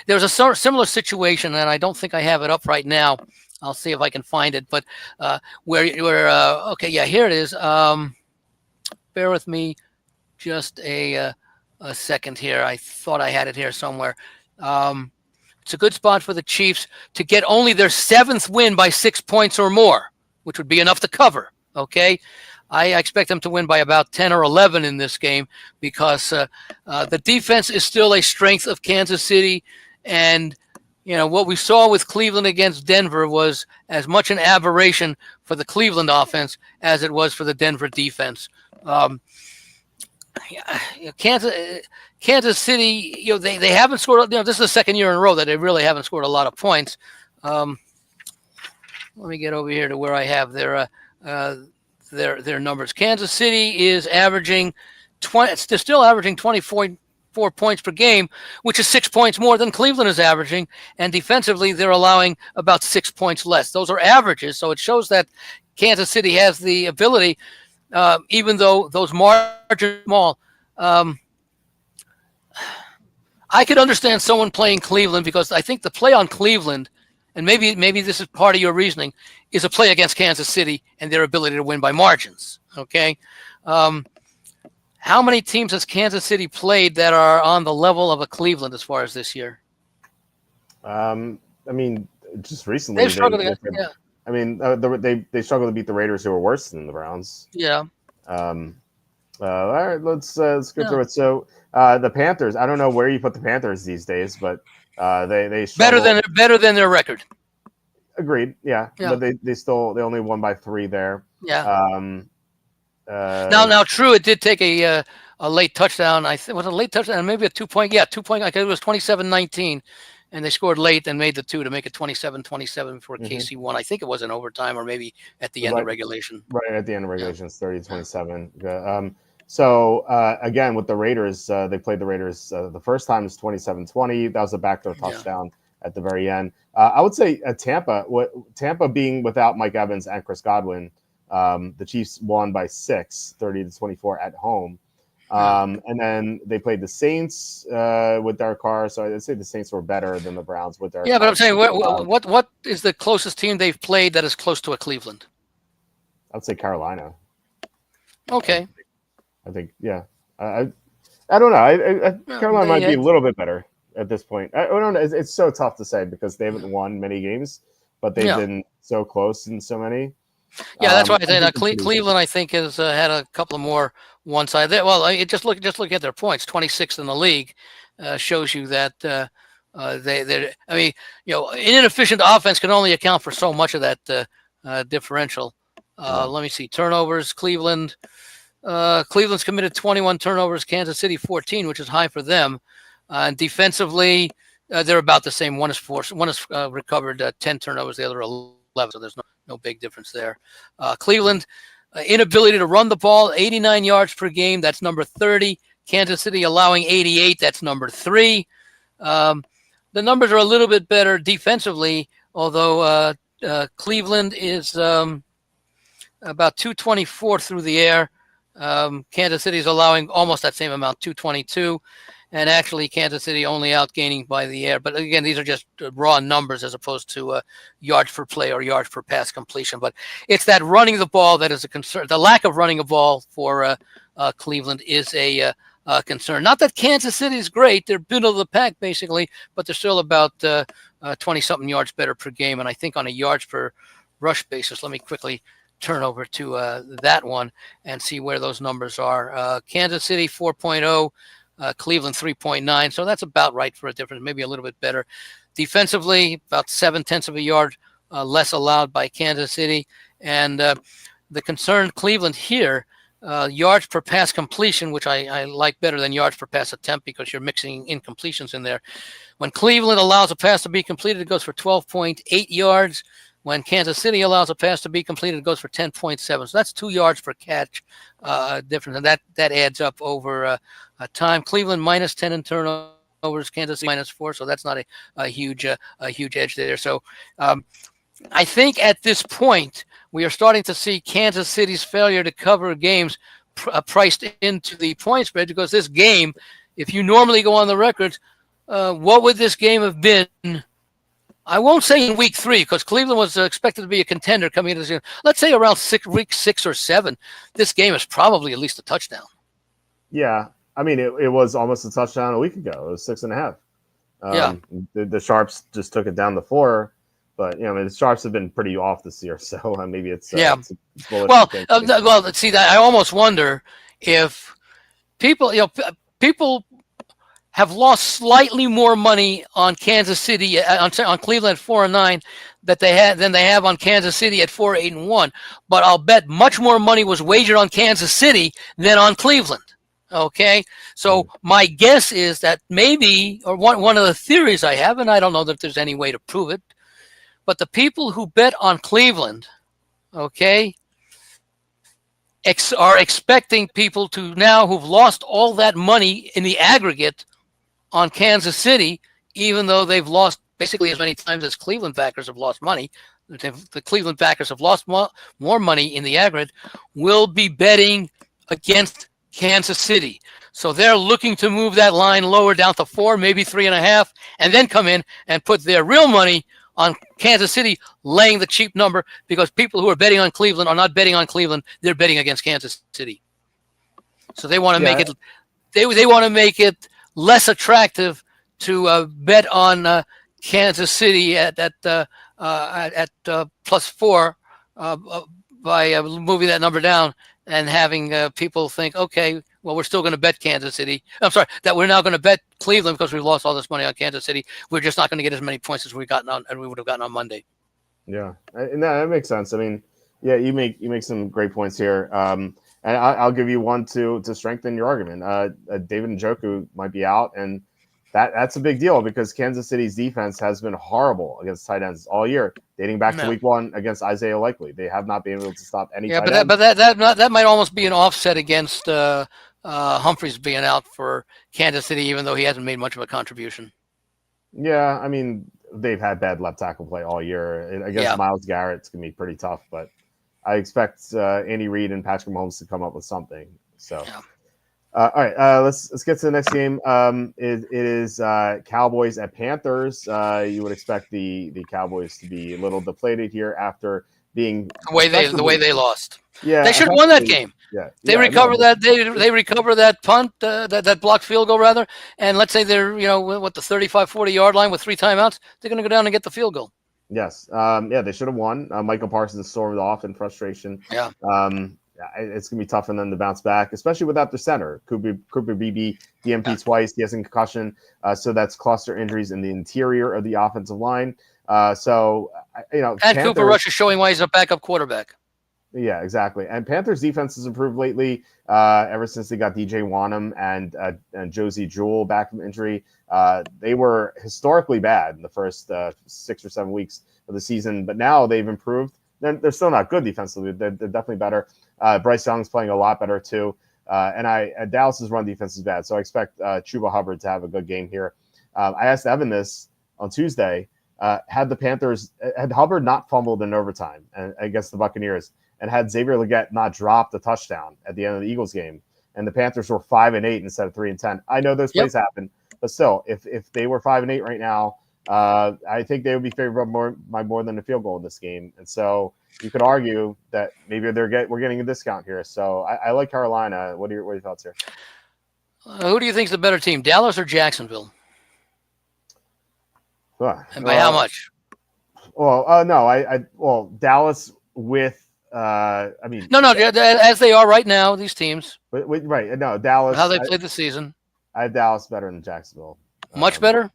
there was a similar situation, and I don't think I have it up right now. I'll see if I can find it. But okay, yeah, here it is. Bear with me just a second here. I thought I had it here somewhere. It's a good spot for the Chiefs to get only their 7th win by 6 points or more, which would be enough to cover. Okay. I expect them to win by about 10 or 11 in this game because the defense is still a strength of Kansas City. And, what we saw with Cleveland against Denver was as much an aberration for the Cleveland offense as it was for the Denver defense. Kansas City, they haven't scored. This is the second year in a row that they really haven't scored a lot of points. Let me get over here to where I have their numbers. Kansas City is averaging they're still averaging 24 points per game, which is 6 points more than Cleveland is averaging. And defensively, they're allowing about 6 points less. Those are averages, so it shows that Kansas City has the ability. Even though those margins are small, I could understand someone playing Cleveland because I think the play on Cleveland, and maybe this is part of your reasoning, is a play against Kansas City and their ability to win by margins. Okay, how many teams has Kansas City played that are on the level of a Cleveland as far as this year? I mean, just recently they've struggled. Yeah. I mean, they struggled to beat the Raiders, who were worse than the Browns. Yeah. All right, let's go through it. So the Panthers. I don't know where you put the Panthers these days, but they struggle. better than their record. Agreed. Yeah. But they only won by 3 there. Yeah. Now, true. It did take a late touchdown. I think was a late touchdown, maybe a 2-point. Yeah, 2-point. It was 27-19. And they scored late and made the 2 to make it 27-27 before KC won. I think it was in overtime or maybe at the end of regulation. Right at the end of regulation, it's 30-27. So again, with the Raiders, they played the Raiders the first time was 27-20. That was a backdoor touchdown at the very end. I would say Tampa being without Mike Evans and Chris Godwin, the Chiefs won by 6, 30-24 at home. And then they played the Saints with Derek Carr. So I'd say the Saints were better than the Browns with Derek Yeah, Carr. but I'm saying, what is the closest team they've played that is close to a Cleveland? I'd say Carolina. Okay. I think, yeah. I don't know. Carolina might be a little bit better at this point. I don't know. It's so tough to say because they haven't won many games, but they've been so close in so many. Yeah, that's why I said Cleveland. I think has had a couple of more one side. Well, just look at their points. 26th in the league shows you that they. I mean, an inefficient offense can only account for so much of that differential. Let me see turnovers. Cleveland's committed 21 turnovers. Kansas City 14, which is high for them. And defensively, they're about the same. One is forced. One has recovered 10 turnovers. The other 11. So there's no big difference there. Cleveland, inability to run the ball, 89 yards per game. That's number 30. Kansas City allowing 88. That's number 3. The numbers are a little bit better defensively, although Cleveland is about 224 through the air. Kansas City is allowing almost that same amount, 222. And actually, Kansas City only outgaining by the air. But again, these are just raw numbers as opposed to yards per play or yards per pass completion. But it's that running the ball that is a concern. The lack of running a ball for Cleveland is a concern. Not that Kansas City is great. They're middle of the pack, basically, but they're still about 20-something yards better per game. And I think on a yards per rush basis, let me quickly turn over to that one and see where those numbers are. Kansas City 4.0. Cleveland 3.9, so that's about right for a difference, maybe a little bit better. Defensively, about 0.7 of a yard less allowed by Kansas City. And the concern Cleveland here, yards per pass completion, which I like better than yards per pass attempt because you're mixing incompletions in there. When Cleveland allows a pass to be completed, it goes for 12.8 yards. When Kansas City allows a pass to be completed, it goes for 10.7. So that's 2 yards per catch difference, and that adds up over time. Cleveland minus 10 in turnovers, Kansas City minus 4. So that's not a huge edge there. So I think at this point we are starting to see Kansas City's failure to cover games priced into the point spread because this game, if you normally go on the records, what would this game have been? I won't say in week 3 because Cleveland was expected to be a contender coming into this year. Let's say around week 6 or 7, this game is probably at least a touchdown. Yeah, I mean it was almost a touchdown a week ago. It was 6.5. The Sharps just took it down to 4, but the Sharps have been pretty off this year, so maybe it's it's well, see that I almost wonder if people have lost slightly more money on Kansas City on Cleveland at 4-9 than they have on Kansas City at 4-8-1. But I'll bet much more money was wagered on Kansas City than on Cleveland. Okay, so my guess is that maybe, or one of the theories I have, and I don't know that there's any way to prove it, but the people who bet on Cleveland, okay, are expecting people to now who've lost all that money in the aggregate on Kansas City, even though they've lost basically as many times as Cleveland backers have lost money. The Cleveland backers have lost more money in the aggregate, will be betting against Kansas City. So they're looking to move that line lower down to 4, maybe 3.5, and then come in and put their real money on Kansas City, laying the cheap number because people who are betting on Cleveland are not betting on Cleveland. They're betting against Kansas City. So they want to make it. They want to make it less attractive to bet on Kansas City at +4 by moving that number down and having people think, okay, well, we're still going to bet Kansas City. I'm sorry, that we're now going to bet Cleveland because we've lost all this money on Kansas City. We're just not going to get as many points as we would have gotten on Monday. Yeah, and that makes sense. I mean, yeah, you make some great points here. And I'll give you one to strengthen your argument. David Njoku might be out, and that's a big deal because Kansas City's defense has been horrible against tight ends all year, dating back to week 1 against Isaiah Likely. They have not been able to stop any. Yeah, but that might almost be an offset against Humphreys being out for Kansas City, even though he hasn't made much of a contribution. Yeah, I mean they've had bad left tackle play all year. Against Myles Garrett, it's gonna be pretty tough, but I expect Andy Reid and Patrick Mahomes to come up with something. So, All right, let's get to the next game. It is Cowboys at Panthers. You would expect the Cowboys to be a little deflated here after being The way they lost. Yeah, They should have won that game. Yeah, They recover that. They recover that punt, that blocked field goal rather. And let's say they're the 35-40 yard line with 3 timeouts. They're going to go down and get the field goal. Yes. They should have won. Michael Parsons stormed off in frustration. Yeah. It's going to be tough for them to bounce back, especially without their center. Cooper Beebe, DMP twice. He has a concussion. So that's cluster injuries in the interior of the offensive line. And Panthers, Cooper Rush is showing why he's a backup quarterback. Yeah, exactly. And Panthers defense has improved lately ever since they got DJ Wanham and Josie Jewell back from injury. They were historically bad in the first 6 or 7 weeks of the season, but now they've improved. They're still not good defensively. They're definitely better. Bryce Young's playing a lot better too. And Dallas's run defense is bad, so I expect Chuba Hubbard to have a good game here. I asked Evan this on Tuesday. Had Hubbard not fumbled in overtime against the Buccaneers, and had Xavier Legette not dropped a touchdown at the end of the Eagles game, and the Panthers were 5-8 instead of 3-10. I know those plays happen, but still, if they were 5-8 right now, I think they would be favored by more than a field goal in this game. And so you could argue that maybe we're getting a discount here. So I like Carolina. What are your thoughts here? Who do you think is the better team, Dallas or Jacksonville? And by how much? Well, Dallas with. As they are right now, these teams. Right. No, Dallas. How they played the season. I have Dallas better than Jacksonville. Much better?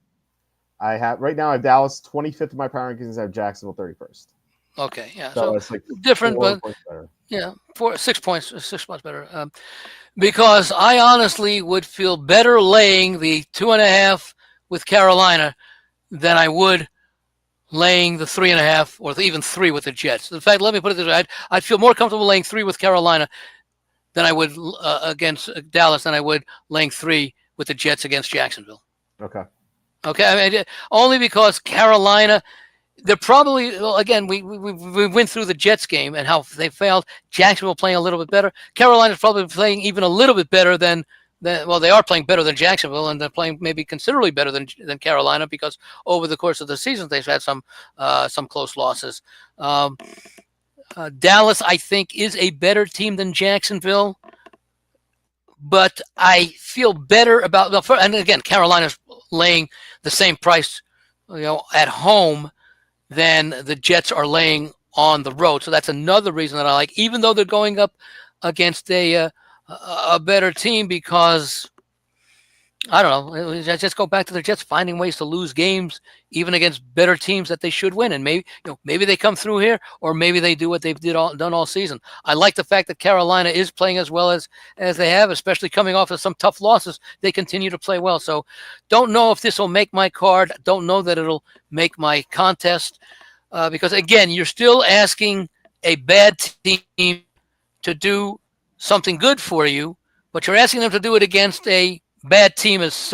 I have Dallas 25th in my power rankings. I have Jacksonville 31st. Okay, yeah. So it's like different, but yeah, 6 points, 6 months better. Because I honestly would feel better laying the 2.5 with Carolina than I would laying the 3.5 or even 3 with the Jets. In fact, let me put it this way: I'd feel more comfortable laying 3 with Carolina than I would against Dallas than I would laying 3 with the Jets against Jacksonville. Okay. I mean, only because Carolina, they're probably, again, we went through the Jets game and how they failed. Jacksonville playing a little bit better. Carolina's probably playing even a little bit better than they are playing better than Jacksonville, and they're playing maybe considerably better than Carolina, because over the course of the season they've had some close losses. Dallas, I think, is a better team than Jacksonville, but I feel better about. And again, Carolina's laying the same price, at home than the Jets are laying on the road. So that's another reason that I like, even though they're going up against a better team, because I don't know. Just go back to the Jets finding ways to lose games, even against better teams that they should win. And maybe they come through here, or maybe they do what they've done all season. I like the fact that Carolina is playing as well as they have, especially coming off of some tough losses. They continue to play well. So don't know if this will make my card. Don't know that it'll make my contest, because, again, you're still asking a bad team to do something good for you, but you're asking them to do it against a bad team, is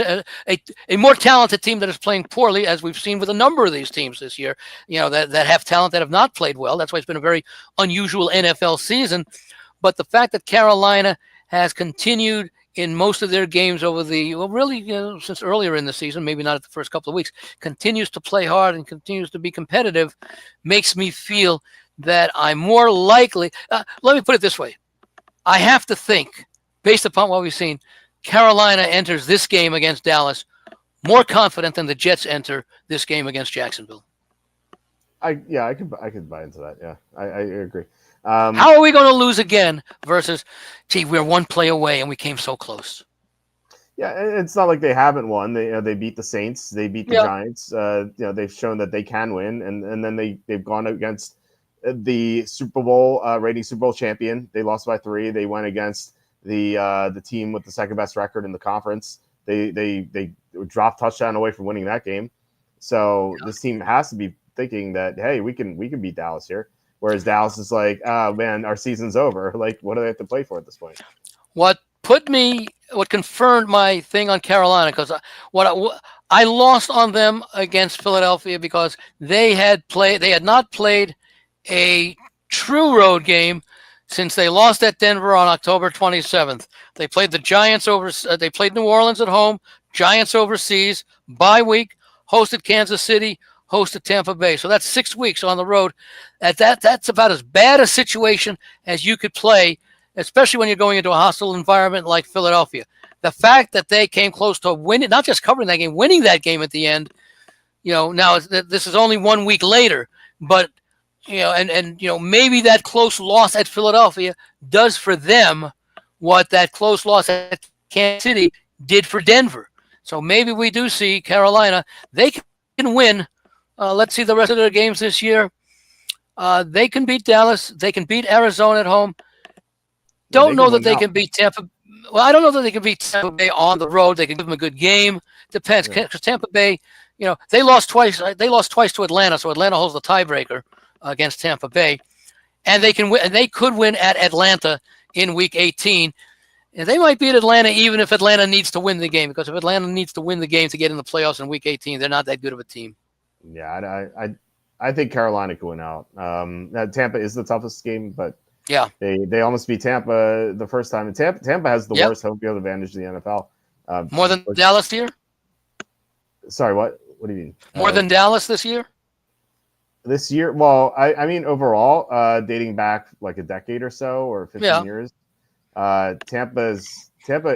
a more talented team that is playing poorly, as we've seen with a number of these teams this year, that have talent that have not played well. That's why it's been a very unusual NFL season. But the fact that Carolina has continued in most of their games over since earlier in the season, maybe not at the first couple of weeks, continues to play hard and continues to be competitive, makes me feel that I'm more likely. Let me put it this way. I have to think, based upon what we've seen, Carolina enters this game against Dallas more confident than the Jets enter this game against Jacksonville. I could buy into that. Yeah, I agree. How are we going to lose again versus, we're one play away and we came so close? Yeah, it's not like they haven't won. They beat the Saints. They beat the Giants. They've shown that they can win, and then they've gone against the Super Bowl reigning Super Bowl champion. They lost by 3. They went against the team with the second best record in the conference. They dropped touchdown away from winning that game. So this team has to be thinking that, hey, we can beat Dallas here. Whereas Dallas is like, oh man, our season's over. Like, what do they have to play for at this point? What confirmed my thing on Carolina, because I lost on them against Philadelphia because they had not played a true road game since they lost at Denver on October 27th. They played the Giants they played New Orleans at home, Giants overseas, bye week, hosted Kansas City, hosted Tampa Bay. So that's 6 weeks on the road. That's about as bad a situation as you could play, especially when you're going into a hostile environment like Philadelphia. The fact that they came close to winning, not just covering that game, winning that game at the end, now this is only 1 week later, but and maybe that close loss at Philadelphia does for them what that close loss at Kansas City did for Denver. So maybe we do see Carolina. They can win. Let's see the rest of their games this year. They can beat Dallas. They can beat Arizona at home. Don't know that they can beat Tampa. Well, I don't know that they can beat Tampa Bay on the road. They can give them a good game. Depends. Because Tampa Bay, they lost twice. They lost twice to Atlanta, so Atlanta holds the tiebreaker against Tampa Bay, and they can win. And they could win at Atlanta in Week 18. And they might beat Atlanta even if Atlanta needs to win the game, because if Atlanta needs to win the game to get in the playoffs in Week 18, they're not that good of a team. Yeah, I think Carolina could win out. Tampa is the toughest game, but yeah, they almost beat Tampa the first time. And Tampa has the worst home field advantage in the NFL. More than Dallas here? Sorry, what? What do you mean? More than Dallas this year? This year? Well, I mean overall, dating back like a decade or so, or 15 years, Tampa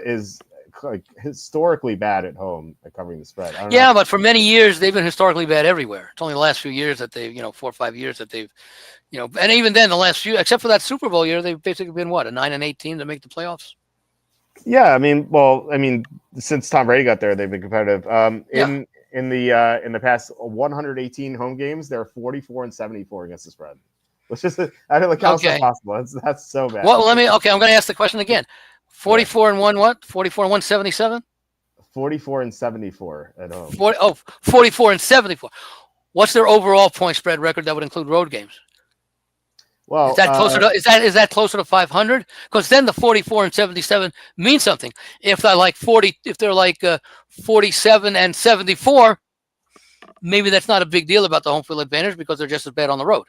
is like historically bad at home at covering the spread. I don't know. But for many years they've been historically bad everywhere. It's only the last few years that they've, 4 or 5 years that they've, and even then the last few, except for that Super Bowl year, they've basically been what, a 9-8 team to make the playoffs. Yeah, I mean, since Tom Brady got there, they've been competitive. In the past 118 home games, they're 44-74 against the spread. Which is, I don't know how that's possible. That's so bad. Well, I'm going to ask the question again. 44-1 what? 44-177? 44-74 at home. 44-74. What's their overall point spread record that would include road games? Well, is that closer to is that closer to 500? Because then the 44-77 means something. If they're like 47-74, maybe that's not a big deal about the home field advantage because they're just as bad on the road.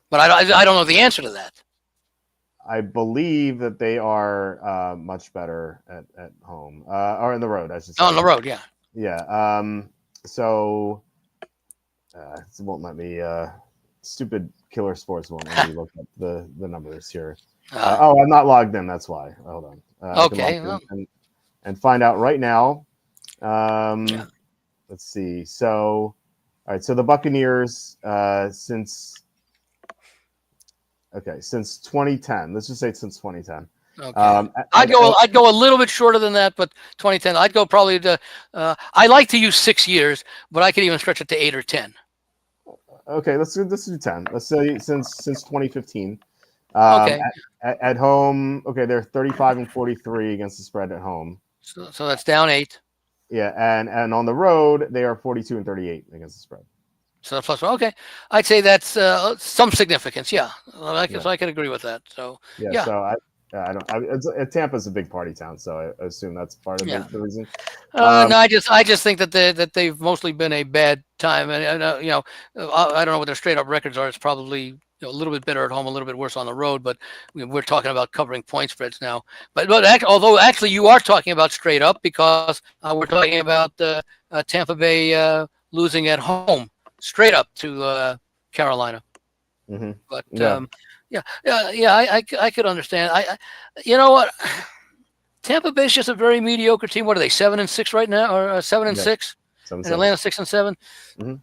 But I don't know the answer to that. I believe that they are much better at home or on the road, I should say. On the road, yeah. Yeah. So it won't let me. Stupid Killer Sports won't let me look up the numbers here. I'm not logged in. That's why. Hold on. Okay. And find out right now. Let's see. So, all right. So the Buccaneers since 2010. Let's just say since 2010. Okay. I'd go a little bit shorter than that, but 2010. I'd go probably to. I like to use 6 years, but I could even stretch it to 8 or 10. Okay, let's do 10. Let's say since 2015. Okay. At home, okay, they're 35-43 against the spread at home. So that's down 8. Yeah, and on the road they are 42-38 against the spread. So plus one. Okay, I'd say that's some significance. Yeah, I could agree with that. So yeah. So Tampa's a big party town, so I assume that's part of the reason. No, I just think that they've mostly been a bad time, and I don't know what their straight up records are. It's probably a little bit better at home, a little bit worse on the road. But we're talking about covering point spreads now. But although you are talking about straight up because we're talking about Tampa Bay losing at home straight up to Carolina. Mm-hmm. But I could understand. You know what? Tampa Bay's just a very mediocre team. What are they, 7-6 right now, or 7-6? And Atlanta 6-7. Mm-hmm.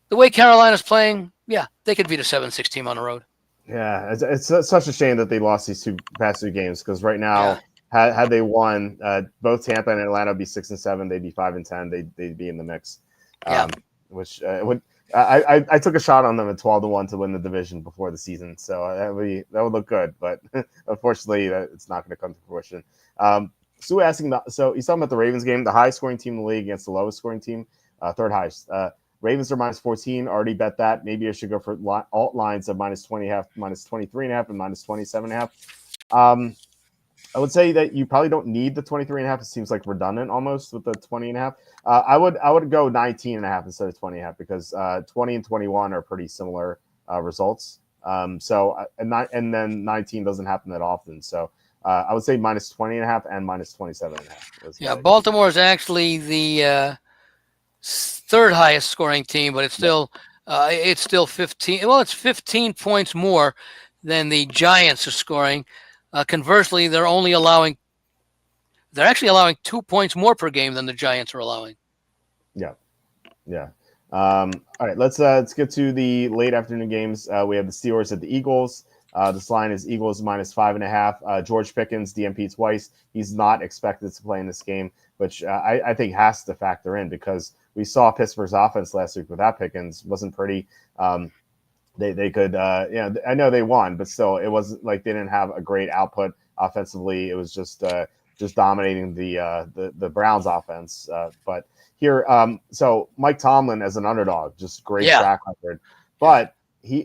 The way Carolina's playing, they could beat a 7-6 team on the road. Yeah, it's such a shame that they lost these past two games because right now, had they won, both Tampa and Atlanta would be 6-7. They'd be 5-10. They'd be in the mix. Which would. I took a shot on them at 12-1 to win the division before the season, so that would look good. But unfortunately, it's not going to come to fruition. Sue asking, so he's talking about the Ravens game, the highest scoring team in the league against the lowest scoring team, third highest. Ravens are -14. Already bet that. Maybe I should go for alt lines of -20.5, -23.5, and -27.5. I would say that you probably don't need the 23.5. It seems like redundant almost with the 20.5. I would go 19.5 instead of 20.5 because 20 and 21 are pretty similar results. And then 19 doesn't happen that often. So I would say minus 20.5 and minus 27.5. Yeah, Baltimore is actually the third highest scoring team, but it's still 15. Well, it's 15 points more than the Giants are scoring. Conversely, they're actually allowing 2 points more per game than the Giants are allowing. Yeah. All right, let's get to the late afternoon games. We have the Steelers at the Eagles. This line is Eagles minus 5.5. George Pickens, DNP twice. He's not expected to play in this game, which I think has to factor in because we saw Pittsburgh's offense last week without Pickens. Wasn't pretty. They could, I know they won, but still, it wasn't like they didn't have a great output offensively. It was just dominating the Browns offense. But here, so Mike Tomlin as an underdog, just great track record. But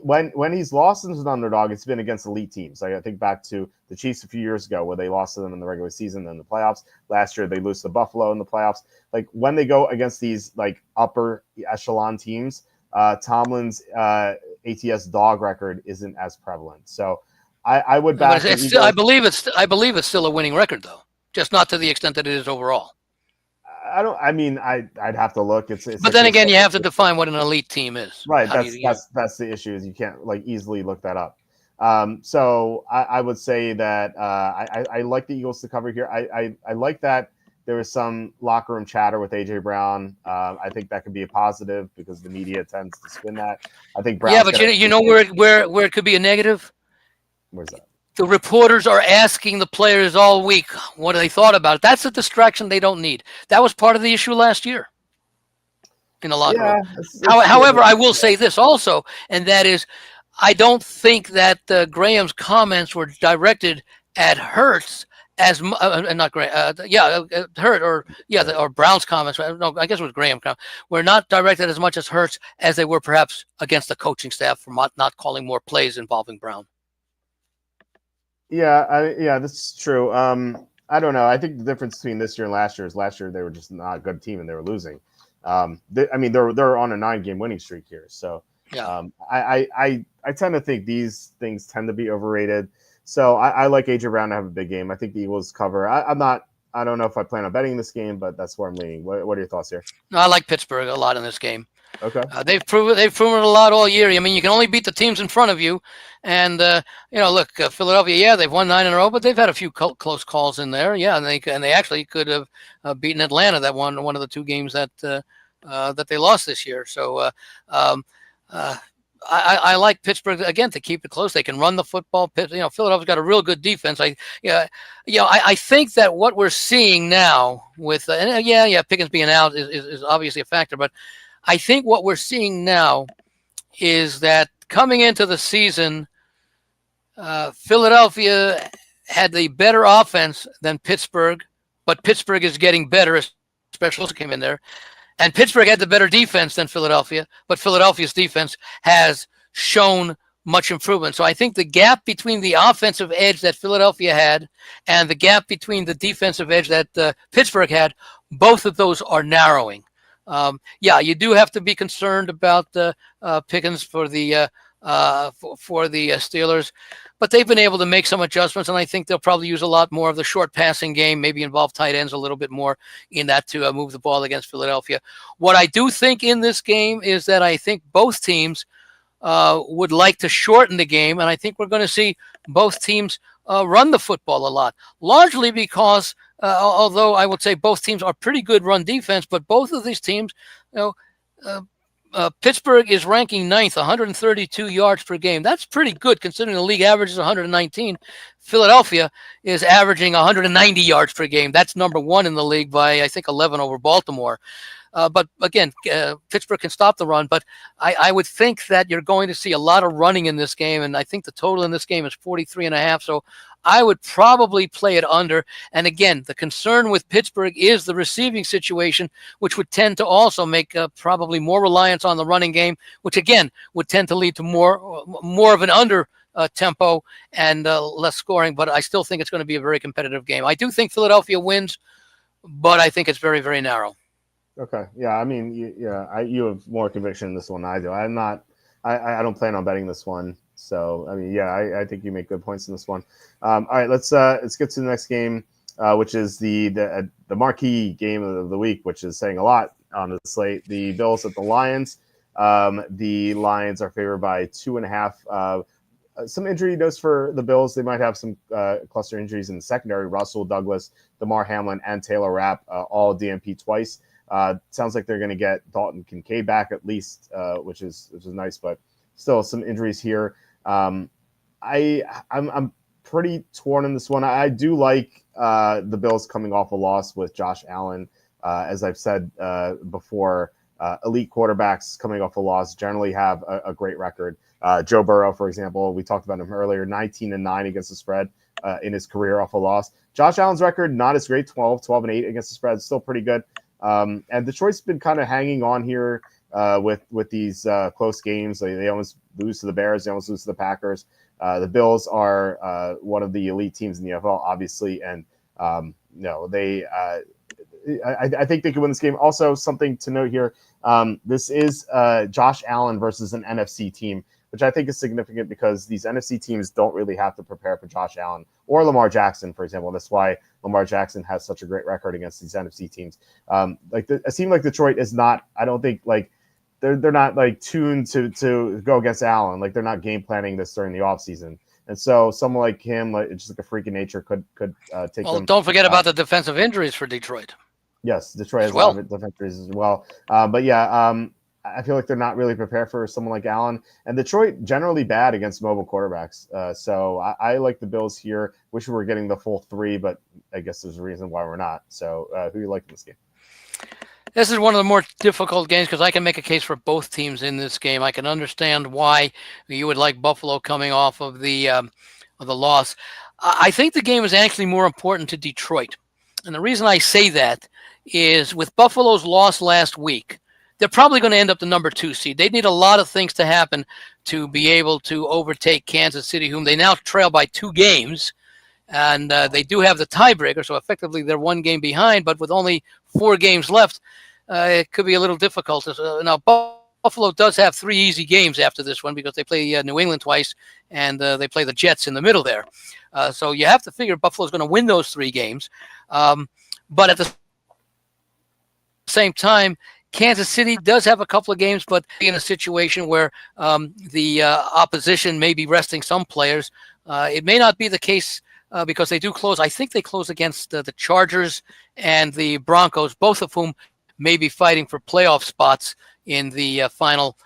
when he's lost as an underdog, it's been against elite teams. Like I think back to the Chiefs a few years ago where they lost to them in the regular season and the playoffs. Last year they lose to Buffalo in the playoffs. Like when they go against these like upper echelon teams, Tomlin's ATS dog record isn't as prevalent. So I would back. I believe it's still a winning record though, just not to the extent that it is overall. I'd have to look. But then again, you have to define what an elite team is. Right. That's the issue is you can't like easily look that up. So I would say that I like the Eagles to cover here. I like that there was some locker room chatter with AJ Brown. I think that could be a positive because the media tends to spin that. I think Brown. Yeah, but you know where it could be a negative. Where's that? The reporters are asking the players all week what they thought about it. That's a distraction they don't need. That was part of the issue last year in the locker room. However, I will say this also, and that is, I don't think that Graham's comments were directed at Hurts as not Graham. Hurt or Brown's comments. No, I guess it was Graham. Were not directed as much as Hurts as they were perhaps against the coaching staff for not calling more plays involving Brown. Yeah, that's true. I don't know. I think the difference between this year and last year is last year they were just not a good team and they were losing. They're on a 9-game winning streak here. So I tend to think these things tend to be overrated. So I like AJ Brown to have a big game. I think the Eagles cover. I don't know if I plan on betting this game, but that's where I'm leaning. What are your thoughts here? No, I like Pittsburgh a lot in this game. Okay. They've proven it a lot all year. I mean, you can only beat the teams in front of you, and look, Philadelphia. Yeah, they've won 9 in a row, but they've had a few close calls in there. Yeah, and they actually could have beaten Atlanta that one of the 2 games that they lost this year. So I like Pittsburgh again to keep it close. They can run the football. Philadelphia's got a real good defense. I think that what we're seeing now with Pickens being out is obviously a factor, but I think what we're seeing now is that coming into the season, Philadelphia had the better offense than Pittsburgh, but Pittsburgh is getting better, especially as came in there. And Pittsburgh had the better defense than Philadelphia, but Philadelphia's defense has shown much improvement. So I think the gap between the offensive edge that Philadelphia had and the gap between the defensive edge that Pittsburgh had, both of those are narrowing. You do have to be concerned about Pickens for the Steelers, but they've been able to make some adjustments, and I think they'll probably use a lot more of the short passing game, maybe involve tight ends a little bit more in that to move the ball against Philadelphia. What I do think in this game is that I think both teams would like to shorten the game, and I think we're going to see both teams run the football a lot, largely because although I would say both teams are pretty good run defense, but both of these teams, Pittsburgh is ranking 9th, 132 yards per game. That's pretty good considering the league average is 119. Philadelphia is averaging 190 yards per game. That's number 1 in the league by, I think, 11 over Baltimore. But again, Pittsburgh can stop the run, but I would think that you're going to see a lot of running in this game, and I think the total in this game is 43.5. So I would probably play it under. And again, the concern with Pittsburgh is the receiving situation, which would tend to also make probably more reliance on the running game, which again would tend to lead to more of an under tempo and less scoring. But I still think it's going to be a very competitive game. I do think Philadelphia wins, but I think it's very, very narrow. Okay. Yeah. I mean, you have more conviction in this one than I do. I don't plan on betting this one. So I mean, yeah, I think you make good points in this one. All right, let's get to the next game, which is the marquee game of the week, which is saying a lot on the slate. The Bills at the Lions. The Lions are favored by 2.5. Some injury notes for the Bills. They might have some cluster injuries in the secondary. Russell Douglas, Damar Hamlin, and Taylor Rapp all DNP twice. Sounds like they're going to get Dalton Kincaid back at least, which is nice, but still some injuries here. I'm pretty torn in this one. I do like the Bills coming off a loss with Josh Allen. As I've said before, elite quarterbacks coming off a loss generally have a great record. Joe Burrow, for example, we talked about him earlier, 19-9 against the spread in his career off a loss. Josh Allen's record, not as great, 12-8 against the spread, still pretty good. And Detroit's been kind of hanging on here with these close games. They almost lose to the Bears. They almost lose to the Packers. The Bills are one of the elite teams in the NFL, obviously, and they. I think they could win this game. Also, something to note here: this is Josh Allen versus an NFC team, which I think is significant because these NFC teams don't really have to prepare for Josh Allen or Lamar Jackson, for example. That's why Lamar Jackson has such a great record against these NFC teams. It seems like Detroit is not. I don't think they're not tuned to go against Allen. They're not game planning this during the offseason. And so someone like him, just like a freak of nature, could take them. Don't forget about the defensive injuries for Detroit. Yes, Detroit has a lot of defensive injuries as well. But yeah, I feel like they're not really prepared for someone like Allen. And Detroit generally bad against mobile quarterbacks. So I like the Bills here. Wish we were getting the full 3, but I guess there's a reason why we're not. So who do you like in this game? This is one of the more difficult games because I can make a case for both teams in this game. I can understand why you would like Buffalo coming off of the loss. I think the game is actually more important to Detroit. And the reason I say that is with Buffalo's loss last week, they're probably going to end up the number 2 seed. They need a lot of things to happen to be able to overtake Kansas City, whom they now trail by 2 games. And they do have the tiebreaker, so effectively they're 1 game behind. But with only 4 games left, it could be a little difficult. Now, Buffalo does have 3 easy games after this one because they play New England twice, and they play the Jets in the middle there. So you have to figure Buffalo's going to win those 3 games. But at the same time, Kansas City does have a couple of games, but in a situation where the opposition may be resting some players. It may not be the case because they do close. I think they close against the Chargers and the Broncos, both of whom may be fighting for playoff spots in the final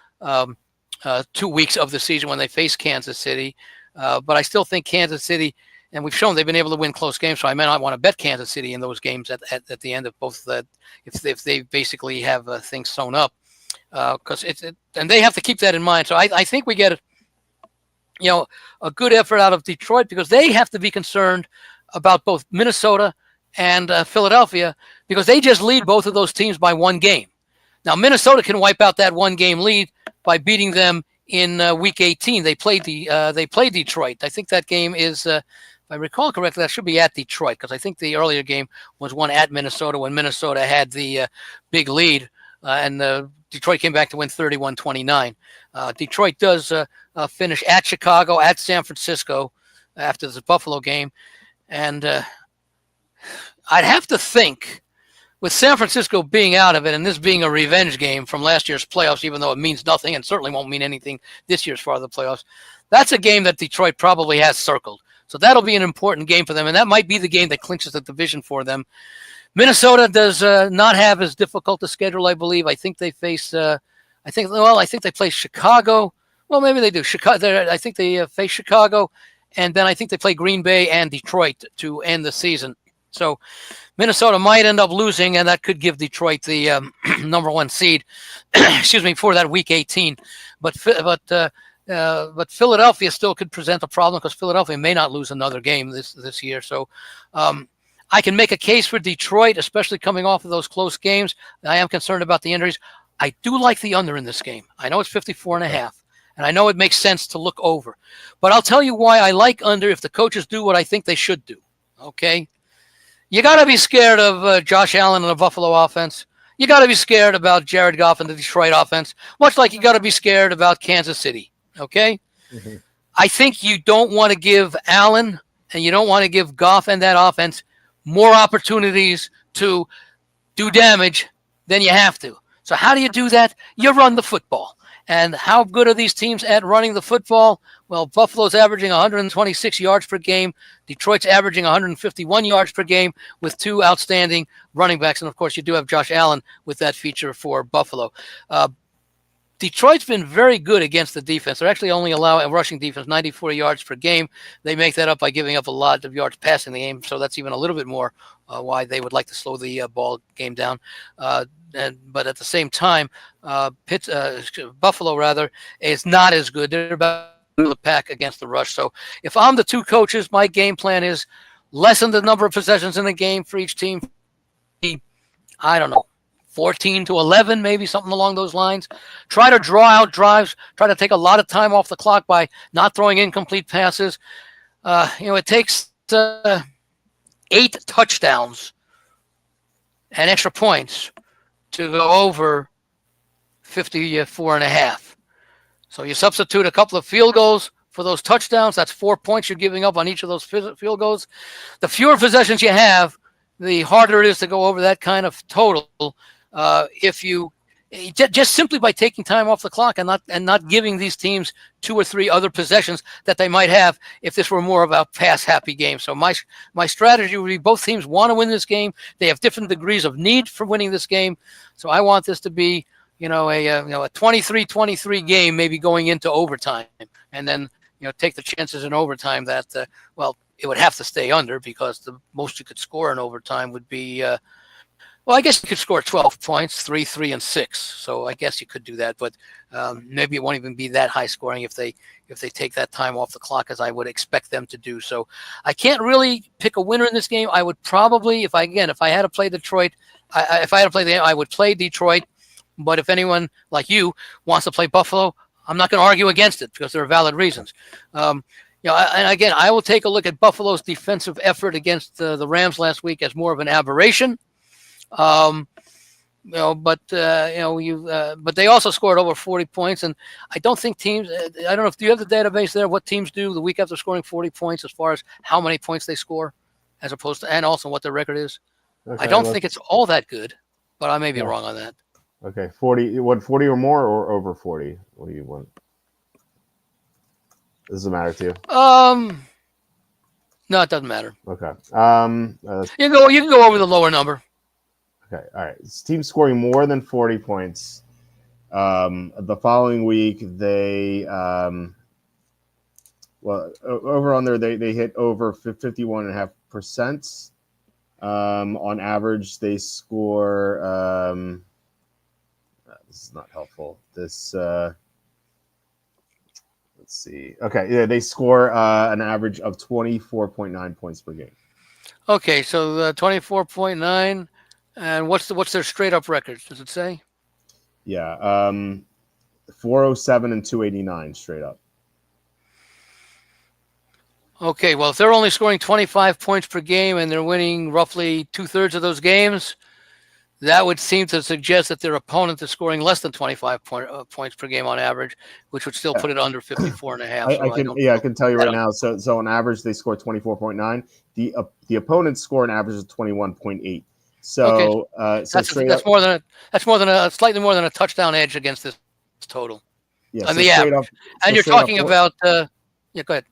2 weeks of the season when they face Kansas City. But I still think Kansas City, and we've shown they've been able to win close games, so I may not want to bet Kansas City in those games at the end of both, if they basically have things sewn up. Because and they have to keep that in mind. So I think we get a good effort out of Detroit because they have to be concerned about both Minnesota and Philadelphia because they just lead both of those teams by 1 game. Now, Minnesota can wipe out that 1-game lead by beating them in Week 18. They played Detroit. I think that game is, if I recall correctly, that should be at Detroit because I think the earlier game was one at Minnesota when Minnesota had the big lead, and Detroit came back to win 31-29. Detroit does finish at Chicago, at San Francisco after the Buffalo game, and I'd have to think, with San Francisco being out of it and this being a revenge game from last year's playoffs, even though it means nothing and certainly won't mean anything this year as far as the playoffs, that's a game that Detroit probably has circled. So that'll be an important game for them, and that might be the game that clinches the division for them. Minnesota does not have as difficult a schedule, I believe. I think they face I think they play Chicago. Well, maybe they do. I think they face Chicago, and then I think they play Green Bay and Detroit to end the season. So Minnesota might end up losing, and that could give Detroit the number 1 seed, for that Week 18. But Philadelphia still could present a problem because Philadelphia may not lose another game this year. So I can make a case for Detroit, especially coming off of those close games. I am concerned about the injuries. I do like the under in this game. I know it's 54.5. And I know it makes sense to look over. But I'll tell you why I like under if the coaches do what I think they should do. Okay? You got to be scared of Josh Allen and the Buffalo offense. You got to be scared about Jared Goff and the Detroit offense, much like you got to be scared about Kansas City. Okay? Mm-hmm. I think you don't want to give Allen and you don't want to give Goff and that offense more opportunities to do damage than you have to. So how do you do that? You run the football. And how good are these teams at running the football? Well, Buffalo's averaging 126 yards per game. Detroit's averaging 151 yards per game with two outstanding running backs. And, of course, you do have Josh Allen with that feature for Buffalo. Detroit's been very good against the defense. They're actually only allowing a rushing defense 94 yards per game. They make that up by giving up a lot of yards passing the game, so that's even a little bit more why they would like to slow the ball game down. But at the same time, Buffalo rather is not as good. They're about the pack against the rush. So if I'm the two coaches, my game plan is lessen the number of possessions in the game for each team. I don't know, 14 to 11, maybe something along those lines. Try to draw out drives. Try to take a lot of time off the clock by not throwing incomplete passes. It takes 8 touchdowns and extra points to go over 54.5. So you substitute a couple of field goals for those touchdowns. That's 4 points you're giving up on each of those field goals. The fewer possessions you have, the harder it is to go over that kind of total. If you just simply by taking time off the clock and not giving these teams 2 or 3 other possessions that they might have if this were more of a pass happy game. So my strategy would be both teams want to win this game. They have different degrees of need for winning this game. So I want this to be, a 23-23 game, maybe going into overtime, and then, take the chances in overtime that, it would have to stay under because the most you could score in overtime would be, I guess you could score 12 points, 3, 3, and 6. So I guess you could do that, but maybe it won't even be that high scoring if they take that time off the clock, as I would expect them to do. So I can't really pick a winner in this game. I would probably, if I had to play Detroit, if I had to play the game, I would play Detroit. But if anyone like you wants to play Buffalo, I'm not going to argue against it because there are valid reasons. And again, I will take a look at Buffalo's defensive effort against the Rams last week as more of an aberration. But they also scored over 40 points, and I don't think teams. I don't know if do you have the database there? What teams do the week after scoring 40 points, as far as how many points they score, as opposed to, and also what their record is. Okay, I don't think it's all that good, but I may be wrong on that. Okay, 40. What 40 or more, or over 40? What do you want? Does it matter to you? No, it doesn't matter. Okay. You can go over the lower number. Okay. All right. This team scoring more than 40 points. The following week, they over on there they hit over 51.5%. On average, they score. This is not helpful. This. Let's see. Okay, yeah, they score an average of 24.9 points per game. Okay, so 24.9, and what's their straight up record? Does it say? Yeah, 407 and 289 straight up. Okay, well, if they're only scoring 25 points per game and they're winning roughly 2/3 of those games, that would seem to suggest that their opponent is scoring less than 25 points per game on average, which would still put it under 54.5. I can tell you right now. So on average, they score 24.9. The opponent's score an average of 21.8. So, okay. That's more than a slightly more than a touchdown edge against this total. Yeah, on the average. And you're talking about go ahead.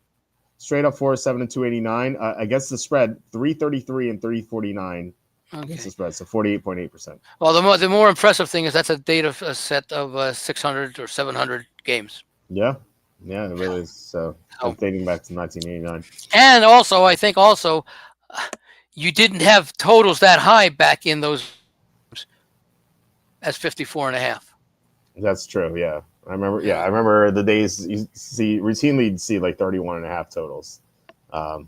Straight up 407 and 289 against the spread, 333 and 349. Okay. It's the spread, so 48.8%. Well, the more impressive thing is that's a data set of 600 or 700 games. Yeah, it really is. So dating back to 1989. And also, I think you didn't have totals that high back in those as 54.5. That's true. Yeah, I remember. Yeah, I remember the days you routinely see like 31.5 totals. All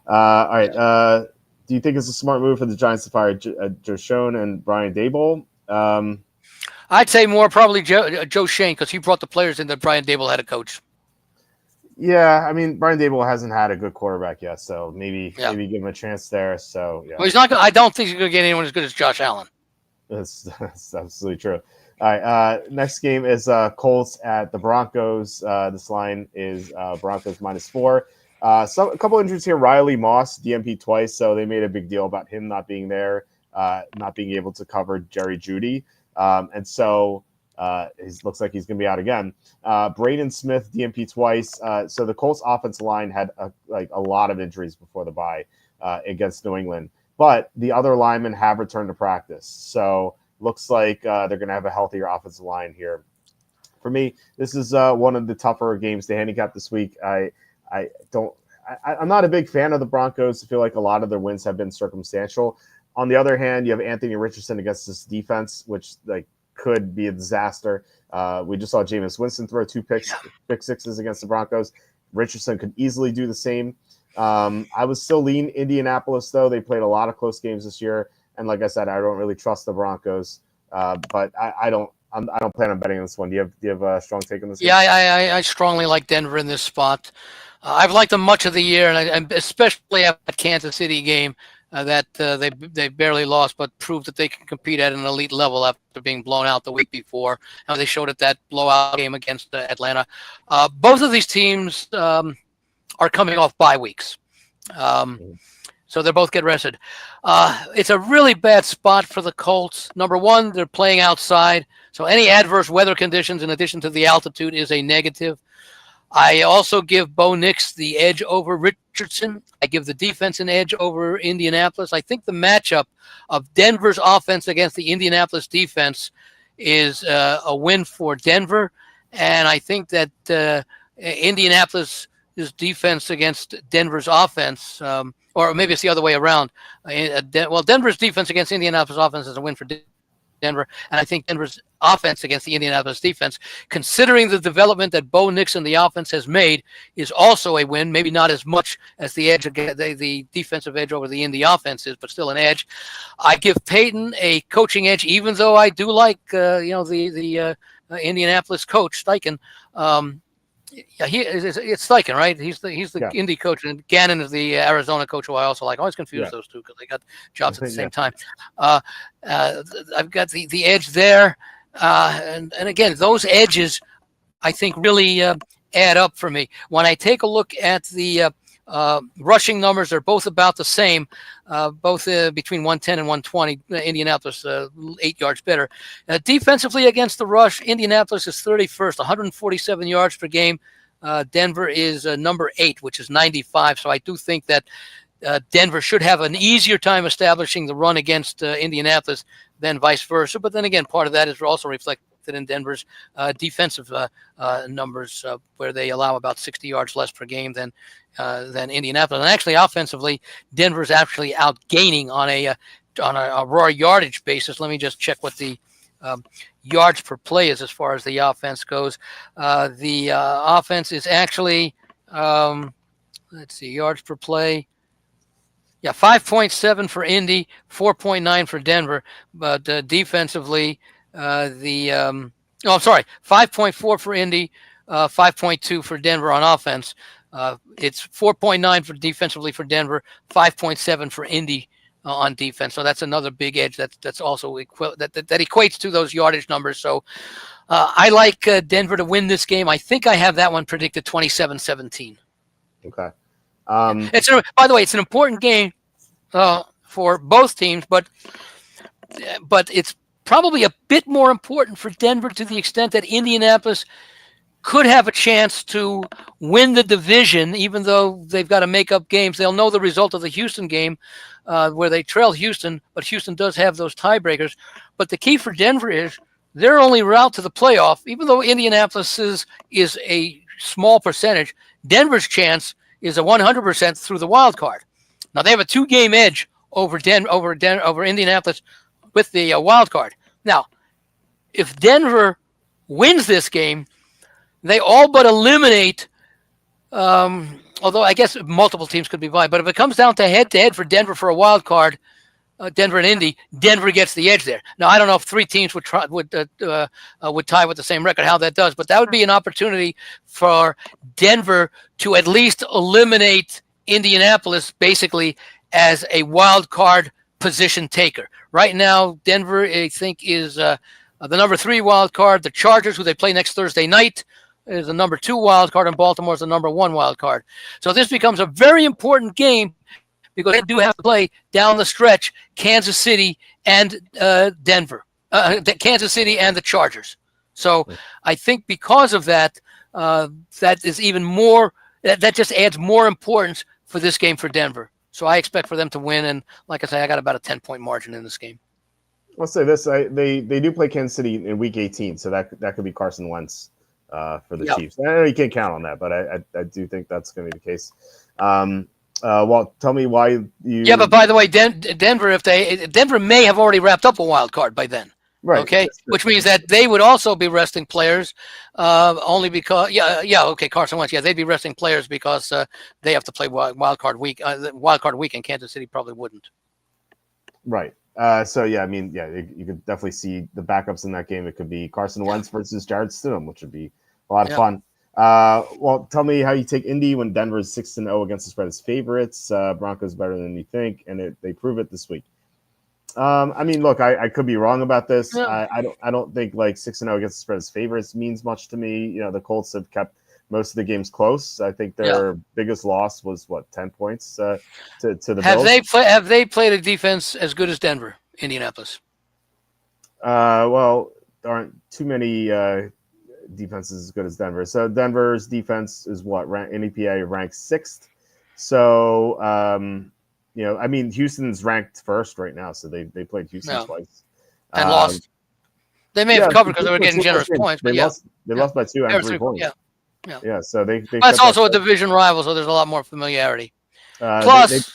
right. Do you think it's a smart move for the Giants to fire Joe Schoen and Brian Daboll? I'd say more probably Joe Schoen, because he brought the players in that Brian Daboll had a coach. Yeah, I mean, Brian Daboll hasn't had a good quarterback yet, so maybe give him a chance there. So yeah. Well, he's not. I don't think he's going to get anyone as good as Josh Allen. That's absolutely true. All right. Next game is Colts at the Broncos. This line is Broncos -4. A couple injuries here. Riley Moss DMP twice, so they made a big deal about him not being there, not being able to cover Jerry Jeudy, and so it looks like he's going to be out again. Braden Smith DMP twice. So the Colts offensive line had a lot of injuries before the bye against New England, but the other linemen have returned to practice. So looks like they're going to have a healthier offensive line here. For me, this is one of the tougher games to handicap this week. I'm not a big fan of the Broncos. I feel like a lot of their wins have been circumstantial. On the other hand, you have Anthony Richardson against this defense, which could be a disaster. We just saw Jameis Winston throw pick sixes against the Broncos. Richardson could easily do the same. I would still lean Indianapolis, though. They played a lot of close games this year. And like I said, I don't really trust the Broncos, but I don't plan on betting on this one. Do you have a strong take on this? Yeah, I strongly like Denver in this spot. I've liked them much of the year, and especially at that Kansas City game that they barely lost, but proved that they can compete at an elite level after being blown out the week before. They showed at that blowout game against Atlanta. Both of these teams are coming off bye weeks. So they both get rested. It's a really bad spot for the Colts. Number one, they're playing outside, so any adverse weather conditions in addition to the altitude is a negative. I also give Bo Nix the edge over Richardson. I give the defense an edge over Indianapolis. I think the matchup of Denver's offense against the Indianapolis defense is a win for Denver, and I think that Indianapolis' defense against Denver's offense, or maybe it's the other way around. Denver's defense against Indianapolis offense is a win for Denver, and I think Denver's offense against the Indianapolis defense, considering the development that Bo Nix and the offense has made, is also a win. Maybe not as much as the edge, the defensive edge over the Indy offense is, but still an edge. I give Peyton a coaching edge, even though I do like the Indianapolis coach Steichen. It's Steichen, right? He's the Indy coach, and Gannon is the Arizona coach, who I also like. I always confuse those two because they got jobs at the same time. I've got the edge there, and again, those edges I think really add up for me. When I take a look at the rushing numbers, they're both about the same, both between 110 and 120. Indianapolis 8 yards better. Defensively against the rush, Indianapolis is 31st, 147 yards per game. Denver is number 8, which is 95. So I do think that Denver should have an easier time establishing the run against Indianapolis than vice versa. But then again, part of that is also reflected in Denver's defensive numbers, where they allow about 60 yards less per game than Indianapolis. And actually, offensively, Denver's actually outgaining on a raw yardage basis. Let me just check what the yards per play is as far as the offense goes. The offense is actually, let's see, yards per play. Yeah, 5.7 for Indy, 4.9 for Denver. But defensively, 5.4 for Indy, 5.2 for Denver on offense. It's 4.9 for defensively for Denver, 5.7 for Indy on defense. So that's another big edge that's also that equates to those yardage numbers. So I like Denver to win this game. I think I have that one predicted 27-17. Okay. By the way, it's an important game for both teams, but it's probably a bit more important for Denver to the extent that Indianapolis could have a chance to win the division, even though they've got to make up games. They'll know the result of the Houston game where they trail Houston, but Houston does have those tiebreakers. But the key for Denver is their only route to the playoff, even though Indianapolis is a small percentage, Denver's chance is a 100% through the wild card. Now, they have a 2-game edge over Indianapolis with the wild card. Now, if Denver wins this game, they all but eliminate, although I guess multiple teams could be vying, but if it comes down to head-to-head for Denver for a wild card, Denver and Indy, Denver gets the edge there. Now, I don't know if 3 teams would tie with the same record, how that does, but that would be an opportunity for Denver to at least eliminate Indianapolis basically as a wild card position taker. Right now, Denver, I think, is The number 3 wild card, the Chargers, who they play next Thursday night, is the number 2 wild card, and Baltimore is the number 1 wild card. So this becomes a very important game because they do have to play down the stretch Kansas City and Denver, Kansas City and the Chargers. So I think because of that, that is even more. That just adds more importance for this game for Denver. So I expect for them to win, and like I say, I got about a 10-point margin in this game. I'll say this: they do play Kansas City in Week 18, so that could be Carson Wentz for the Chiefs. I know you can't count on that, but I do think that's going to be the case. Well, tell me why you. Yeah, but by the way, Denver, Denver may have already wrapped up a wild card by then. Right. Okay. Which means that they would also be resting players, only because okay, Carson Wentz, they'd be resting players because they have to play wild card week. Wild card week, and Kansas City probably wouldn't. Right. So I mean, you could definitely see the backups in that game. It could be Carson Wentz versus Jared Stidham, which would be a lot of fun. Well, tell me how you take Indy when Denver's 6-0 against the spread as favorites. Broncos better than you think, and they prove it this week. I mean, look, I could be wrong about this. Yeah. I don't think like 6-0 against the spread as favorites means much to me. You know, the Colts have kept most of the games close. I think their biggest loss was 10 points to the Bills. Have they played a defense as good as Denver, Indianapolis? Well, there aren't too many defenses as good as Denver. So Denver's defense is in EPA ranked 6th. So I mean, Houston's ranked 1st right now, so they played Houston twice and lost. They may have covered because they were getting generous points, but they lost by 2 and 3 points. Yeah. So they that's also a division rival, so there's a lot more familiarity. Plus,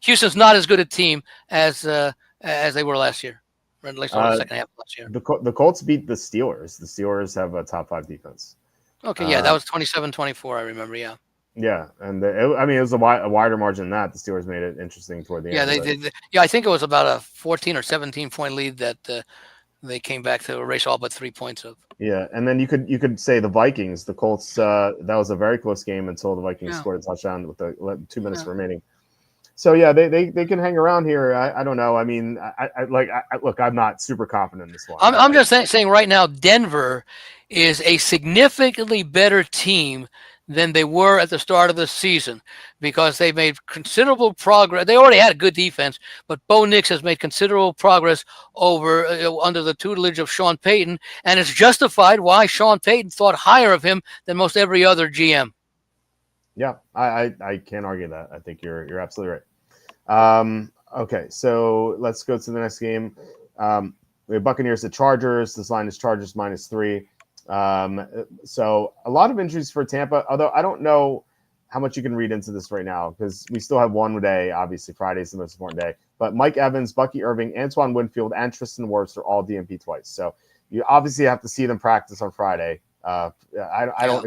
Houston's not as good a team as they were last year, or at least in the second half of last year. The Colts beat the Steelers. The Steelers have a top 5 defense. Okay, that was 27-24. I remember. Yeah, and it was a wider margin than that. The Steelers made it interesting toward the end. Yeah, they did. Yeah, I think it was about a 14 or 17 point lead that they came back to erase all but 3 points of. Yeah, and then you could say the Vikings, the Colts. That was a very close game until the Vikings scored a touchdown with 2 minutes remaining. So they can hang around here. I don't know. I mean, look, I'm not super confident in this one. I'm just saying right now, Denver is a significantly better team than they were at the start of the season because they made considerable progress. They already had a good defense, but Bo Nix has made considerable progress under the tutelage of Sean Payton, and it's justified why Sean Payton thought higher of him than most every other GM. Yeah, I can't argue that. I think you're absolutely right. Okay, so let's go to the next game. We have Buccaneers at Chargers. This line is Chargers -3. So a lot of injuries for Tampa, although I don't know how much you can read into this right now because we still have one day. Obviously, Friday is the most important day. But Mike Evans, Bucky Irving, Antoine Winfield, and Tristan Wirfs are all DNP twice. So you obviously have to see them practice on Friday. I don't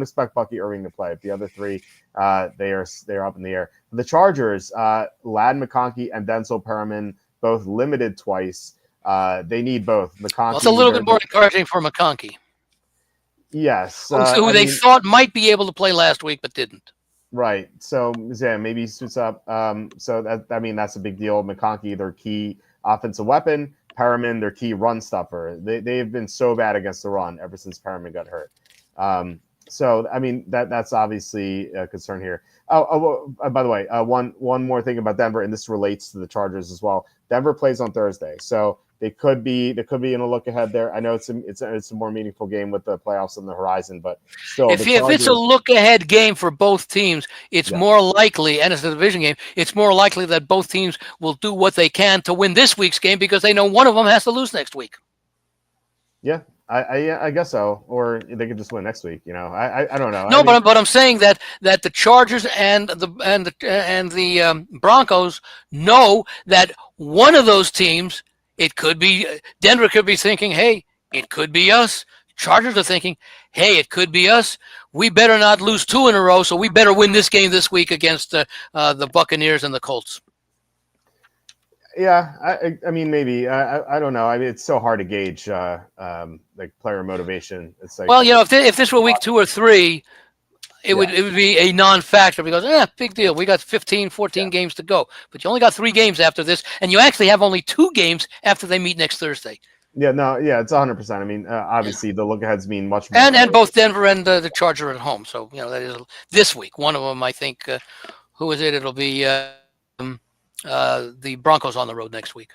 expect Bucky Irving to play. The other 3, they are up in the air. The Chargers, Ladd McConkey and Denzel Perriman, both limited twice. They need both. McConkey. It's a little bit more encouraging for McConkey. Yes. Who they thought might be able to play last week, but didn't. Right. So, maybe he suits up. So that's a big deal. McConkey, their key offensive weapon. Perriman, their key run stuffer. They've been so bad against the run ever since Perriman got hurt. So, I mean, that's obviously a concern here. By the way, one more thing about Denver, and this relates to the Chargers as well. Denver plays on Thursday, so they could be in a look ahead there. I know it's a more meaningful game with the playoffs on the horizon, but still, if it's a look ahead game for both teams, it's more likely, and it's a division game, it's more likely that both teams will do what they can to win this week's game because they know one of them has to lose next week. Yeah. I guess so, or they could just win next week. I don't know. No, but I'm saying that the Chargers and the Broncos know that one of those teams, it could be Denver, could be thinking, hey, it could be us. Chargers are thinking, hey, it could be us. We better not lose 2 in a row, so we better win this game this week against the Buccaneers and the Colts. Yeah, I mean, maybe. I don't know. I mean, it's so hard to gauge like player motivation. It's like, well, if this were week 2 or 3, it would be a non-factor because big deal. We got 14 games to go, but you only got 3 games after this, and you actually have only 2 games after they meet next Thursday. Yeah, no, yeah, it's 100%. I mean, obviously the look aheads mean much more. And both Denver and the Charger at home. So that is this week. One of them, I think. Who is it? It'll be the Broncos on the road next week.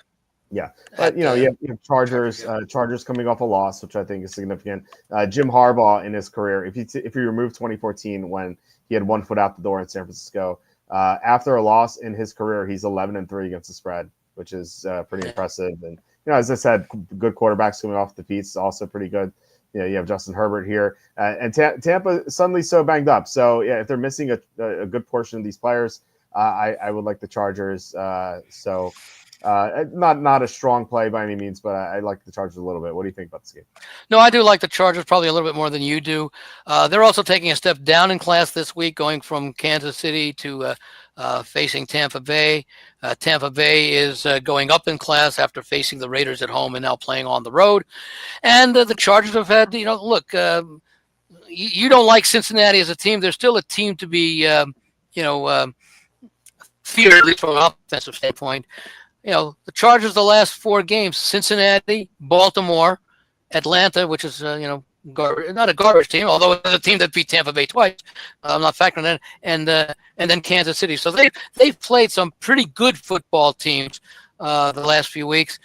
Yeah, but you have Chargers, Chargers coming off a loss, which I think is significant. Jim Harbaugh in his career, if you remove 2014 when he had one foot out the door in San Francisco, after a loss in his career, he's 11-3 against the spread, which is pretty impressive. And as I said, good quarterbacks coming off the feet is also pretty good. You have Justin Herbert here, and Tampa suddenly so banged up. So yeah, if they're missing a good portion of these players, I would like the Chargers. Not a strong play by any means, but I like the Chargers a little bit. What do you think about this game? No, I do like the Chargers probably a little bit more than you do. They're also taking a step down in class this week, going from Kansas City to facing Tampa Bay. Tampa Bay is going up in class after facing the Raiders at home and now playing on the road. And the Chargers have had, look, you don't like Cincinnati as a team. They're still a team to be, feared, at least from an offensive standpoint. The Chargers, the last 4 games: Cincinnati, Baltimore, Atlanta, which is not a garbage team, although it's a team that beat Tampa Bay twice. I'm not factoring that in, and then Kansas City. So they've played some pretty good football teams the last few weeks.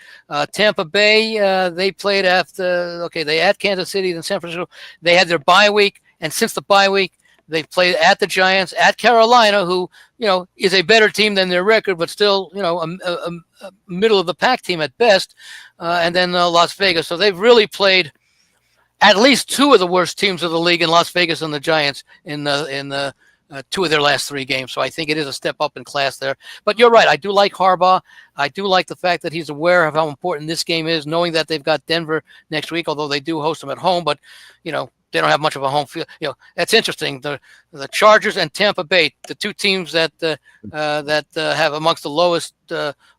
Tampa Bay, they played they at Kansas City, then San Francisco. They had their bye week, and since the bye week, they've played at the Giants, at Carolina, who is a better team than their record, but still a middle of the pack team at best, and then Las Vegas. So they've really played at least 2 of the worst teams of the league in Las Vegas and the Giants in 2 of their last 3 games. So I think it is a step up in class there. But you're right. I do like Harbaugh. I do like the fact that he's aware of how important this game is, knowing that they've got Denver next week, although they do host them at home. But they don't have much of a home field. That's interesting. The Chargers and Tampa Bay, the 2 teams that have amongst the lowest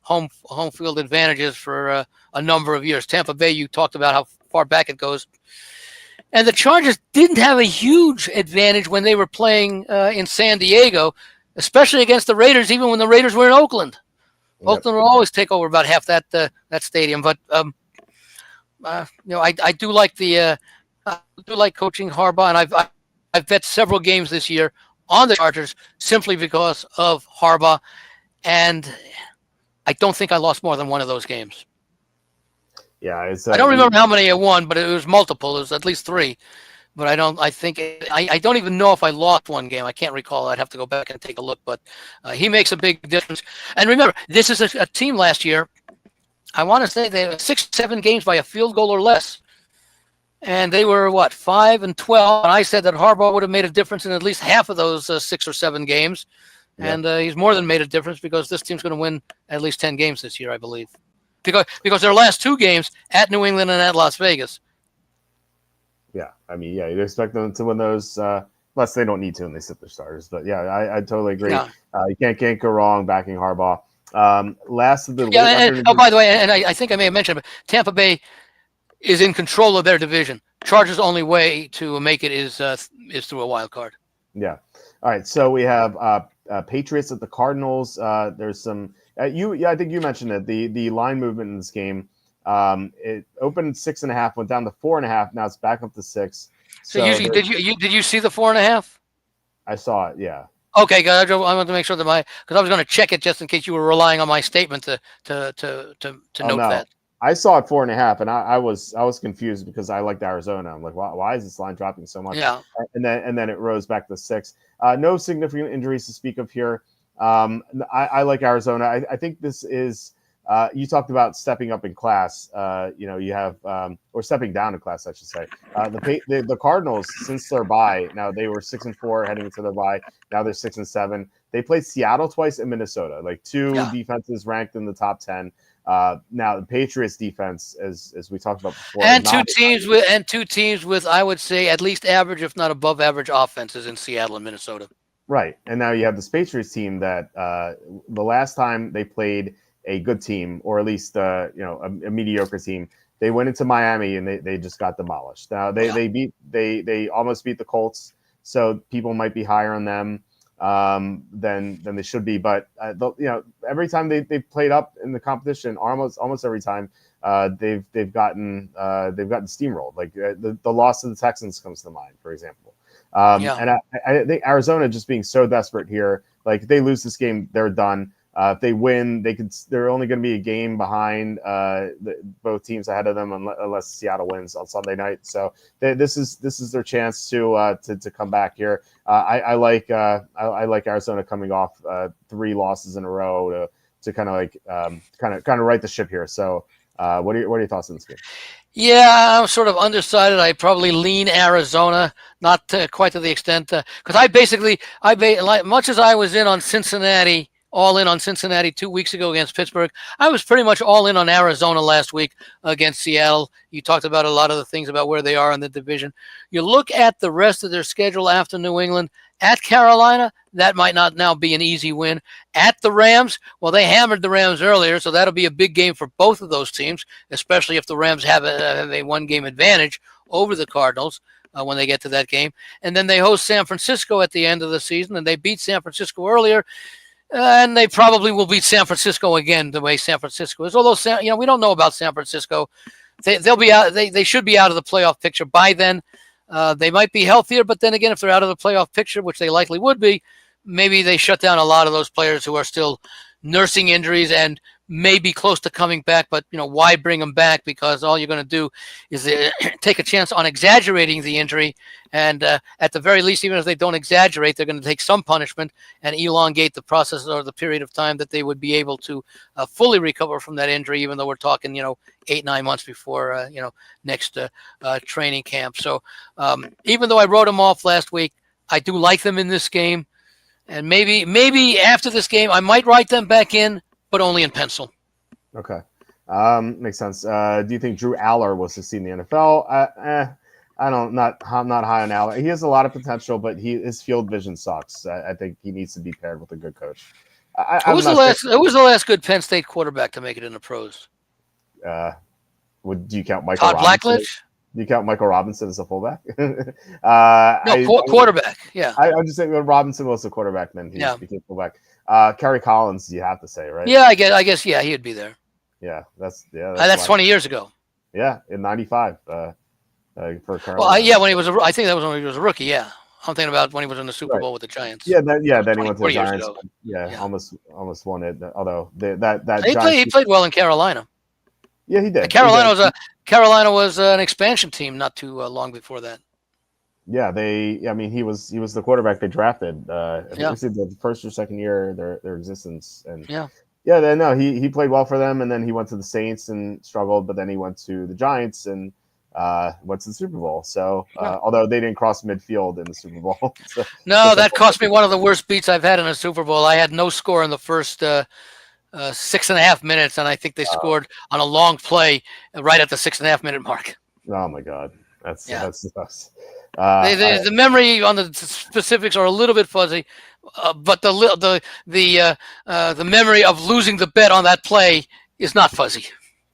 home field advantages for a number of years. Tampa Bay, you talked about how far back it goes, and the Chargers didn't have a huge advantage when they were playing in San Diego, especially against the Raiders. Even when the Raiders were in Oakland, Oakland will always take over about half that stadium. But I do like the. I do like coaching Harbaugh, and I've bet several games this year on the Chargers simply because of Harbaugh, and I don't think I lost more than one of those games. Yeah, I don't remember how many I won, but it was multiple. It was at least 3. But I don't even know if I lost one game. I can't recall. I'd have to go back and take a look. But he makes a big difference. And remember, this is a team last year. I want to say they had 6-7 games by a field goal or less. And they were, 5-12. And I said that Harbaugh would have made a difference in at least half of those 6 or 7 games. Yeah. And he's more than made a difference because this team's going to win at least 10 games this year, I believe. Because their last 2 games at New England and at Las Vegas. Yeah, I mean, you'd expect them to win those, unless they don't need to and they sit their starters. But yeah, I totally agree. Yeah. You can't go wrong backing Harbaugh. Last of the by the way, and I think I may have mentioned, but Tampa Bay is in control of their division. Chargers' only way to make it is through a wild card. Yeah. All right. So we have Patriots at the Cardinals. There's some. I think you mentioned it. The line movement in this game. It opened 6.5, went down to 4.5. Now it's back up to 6. So did you see the 4.5? I saw it. Yeah. Okay, good. I wanted to make sure that because I was going to check it just in case you were relying on my statement to note that. I saw it 4.5, and I was confused because I liked Arizona. I'm like, why is this line dropping so much? Yeah. And then it rose back to 6. No significant injuries to speak of here. I like Arizona. I think this is. You talked about stepping up in class. You have or stepping down in class, I should say. The Cardinals, since their bye, now they were 6-4 heading into their bye. Now they're 6-7. They played Seattle twice and Minnesota, like 2 defenses ranked in the top 10. Now the Patriots defense, as we talked about before, and 2 teams with I would say at least average, if not above average, offenses in Seattle and Minnesota. Right, and now you have this Patriots team that the last time they played a good team, or at least a mediocre team, they went into Miami and they just got demolished. Now they almost beat the Colts, so people might be higher on them. than they should be. But every time they've played up in the competition, almost every time they've gotten steamrolled. Like the loss to the Texans comes to mind, for example. And I think Arizona just being so desperate here. Like if they lose this game, they're done. If they win, they're only going to be a game behind both teams ahead of them, unless Seattle wins on Sunday night. So this is their chance to come back here. I like Arizona coming off 3 losses in a row to kind of right the ship here. So what are your thoughts on this game? Yeah, I'm sort of undecided. I probably lean Arizona, not quite to the extent because like much as I was in on Cincinnati. All in on Cincinnati 2 weeks ago against Pittsburgh. I was pretty much all in on Arizona last week against Seattle. You talked about a lot of the things about where they are in the division. You look at the rest of their schedule after New England. At Carolina, that might not now be an easy win. At the Rams, well, they hammered the Rams earlier, so that'll be a big game for both of those teams, especially if the Rams have a one-game advantage over the Cardinals when they get to that game. And then they host San Francisco at the end of the season, and they beat San Francisco earlier. And they probably will beat San Francisco again the way San Francisco is. Although we don't know about San Francisco. They'll be out. They should be out of the playoff picture by then. They might be healthier, but then again, if they're out of the playoff picture, which they likely would be, maybe they shut down a lot of those players who are still nursing injuries and may be close to coming back. But why bring them back? Because all you're going to do is take a chance on exaggerating the injury. And at the very least, even if they don't exaggerate, they're going to take some punishment and elongate the process or the period of time that they would be able to fully recover from that injury, even though we're talking, 8-9 months before, next training camp. So even though I wrote them off last week, I do like them in this game. And maybe after this game, I might write them back in, but only in pencil. Okay. Makes sense. Do you think Drew Aller will succeed in the NFL? I'm not high on Aller. He has a lot of potential, but his field vision sucks. I think he needs to be paired with a good coach. Who was the last good Penn State quarterback to make it in the pros? Do you count Michael Todd Robinson? Blackledge? Do you count Michael Robinson as a fullback? Quarterback. Yeah. I'm just saying when Robinson was the quarterback, then he became fullback. Kerry Collins, you have to say, right? Yeah, I guess. Yeah, he'd be there. Yeah, that's 20 years ago. Yeah, in '95 for Carolina. Well, when he was I think that was when he was a rookie. Yeah, I'm thinking about when he was in the Super Bowl with the Giants. Yeah, then he went to the Giants. Yeah, almost won it. Although he played well in Carolina. Yeah, he did. Carolina was an expansion team not too long before that. Yeah, he was the quarterback they drafted. I think it was the first or second year their existence, and he played well for them, and then he went to the Saints and struggled, but then he went to the Giants and went to the Super Bowl. So although they didn't cross midfield in the Super Bowl, that cost me one of the worst beats I've had in a Super Bowl. I had no score in the first 6.5 minutes, and I think they scored on a long play right at the 6.5 minute mark. Oh my God, that's the best. The memory on the specifics are a little bit fuzzy, but the memory of losing the bet on that play is not fuzzy.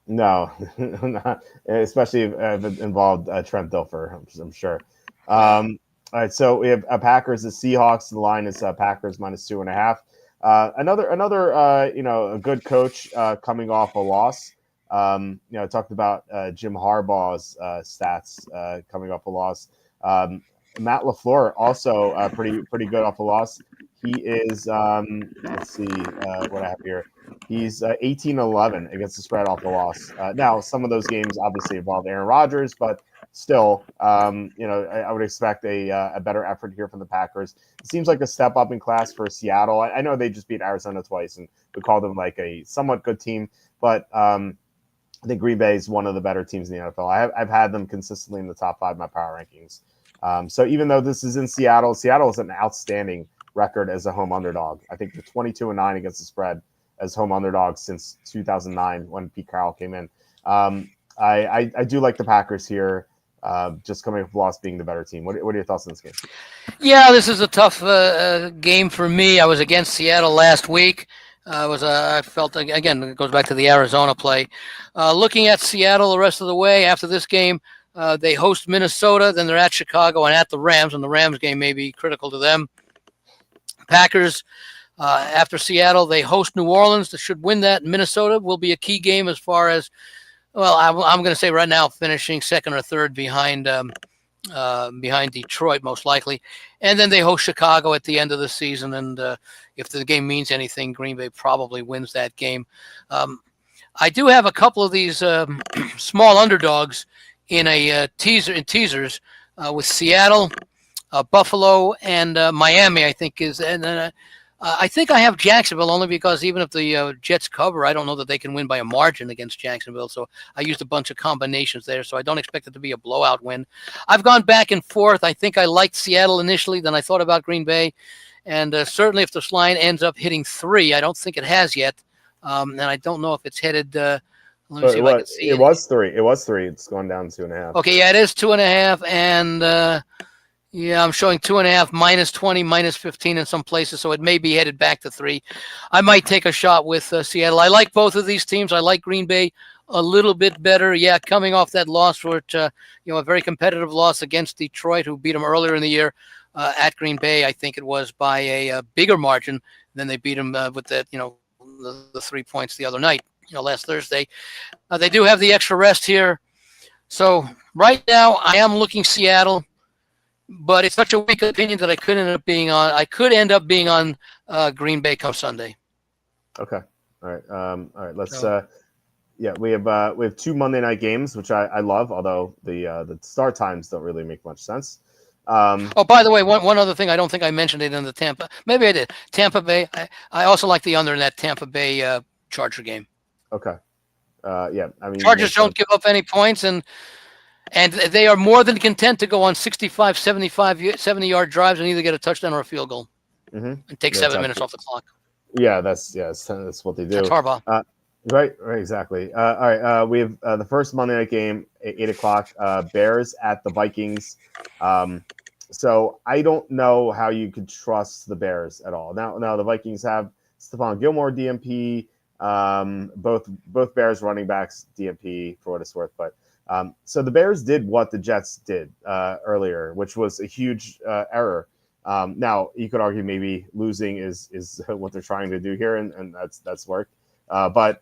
No, not, especially if it involved Trent Dilfer, I'm sure. All right, so we have Packers, the Seahawks. The line is Packers -2.5. Another a good coach coming off a loss. I talked about Jim Harbaugh's stats coming off a loss. Matt LaFleur also pretty good off a loss. He is let's see what I have here. He's 18-11 against the spread off a loss. Now some of those games obviously involve Aaron Rodgers, but still, I would expect a better effort here from the Packers. It seems like a step up in class for Seattle. I know they just beat Arizona twice, and we call them like a somewhat good team, but I think Green Bay is one of the better teams in the NFL. I've had them consistently in the top 5 of my power rankings. So even though this is in Seattle has an outstanding record as a home underdog. I think they're 22-9 against the spread as home underdogs since 2009 when Pete Carroll came in. I do like the Packers here, just coming off loss being the better team. What are your thoughts on this game? Yeah, this is a tough game for me. I was against Seattle last week. I felt, again, it goes back to the Arizona play. Looking at Seattle the rest of the way after this game, they host Minnesota, then they're at Chicago and at the Rams, and the Rams game may be critical to them. Packers, after Seattle, they host New Orleans. They should win that. Minnesota will be a key game as far as, well, I'm going to say right now, finishing second or third behind Detroit, most likely. And then they host Chicago at the end of the season. And if the game means anything, Green Bay probably wins that game. I do have a couple of these small underdogs in a teasers with Seattle, Buffalo, and Miami. I think I think I have Jacksonville only because even if the Jets cover, I don't know that they can win by a margin against Jacksonville. So I used a bunch of combinations there. So I don't expect it to be a blowout win. I've gone back and forth. I think I liked Seattle initially. Then I thought about Green Bay. And certainly if this line ends up hitting 3, I don't think it has yet. And I don't know if it's headed. Let me see if I can see it. It was 3. It was 3. It's gone down to 2.5. Okay, yeah, it is 2.5. And yeah, I'm showing 2.5, minus 20, minus 15 in some places, so it may be headed back to 3. I might take a shot with Seattle. I like both of these teams. I like Green Bay a little bit better. Yeah, coming off that loss for a very competitive loss against Detroit, who beat them earlier in the year at Green Bay. I think it was by a bigger margin than they beat them with that, the 3 points the other night, last Thursday. They do have the extra rest here. So right now I am looking Seattle. But it's such a weak opinion that I could end up being on Green Bay come Sunday. Okay. All right. All right. Let's. We have 2 Monday night games, which I love, although the start times don't really make much sense. By the way, one other thing, I don't think I mentioned it in the Tampa. Maybe I did. Tampa Bay. I also like the under in that Tampa Bay Charger game. Okay. Yeah. I mean, Chargers don't give up any points, and they are more than content to go on 65, 75, 70-yard drives and either get a touchdown or a field goal and take 7 minutes off the clock. Yeah, that's what they do. That's Harbaugh. Right, exactly. All right, we have the first Monday night game at 8 o'clock. Bears at the Vikings. So I don't know how you could trust the Bears at all. Now the Vikings have Stephon Gilmore DMP. Both Bears running backs DMP for what it's worth, but. So the Bears did what the Jets did earlier, which was a huge error. Now you could argue maybe losing is what they're trying to do here, and that's worked. But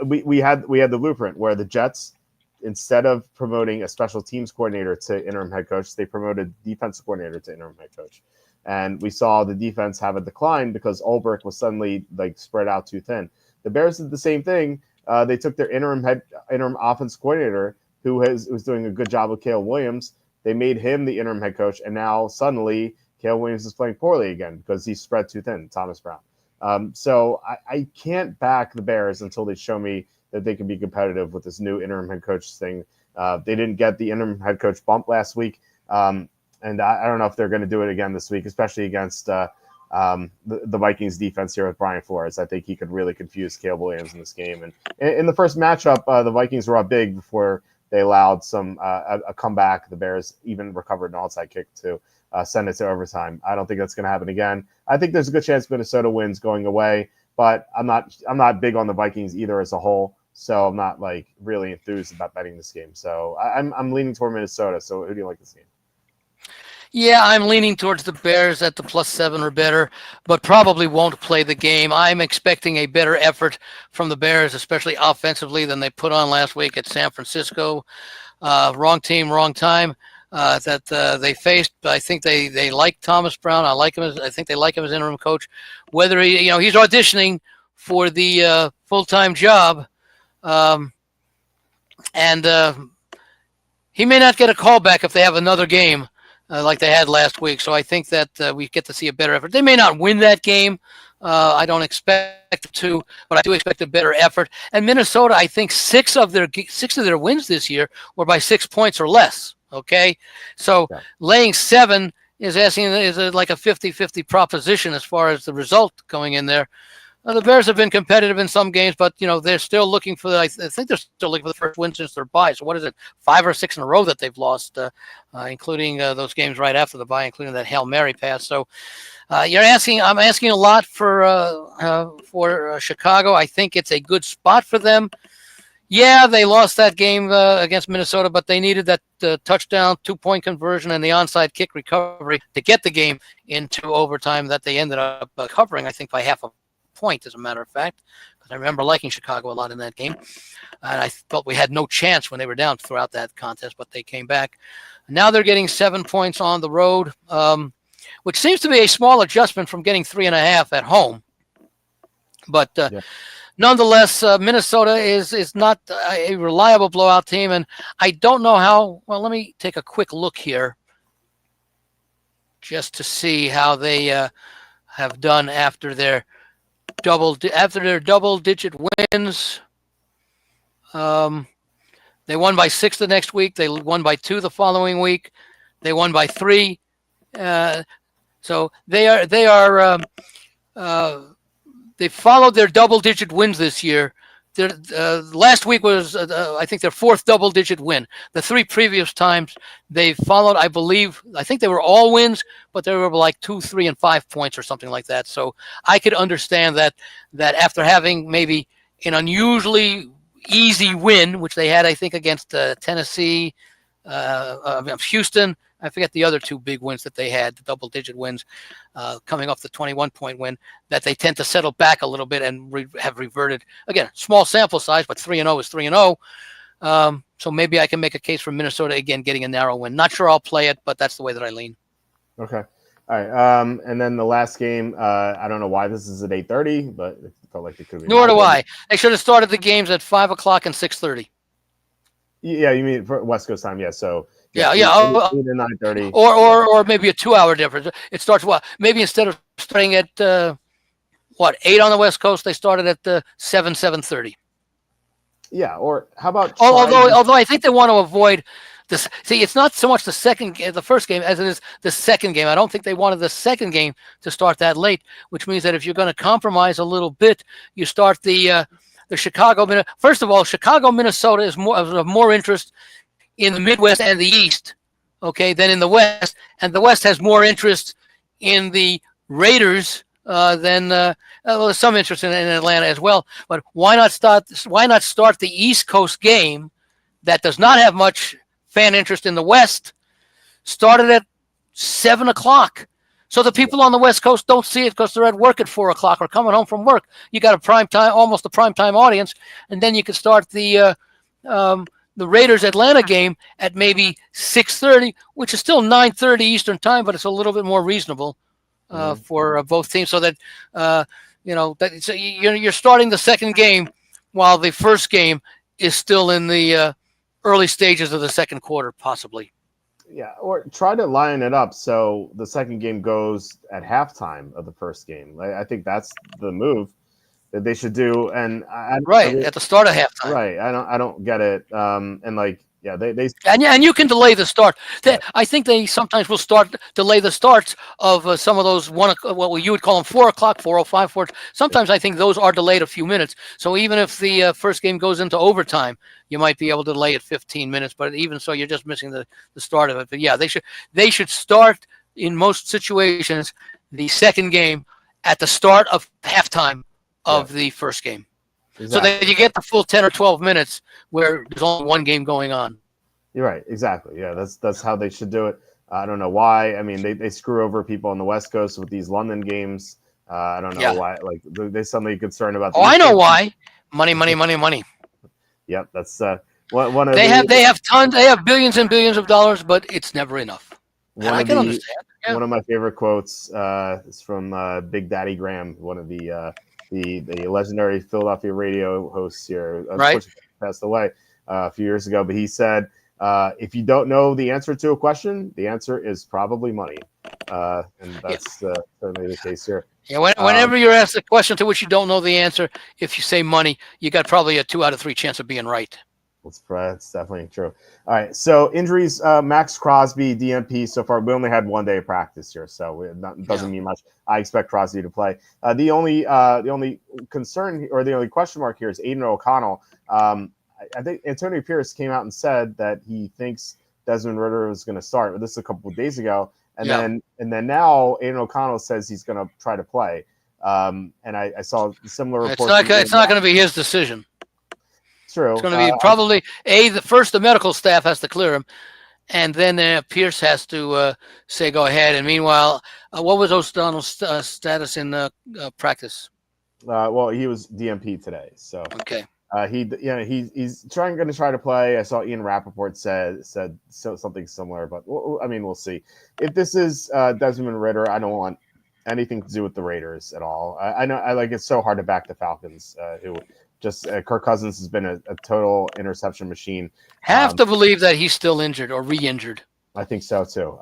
we had the blueprint where the Jets, instead of promoting a special teams coordinator to interim head coach, they promoted defensive coordinator to interim head coach, and we saw the defense have a decline because Ulbrich was suddenly spread out too thin. The Bears did the same thing. They took their interim offense coordinator, who was doing a good job with Caleb Williams. They made him the interim head coach, and now suddenly Caleb Williams is playing poorly again because he's spread too thin, Thomas Brown. So I can't back the Bears until they show me that they can be competitive with this new interim head coach thing. They didn't get the interim head coach bump last week, and I don't know if they're going to do it again this week, especially against the Vikings defense here with Brian Flores. I think he could really confuse Caleb Williams in this game. And in the first matchup, the Vikings were up big before they allowed a comeback. The Bears even recovered an onside kick to send it to overtime. I don't think that's going to happen again. I think there's a good chance Minnesota wins going away, but I'm not big on the Vikings either as a whole. So I'm not really enthused about betting this game. So I'm leaning toward Minnesota. So who do you like this game? Yeah, I'm leaning towards the Bears at the +7 or better, but probably won't play the game. I'm expecting a better effort from the Bears, especially offensively, than they put on last week at San Francisco. Wrong team, wrong time that they faced. But I think they like Thomas Brown. I think they like him as interim coach. Whether he's auditioning for the full-time job, and he may not get a call back if they have another game. Like they had last week. So I think that we get to see a better effort. They may not win that game. I don't expect to, but I do expect a better effort. And Minnesota, I think 6 of their wins this year were by 6 points or less. Okay. So laying 7 is like a 50-50 proposition as far as the result going in there. The Bears have been competitive in some games, but they're still looking for I think they're still looking for the first win since their bye. So what is it, 5 or 6 in a row that they've lost, including those games right after the bye, including that Hail Mary pass. So I'm asking a lot for Chicago. I think it's a good spot for them. Yeah, they lost that game against Minnesota, but they needed that touchdown, 2-point conversion, and the onside kick recovery to get the game into overtime that they ended up covering, I think, by half a point, as a matter of fact. Because I remember liking Chicago a lot in that game. And I felt we had no chance when they were down throughout that contest, but they came back. Now they're getting 7 points on the road, which seems to be a small adjustment from getting 3.5 at home. But nonetheless, Minnesota is not a reliable blowout team, and I don't know how. Well, let me take a quick look here just to see how they have done after their double-digit wins. They won by 6 the next week. They won by 2 the following week. They won by 3. So they followed their double-digit wins this year. Last week was, I think, their 4th double-digit win. The 3 previous times they followed, I think they were all wins, but they were like 2, 3, and 5 points or something like that. So I could understand that after having maybe an unusually easy win, which they had, I think, against Tennessee, Houston. I forget the other 2 big wins that they had, the double-digit wins, coming off the 21-point win, that they tend to settle back a little bit and have reverted. Again, small sample size, but 3-0 is 3-0. So maybe I can make a case for Minnesota, again, getting a narrow win. Not sure I'll play it, but that's the way that I lean. Okay. All right. And then the last game, I don't know why this is at 8:30, but it felt like it could be. Nor do I. They should have started the games at 5 o'clock and 6:30. Yeah, you mean for West Coast time? Yeah. So Yeah. 8 to 9:30, or maybe a 2-hour difference. It starts maybe instead of starting at 8 on the West Coast, they started at 7:30. Yeah, or how about although I think they want to avoid this. See, it's not so much the first game as it is the second game. I don't think they wanted the second game to start that late, which means that if you're going to compromise a little bit, you start the Chicago. First of all, Chicago, Minnesota is of more interest in the Midwest and the East, okay, than in the West, and the West has more interest in the Raiders than there's some interest in Atlanta as well. But why not start the East Coast game that does not have much fan interest in the West? Started at 7 o'clock. So the people on the West Coast don't see it because they're at work at 4 o'clock or coming home from work. You got almost a prime time audience, and then you can start the Raiders Atlanta game at maybe 6:30, which is still 9:30 Eastern time, but it's a little bit more reasonable for both teams. So that so you're starting the second game while the first game is still in the early stages of the second quarter, possibly. Yeah, or try to line it up so the second game goes at halftime of the first game. I think that's the move that they should do, and at the start of halftime. Right, I don't get it. And they and you can delay the start. I think they sometimes will delay the starts of some of those what you would call them 4 o'clock, 4:05, 4. Sometimes I think those are delayed a few minutes. So even if the first game goes into overtime, you might be able to delay it 15 minutes. But even so, you're just missing the start of it. But yeah, they should start in most situations the second game at the start of halftime of the first game. Exactly. So that you get the full 10 or 12 minutes where there's only one game going on. You're right. Exactly. Yeah, that's how they should do it. I don't know why. I mean, they screw over people on the West Coast with these London games. I don't know why. Like they're suddenly concerned about. I know why. Money. Yep, that's one of they have tons. They have billions and billions of dollars, but it's never enough. And I can understand. Yeah. One of my favorite quotes is from Big Daddy Graham, one of the legendary Philadelphia radio hosts here. Right. Passed away a few years ago, but he said, if you don't know the answer to a question, the answer is probably money. And that's certainly the case here. Yeah, whenever you're asked a question to which you don't know the answer, if you say money, you got probably a 2 out of 3 chance of being right. That's definitely true. All right, so injuries, Max Crosby, DNP so far. We only had 1 day of practice here, so it doesn't mean much. I expect Crosby to play. The only concern or the only question mark here is Aiden O'Connell. I think Antonio Pierce came out and said that he thinks Desmond Ridder was going to start. This is a couple of days ago, and then now Aiden O'Connell says he's going to try to play. And I saw similar reports. It's not going to be his decision. True. It's going to be probably the medical staff has to clear him, and then Pierce has to say go ahead. And meanwhile, what was O'Donnell's status in practice? Well, he was DMP today, so okay. He's going to try to play. I saw Ian Rappaport said something similar, but we'll see. If this is Desmond Ridder, I don't want anything to do with the Raiders at all. I know it's so hard to back the Falcons, who just Kirk Cousins has been a total interception machine. Have to believe that he's still injured or re-injured. I think so too.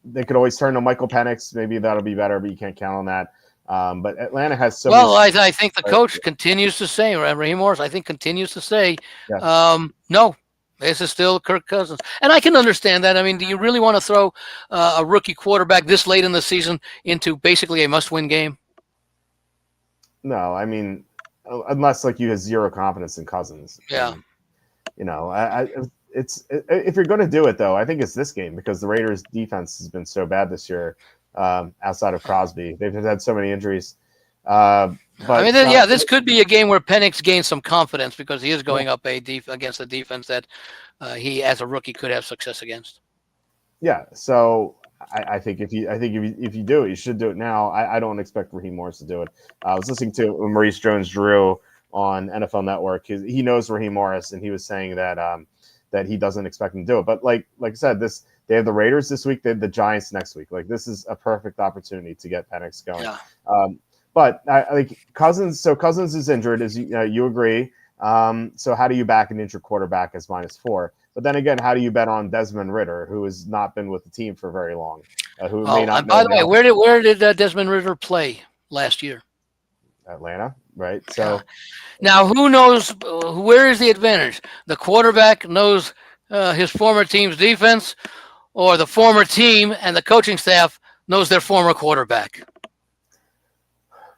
They could always turn to Michael Penix. Maybe that'll be better, but you can't count on that. But Atlanta has so. Well, I think the coach continues to say, Raheem Morris, I think continues to say, yes. No, this is still Kirk Cousins, and I can understand that. I mean, do you really want to throw a rookie quarterback this late in the season into basically a must-win game? No, I mean, unless you have zero confidence in Cousins. Yeah. And, if you're going to do it though, I think it's this game because the Raiders' defense has been so bad this year. Outside of Crosby, they've had so many injuries. This could be a game where Penix gains some confidence because he is going up against a defense that he, as a rookie, could have success against. Yeah, so I think if you do it, you should do it now. I don't expect Raheem Morris to do it. I was listening to Maurice Jones-Drew on NFL Network. He knows Raheem Morris, and he was saying that he doesn't expect him to do it. But like I said, they have the Raiders this week. They have the Giants next week. This is a perfect opportunity to get Penix going. Yeah. But Cousins. So Cousins is injured, as you agree. So how do you back an injured quarterback as -4? But then again, how do you bet on Desmond Ridder, who has not been with the team for very long? Who may not. By the way, where did Desmond Ridder play last year? Atlanta, right? So now, who knows? Where is the advantage? The quarterback knows his former team's defense, or the former team and the coaching staff knows their former quarterback?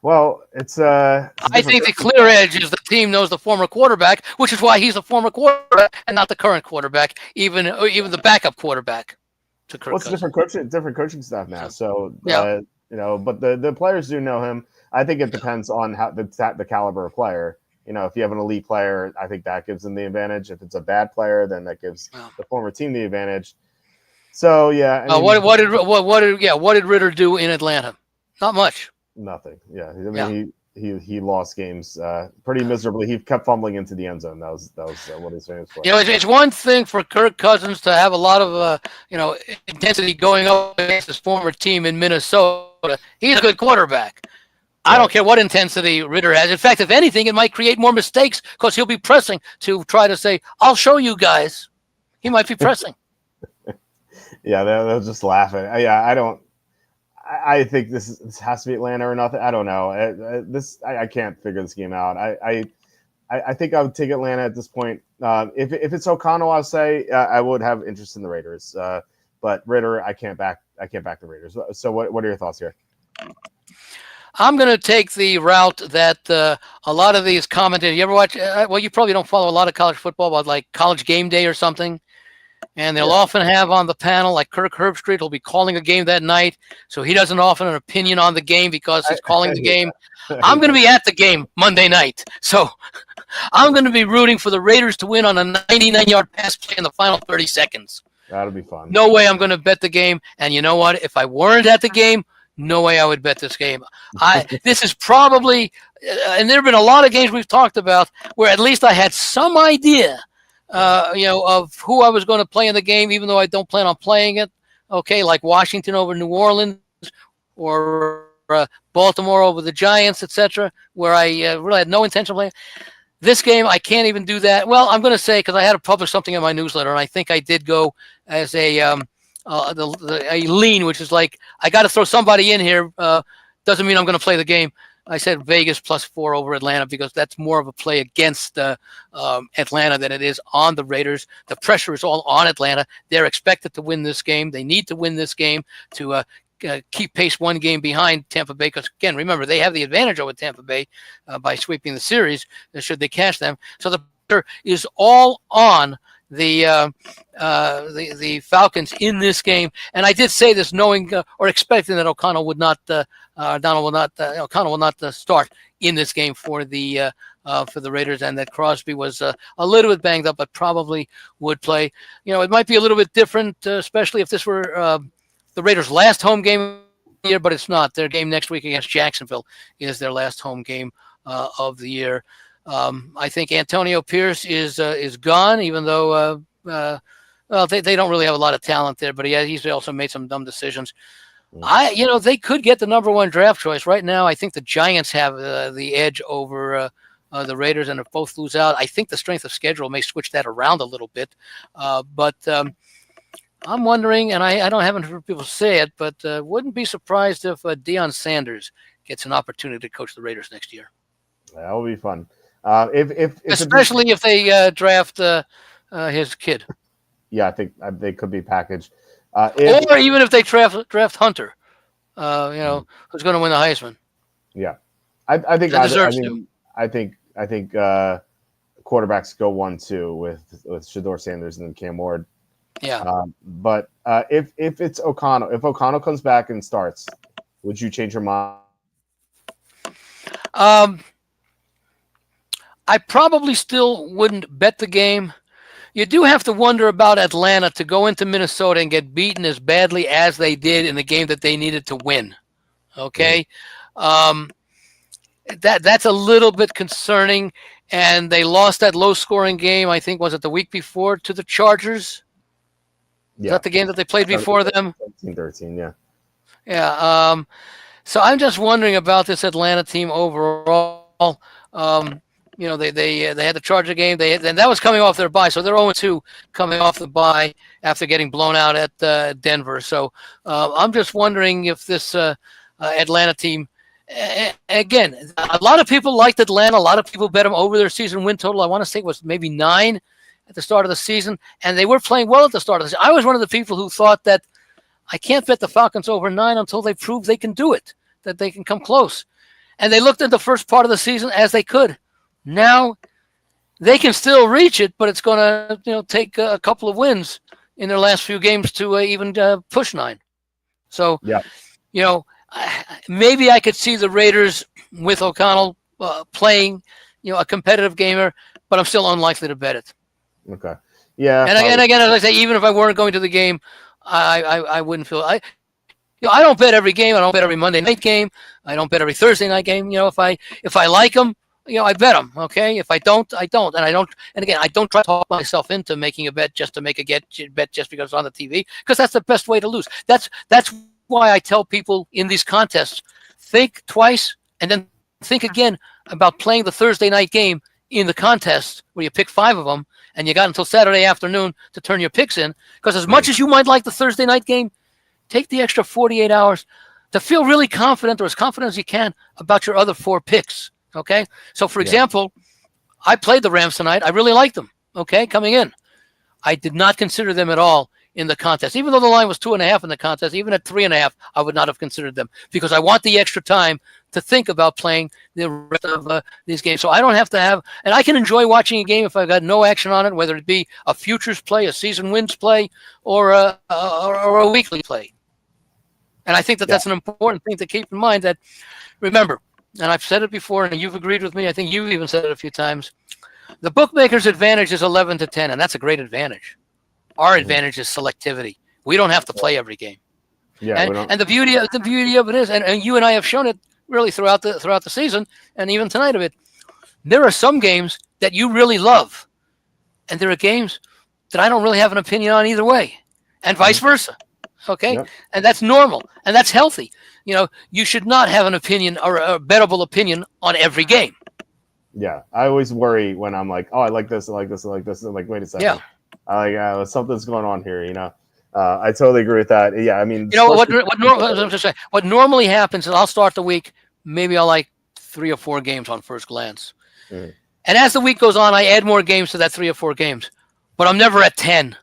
Well, it's I think the clear edge is the team knows the former quarterback, which is why he's a former quarterback and not the current quarterback, even the backup quarterback to Kirk Cousins. Different coaching staff now. So yeah. But the players do know him. I think it depends on how the caliber of player. If you have an elite player, I think that gives them the advantage. If it's a bad player, then that gives the former team the advantage. So yeah. What did Ridder do in Atlanta? Not much. Nothing. Yeah. He lost games pretty miserably. He kept fumbling into the end zone. That was what he's famous for. It's one thing for Kirk Cousins to have a lot of intensity going up against his former team in Minnesota. He's a good quarterback. I don't care what intensity Ridder has. In fact, if anything, it might create more mistakes because he'll be pressing to try to say, "I'll show you guys." He might be pressing. Yeah, they'll just laugh at it. Yeah, I don't. I think this has to be Atlanta or nothing. I don't know. I can't figure this game out. I think I would take Atlanta at this point. If it's O'Connell, I'll say I would have interest in the Raiders. But Ridder, I can't back the Raiders. So what are your thoughts here? I'm going to take the route that a lot of these commentators. You ever watch? You probably don't follow a lot of college football, but like College Game Day or something. And they'll often have on the panel, like Kirk Herbstreit will be calling a game that night, so he doesn't offer an opinion on the game because he's calling the game. I'm going to be at the game Monday night, so I'm going to be rooting for the Raiders to win on a 99-yard pass play in the final 30 seconds. That'll be fun. No way I'm going to bet the game. And you know what? If I weren't at the game, no way I would bet this game. This is probably, and there have been a lot of games we've talked about where at least I had some idea of who I was going to play in the game, even though I don't plan on playing it. Okay, like Washington over New Orleans or Baltimore over the Giants, etc., where I really had no intention of playing. This game, I can't even do that. Well, I'm going to say, because I had to publish something in my newsletter, and I think I did go as a lean, which is like, I got to throw somebody in here. Doesn't mean I'm going to play the game. I said Vegas +4 over Atlanta because that's more of a play against Atlanta than it is on the Raiders. The pressure is all on Atlanta. They're expected to win this game. They need to win this game to keep pace one game behind Tampa Bay because, again, remember, they have the advantage over Tampa Bay by sweeping the series should they catch them. So the pressure is all on the Falcons in this game, and I did say this knowing or expecting that O'Connell will not start in this game for the for the Raiders, and that Crosby was a little bit banged up, but probably would play. It might be a little bit different, especially if this were the Raiders' last home game of the year, but it's not. Their game next week against Jacksonville is their last home game of the year. I think Antonio Pierce is gone, even though they don't really have a lot of talent there, but he's also made some dumb decisions. They could get the number one draft choice right now. I think the Giants have the edge over the Raiders, and if both lose out, I think the strength of schedule may switch that around a little bit. But I'm wondering, and I haven't heard people say it, but wouldn't be surprised if Deion Sanders gets an opportunity to coach the Raiders next year. That will be fun. Especially if they draft his kid. Yeah, I think they could be packaged. Or even if they draft Hunter, who's going to win the Heisman. Yeah, I think quarterbacks go 1-2 with Shedeur Sanders and Cam Ward. Yeah. But if it's O'Connell, if O'Connell comes back and starts, would you change your mind? I probably still wouldn't bet the game. You do have to wonder about Atlanta to go into Minnesota and get beaten as badly as they did in the game that they needed to win. Okay? That's a little bit concerning. And they lost that low-scoring game, I think, was it the week before, to the Chargers? Yeah. Is that the game that they played before them? 13, yeah. Yeah. So I'm just wondering about this Atlanta team overall. They had the Charger game. And that was coming off their bye, so they're 0-2 coming off the bye after getting blown out at Denver. So I'm just wondering if this Atlanta team, again, a lot of people liked Atlanta. A lot of people bet them over their season win total. I want to say it was maybe 9 at the start of the season, and they were playing well at the start of the season. I was one of the people who thought that I can't bet the Falcons over 9 until they prove they can do it, that they can come close. And they looked at the first part of the season as they could. Now they can still reach it, but it's going to take a couple of wins in their last few games to even push 9. So, maybe I could see the Raiders with O'Connell playing, a competitive gamer, but I'm still unlikely to bet it. Okay. Yeah. And again, as I say, even if I weren't going to the game, I wouldn't feel I don't bet every game. I don't bet every Monday night game. I don't bet every Thursday night game. If I like them, I bet them. Okay. If I don't, I don't. And I don't. And again, I don't try to talk myself into making a bet just to make a bet just because it's on the TV, because that's the best way to lose. That's why I tell people in these contests, think twice and then think again about playing the Thursday night game in the contest where you pick 5 of them and you got until Saturday afternoon to turn your picks in. Because as much as you might like the Thursday night game, take the extra 48 hours to feel really confident, or as confident as you can, about your other 4 picks. Okay. So for example, I played the Rams tonight. I really liked them. Okay. Coming in, I did not consider them at all in the contest, even though the line was 2.5 in the contest. Even at 3.5, I would not have considered them, because I want the extra time to think about playing the rest of these games. So I don't have to have, and I can enjoy watching a game if I've got no action on it, whether it be a futures play, a season wins play, or a weekly play. And I think that's an important thing to keep in mind. That, remember, and I've said it before, and you've agreed with me. I think you've even said it a few times. The bookmaker's advantage is 11-10, and that's a great advantage. Our advantage is selectivity. We don't have to play every game. Yeah, and the beauty of it is, and you and I have shown it really throughout the season, and even tonight a bit. There are some games that you really love, and there are games that I don't really have an opinion on either way, and vice versa. Okay, and that's normal, and that's healthy. You should not have an opinion or a bettable opinion on every game. Yeah, I always worry when I'm like, oh, I like this, I like this, I like this. I'm like, wait a second. Yeah. Something's going on here, I totally agree with that. Yeah, I mean, what normally happens is I'll start the week, maybe I'll like 3 or 4 games on first glance. And as the week goes on, I add more games to that 3 or 4 games, but I'm never at 10.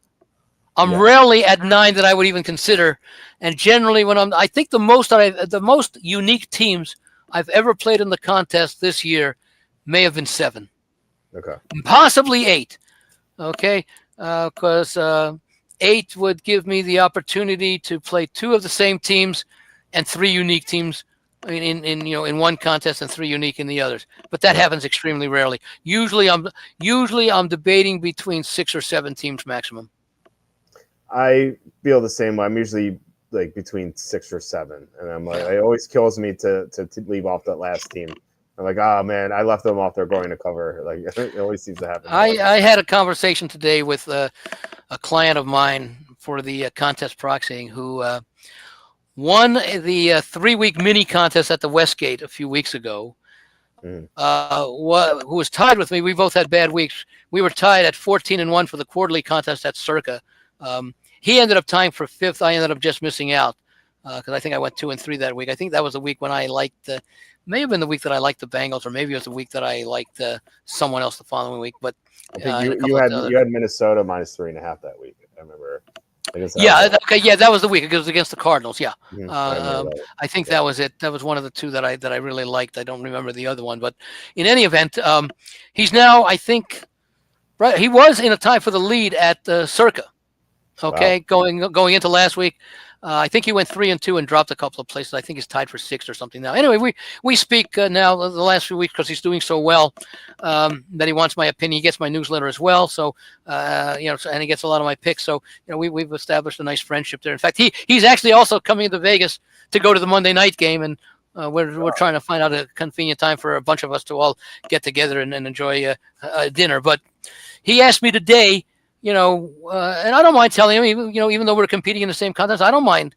I'm rarely at 9 that I would even consider. And generally I think the most unique teams I've ever played in the contest this year may have been 7. Okay. Possibly 8. Okay. Because 8 would give me the opportunity to play 2 of the same teams and 3 unique teams in one contest and 3 unique in the others. But that happens extremely rarely. Usually I'm debating between 6 or 7 teams maximum. I feel the same way. I'm usually like between 6 or 7, and I'm like, it always kills me to leave off that last team. I'm like, oh man, I left them off. They're going to cover. Like it always seems to happen. I had a conversation today with a client of mine for the contest proxying who won the 3-week mini contest at the Westgate a few weeks ago. Who was tied with me. We both had bad weeks. We were tied at 14-1 for the quarterly contest at Circa. He ended up tying for 5th. I ended up just missing out because I think I went 2-3 that week. I think that was the week when I liked may have been the week that I liked the Bengals, or maybe it was the week that I liked someone else the following week. But I think you had Minnesota minus 3.5 that week. I remember. That was the week. It was against the Cardinals. Yeah, I think that was it. That was one of the 2 that I really liked. I don't remember the other one, but in any event, he's now, I think, right. He was in a tie for the lead at Circa. Okay, wow. Going into last week, I think he went 3-2 and dropped a couple of places. I think he's tied for 6th or something now. Anyway, we speak now the last few weeks because he's doing so well that he wants my opinion. He gets my newsletter as well, so and he gets a lot of my picks. So we've established a nice friendship there. In fact, he's actually also coming to Vegas to go to the Monday night game, and we're trying to find out a convenient time for a bunch of us to all get together and enjoy a dinner. But he asked me today. And I don't mind telling him, even though we're competing in the same contest, I don't mind,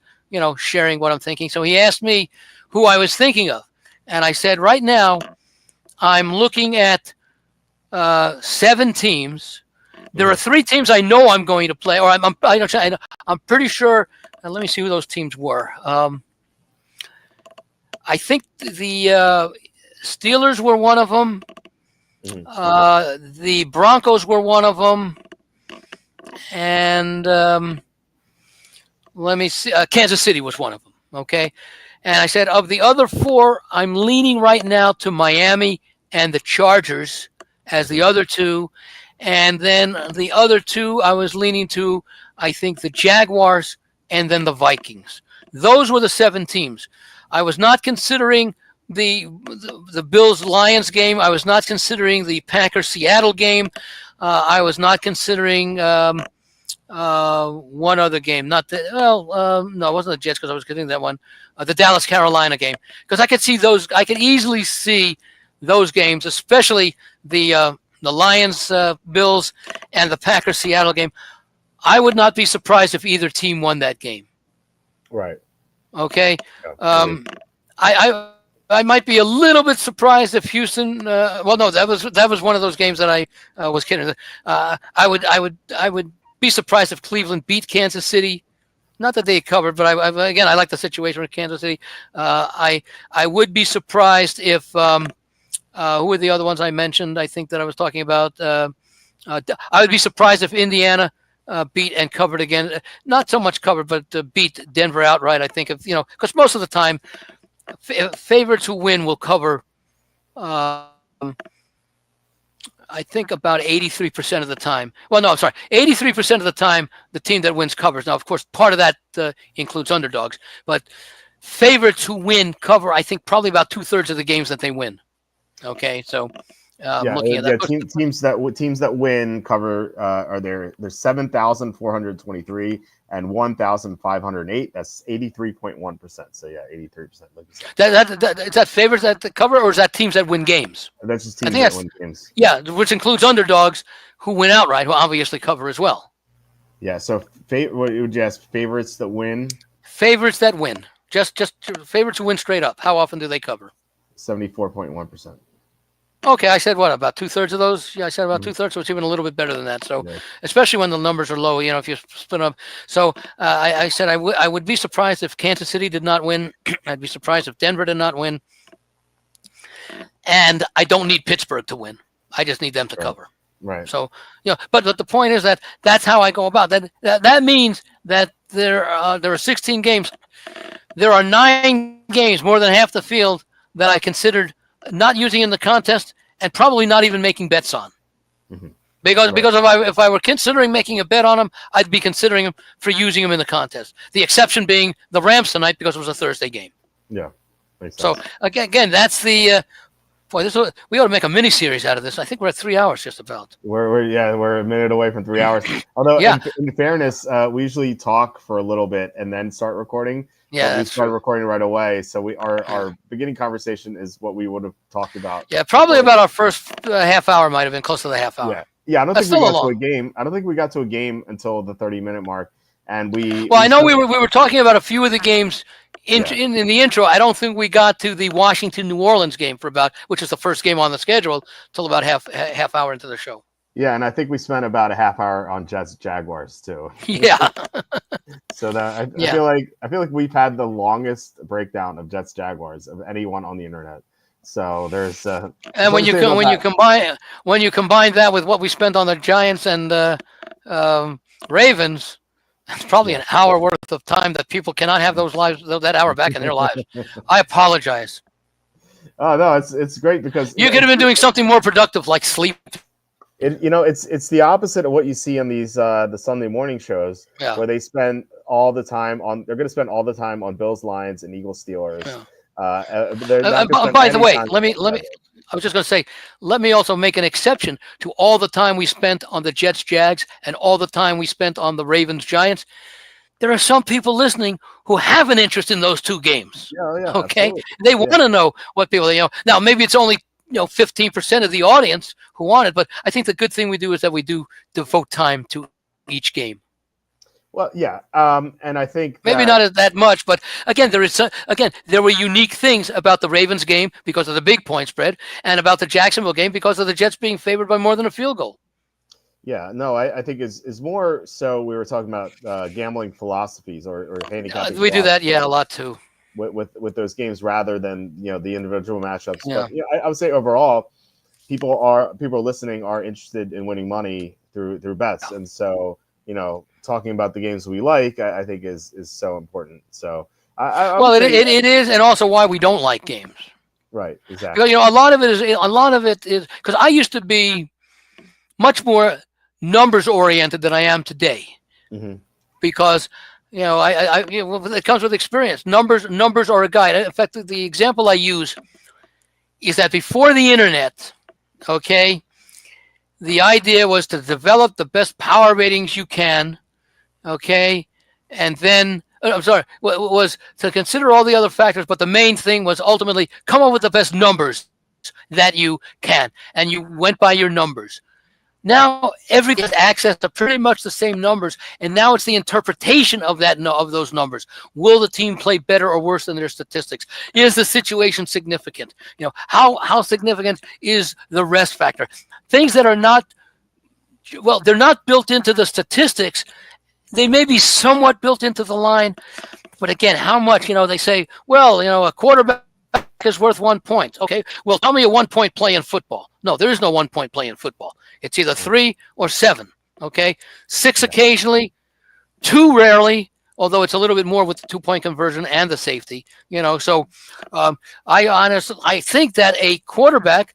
sharing what I'm thinking. So he asked me who I was thinking of. And I said, right now, I'm looking at 7 teams. There are 3 teams I know I'm going to play, or I'm pretty sure. And let me see who those teams were. I think the Steelers were one of them. The Broncos were one of them. And let me see. Kansas City was one of them. Okay. And I said, of the other 4, I'm leaning right now to Miami and the Chargers as the other 2. And then the other 2, I was leaning to, I think, the Jaguars and then the Vikings. Those were the 7 teams. I was not considering the Bills-Lions game. I was not considering the Packers-Seattle game. I was not considering one other game. No, it wasn't the Jets because I was considering that one. The Dallas-Carolina game, because I could see those. I could easily see those games, especially the Lions, Bills, and the Packers-Seattle game. I would not be surprised if either team won that game. Right. Okay. I might be a little bit surprised if Houston. That was one of those games that I was kidding. I would be surprised if Cleveland beat Kansas City. Not that they covered, but I like the situation with Kansas City. I would be surprised if who were the other ones I mentioned? I think that I was talking about. I would be surprised if Indiana beat and covered again. Not so much covered, but beat Denver outright. I think because most of the time. Favorites who win will cover, I think, about 83% of the time. Well, no, I'm sorry. 83% of the time, the team that wins covers. Now, of course, part of that includes underdogs. But favorites who win cover, I think, probably about 2/3 of the games that they win. Okay, so looking at that. Teams that win cover are there. There's 7,423 and 1,508. That's 83.1%. So yeah, 83%. Like you said. Is that favorites that cover, or is that teams that win games? That's just teams that win games. Yeah, which includes underdogs who win outright, who obviously cover as well. Yeah. So what would you ask? Favorites that win. Favorites that win. Just favorites who win straight up. How often do they cover? 74.1%. Okay, I said what, about 2/3 of those? Yeah, I said about 2/3, so it's even a little bit better than that. So, especially when the numbers are low, if you split up. So, I said I would be surprised if Kansas City did not win. I'd be surprised if Denver did not win. And I don't need Pittsburgh to win. I just need them to cover. Right. So, but the point is that's how I go about that. That means that there are 16 games. There are 9 games, more than half the field, that I considered not using in the contest and probably not even making bets on. Mm-hmm. Because if I were considering making a bet on them, I'd be considering them for using them in the contest. The exception being the Rams tonight because it was a Thursday game. Yeah. Makes So sense. again, that's the boy. We ought to make a mini series out of this. I think we're at 3 hours just about. We're a minute away from 3 hours. Although, Yeah, in fairness, we usually talk for a little bit and then start recording. But yeah, we that's started true. recording right away, so Yeah. our beginning conversation is what we would have talked about. Yeah, probably before. about our first half hour might have been close to the half hour. Yeah. I don't That's think we still a got to long. a game. I don't think we got to a game until the 30-minute mark, and Well, we I know spent, we were talking about a few of the games yeah. in the intro. I don't think we got to the Washington New Orleans game for about, which is the first game on the schedule, till about half hour into the show. Yeah, and I think we spent about a half hour on Jets Jaguars too. Yeah, So that I yeah. feel like we've had the longest breakdown of Jets Jaguars of anyone on the internet. So there's And when you something about when you combine that with what we spent on the Giants and Ravens, it's probably yeah. an hour worth of time that people cannot have that hour back in their lives. I apologize. Oh no, it's great because You could have been doing something more productive, like sleep. it's the opposite of what you see on these the Sunday morning shows Yeah. where they spend all the time on they're going to spend all the time on Bills, Lions, and Eagles, Steelers. Yeah. They're not gonna spend By the any way, time let me. I was just going to say, let me also make an exception to all the time we spent on the Jets, Jags, and all the time we spent on the Ravens, Giants. There are some people listening who have an interest in those two games. Yeah, Okay, absolutely. they want to know what people Now, maybe it's only 15% of the audience who want it, but I think the good thing we do is that we do devote time to each game. Well, yeah, and I think Maybe not that much, but again, there were unique things about the Ravens game because of the big point spread, and about the Jacksonville game because of the Jets being favored by more than a field goal. Yeah, no, I think is more so. We were talking about gambling philosophies or handicapping. We do that, a lot too. With those games rather than the individual matchups. Yeah. But I would say overall, people are listening are interested in winning money through bets, and so talking about the games we like, I think is so important. So it is, and also why we don't like games. Right, exactly. Because, a lot of it is because I used to be much more numbers oriented than I am today. Mm-hmm. Because it comes with experience. Numbers are a guide. In fact, the example I use is that before the internet, okay, the idea was to develop the best power ratings you can, okay, and then was to consider all the other factors, but the main thing was ultimately come up with the best numbers that you can, and you went by your numbers. Now everybody has access to pretty much the same numbers, and now it's the interpretation of those numbers. Will the team play better or worse than their statistics? Is the situation significant? How significant is the rest factor? Things that are not they're not built into the statistics. They may be somewhat built into the line, but again, how much? They say, a quarterback is worth 1 point. Okay, well, tell me a 1 point play in football. No, there is no 1 point play in football. It's either 3 or 7. Okay, 6 occasionally, 2 rarely. Although it's a little bit more with the 2 point conversion and the safety. So I think that a quarterback,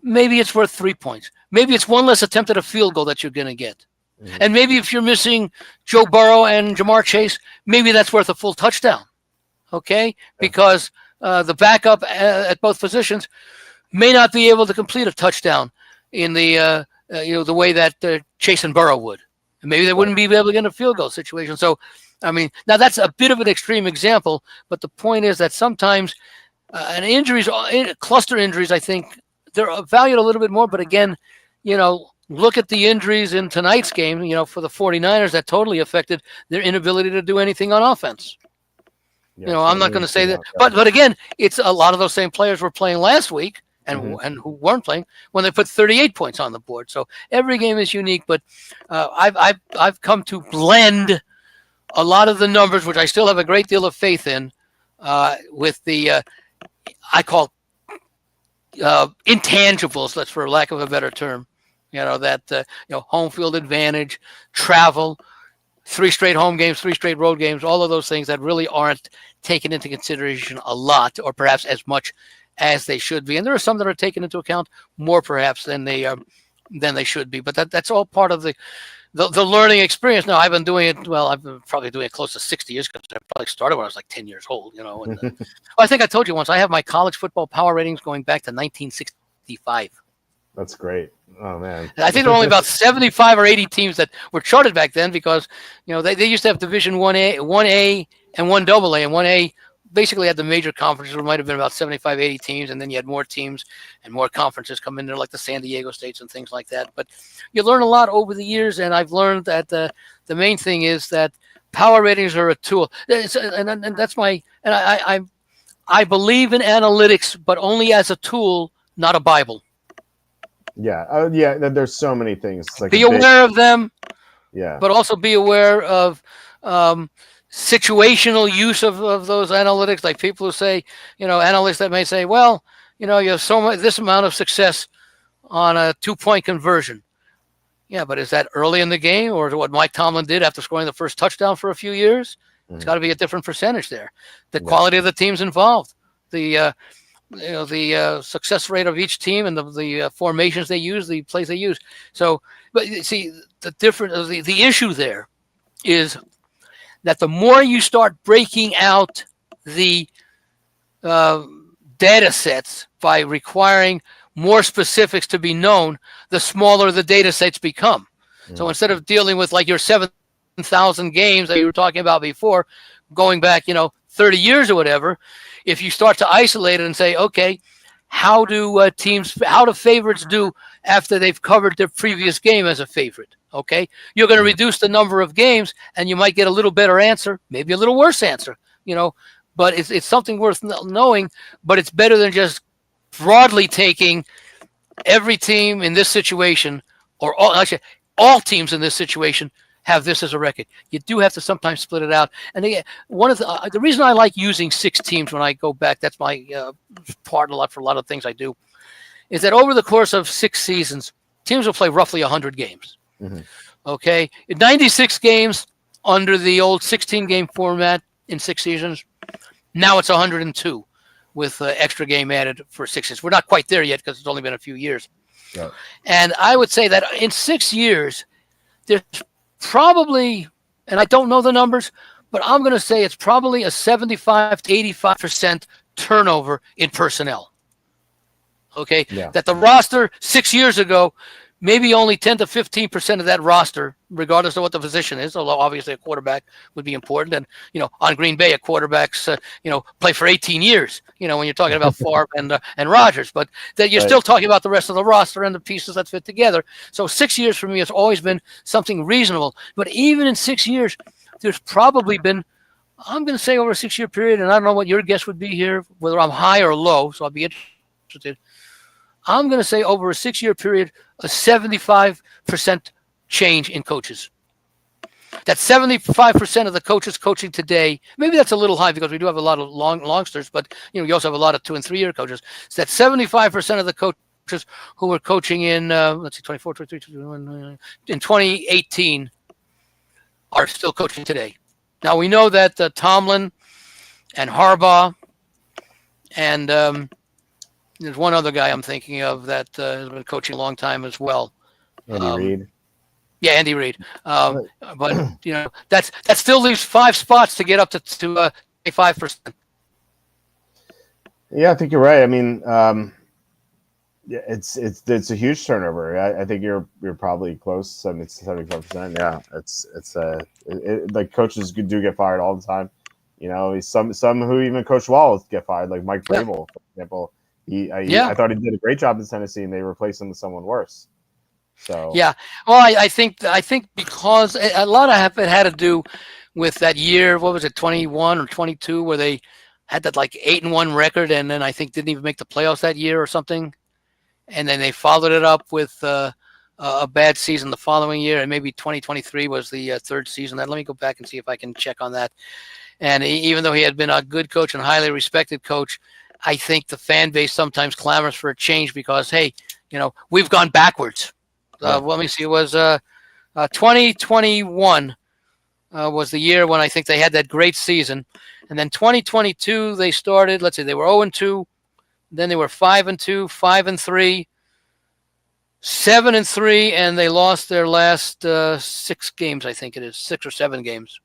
maybe it's worth 3 points. Maybe it's one less attempt at a field goal that you're going to get. Mm-hmm. And maybe if you're missing Joe Burrow and Jamar Chase, maybe that's worth a full touchdown. Okay, because the backup at both positions may not be able to complete a touchdown in the the way that Chase and Burrow would. And maybe they wouldn't be able to get a field goal situation. So, I mean, now that's a bit of an extreme example, but the point is that sometimes cluster injuries, I think they're valued a little bit more. But again, look at the injuries in tonight's game, for the 49ers that totally affected their inability to do anything on offense. Yeah, I'm not going to say that, but again, it's a lot of those same players were playing last week and who weren't playing when they put 38 points on the board. So every game is unique, but I've come to blend a lot of the numbers, which I still have a great deal of faith in, with the I call intangibles. That's for lack of a better term. Home field advantage, travel. 3 straight home games, 3 straight road games, all of those things that really aren't taken into consideration a lot, or perhaps as much as they should be. And there are some that are taken into account more perhaps than they should be. But that's all part of the learning experience. Now I've been doing it. Well, I've been probably doing it close to 60 years because I probably started when I was like 10 years old. And I think I told you once I have my college football power ratings going back to 1965. That's great. Oh man. I think there were only about 75 or 80 teams that were charted back then because they used to have Division 1A, 1A, and 1AA, and 1A basically had the major conferences. There might have been about 75, 80 teams, and then you had more teams and more conferences come in there, like the San Diego States and things like that. But you learn a lot over the years, and I've learned that the main thing is that power ratings are a tool. And that's I believe in analytics, but only as a tool, not a Bible. Yeah. Yeah. There's so many things. It's like be aware of them. Yeah. But also be aware of situational use of those analytics. Like people who say, analysts that may say, well, you have this amount of success on a 2-point conversion. Yeah, but is that early in the game, or is it what Mike Tomlin did after scoring the first touchdown for a few years? Mm-hmm. It's got to be a different percentage there. The quality of the teams involved, the success rate of each team, and the formations they use, the plays they use. So, but see, the issue there is that the more you start breaking out the data sets by requiring more specifics to be known, the smaller the data sets become. Mm-hmm. So instead of dealing with like your 7,000 games that you were talking about before, going back, 30 years or whatever, if you start to isolate it and say, okay, how do favorites do after they've covered their previous game as a favorite? Okay, you're going to reduce the number of games, and you might get a little better answer, maybe a little worse answer, but it's something worth knowing. But it's better than just broadly taking every team in this situation, or all teams in this situation have this as a record. You do have to sometimes split it out. And again, one of the reason I like using 6 teams when I go back, that's my part for a lot of things I do, is that over the course of 6 seasons, teams will play roughly 100 games. Mm-hmm. Okay, 96 games under the old 16-game format in 6 seasons. Now it's 102 with extra game added for 6 seasons. We're not quite there yet because it's only been a few years. Right. And I would say that in 6 years, there's probably, and I don't know the numbers, but I'm going to say it's probably a 75 to 85% turnover in personnel. Okay, that the roster 6 years ago, maybe only 10 to 15% of that roster, regardless of what the position is, although obviously a quarterback would be important. And, on Green Bay, a quarterback's, play for 18 years, when you're talking about Favre and Rodgers. But that you're still talking about the rest of the roster and the pieces that fit together. So 6 years for me has always been something reasonable. But even in 6 years, there's probably been, I'm going to say over a 6-year period, and I don't know what your guess would be here, whether I'm high or low, so I'll be interested. I'm going to say over a 6-year period, a 75% change in coaches. That 75% of the coaches coaching today, maybe that's a little high because we do have a lot of longsters, but you also have a lot of 2- and 3-year coaches. So that 75% of the coaches who were coaching in, 24, 23, 21, in 2018 are still coaching today. Now we know that Tomlin and Harbaugh and there's one other guy I'm thinking of that has been coaching a long time as well. Andy Reid. Yeah, Andy Reid. But that still leaves 5 spots to get up to 5%. Yeah, I think you're right. I mean, it's a huge turnover. I think you're probably close 75%. Yeah, it's like coaches do get fired all the time. Some who even coach well get fired, like Mike Vrabel, for example. I thought he did a great job in Tennessee, and they replaced him with someone worse. So well, I think because a lot of it had to do with that year. What was it, 21 or 22, where they had that like 8-1 record, and then I think didn't even make the playoffs that year or something, and then they followed it up with a bad season the following year, and maybe 2023 was the third season. Let me go back and see if I can check on that. And even though he had been a good coach and highly respected coach, I think the fan base sometimes clamors for a change because, hey, we've gone backwards. Let me see. It was 2021 was the year when I think they had that great season. And then 2022, they started, let's see, they were 0-2. Then they were 5-2, 5-3, 7-3, and they lost their last 6 games. I think it is 6 or 7 games.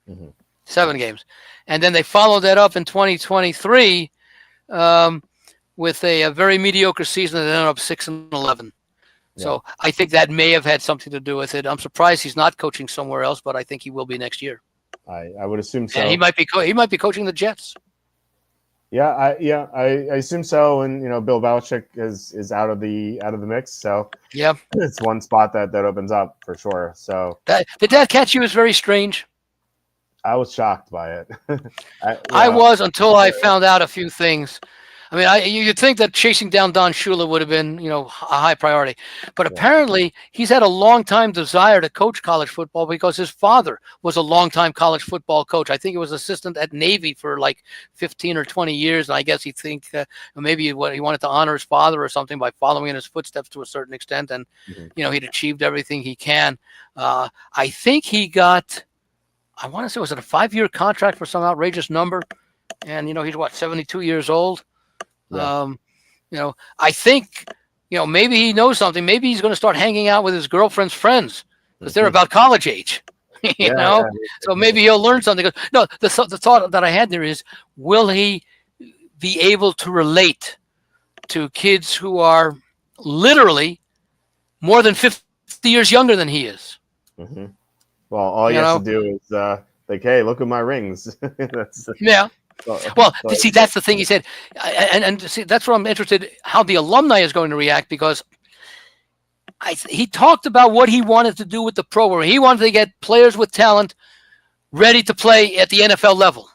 Mm-hmm. 7 games, and then they followed that up in 2023 with a very mediocre season that ended up 6-11. So I think that may have had something to do with it. I'm surprised he's not coaching somewhere else, but I think he will be next year. I would assume so. And he might be coaching the Jets. Yeah, I assume so. And Bill Belichick is out of the mix, so yeah, it's one spot that opens up for sure. So did that catch you as very strange? I was shocked by it. I was until I found out a few things. I mean, you'd think that chasing down Don Shula would have been, a high priority, but apparently he's had a long time desire to coach college football because his father was a long-time college football coach. I think he was assistant at Navy for like 15 or 20 years, and I guess maybe he wanted to honor his father or something by following in his footsteps to a certain extent, and he'd achieved everything he can. I think he got, I want to say, was it a 5-year contract for some outrageous number? And he's 72 years old. Yeah. I think, maybe he knows something. Maybe he's going to start hanging out with his girlfriend's friends because they're about college age, So maybe he'll learn something. No, the thought that I had there is, will he be able to relate to kids who are literally more than 50 years younger than he is? Mm-hmm. Well, all you have to do is hey, look at my rings. Yeah. Well, see, that's the thing he said, and see, that's where I'm interested how the alumni is going to react, because he talked about what he wanted to do with the program. He wanted to get players with talent ready to play at the NFL level,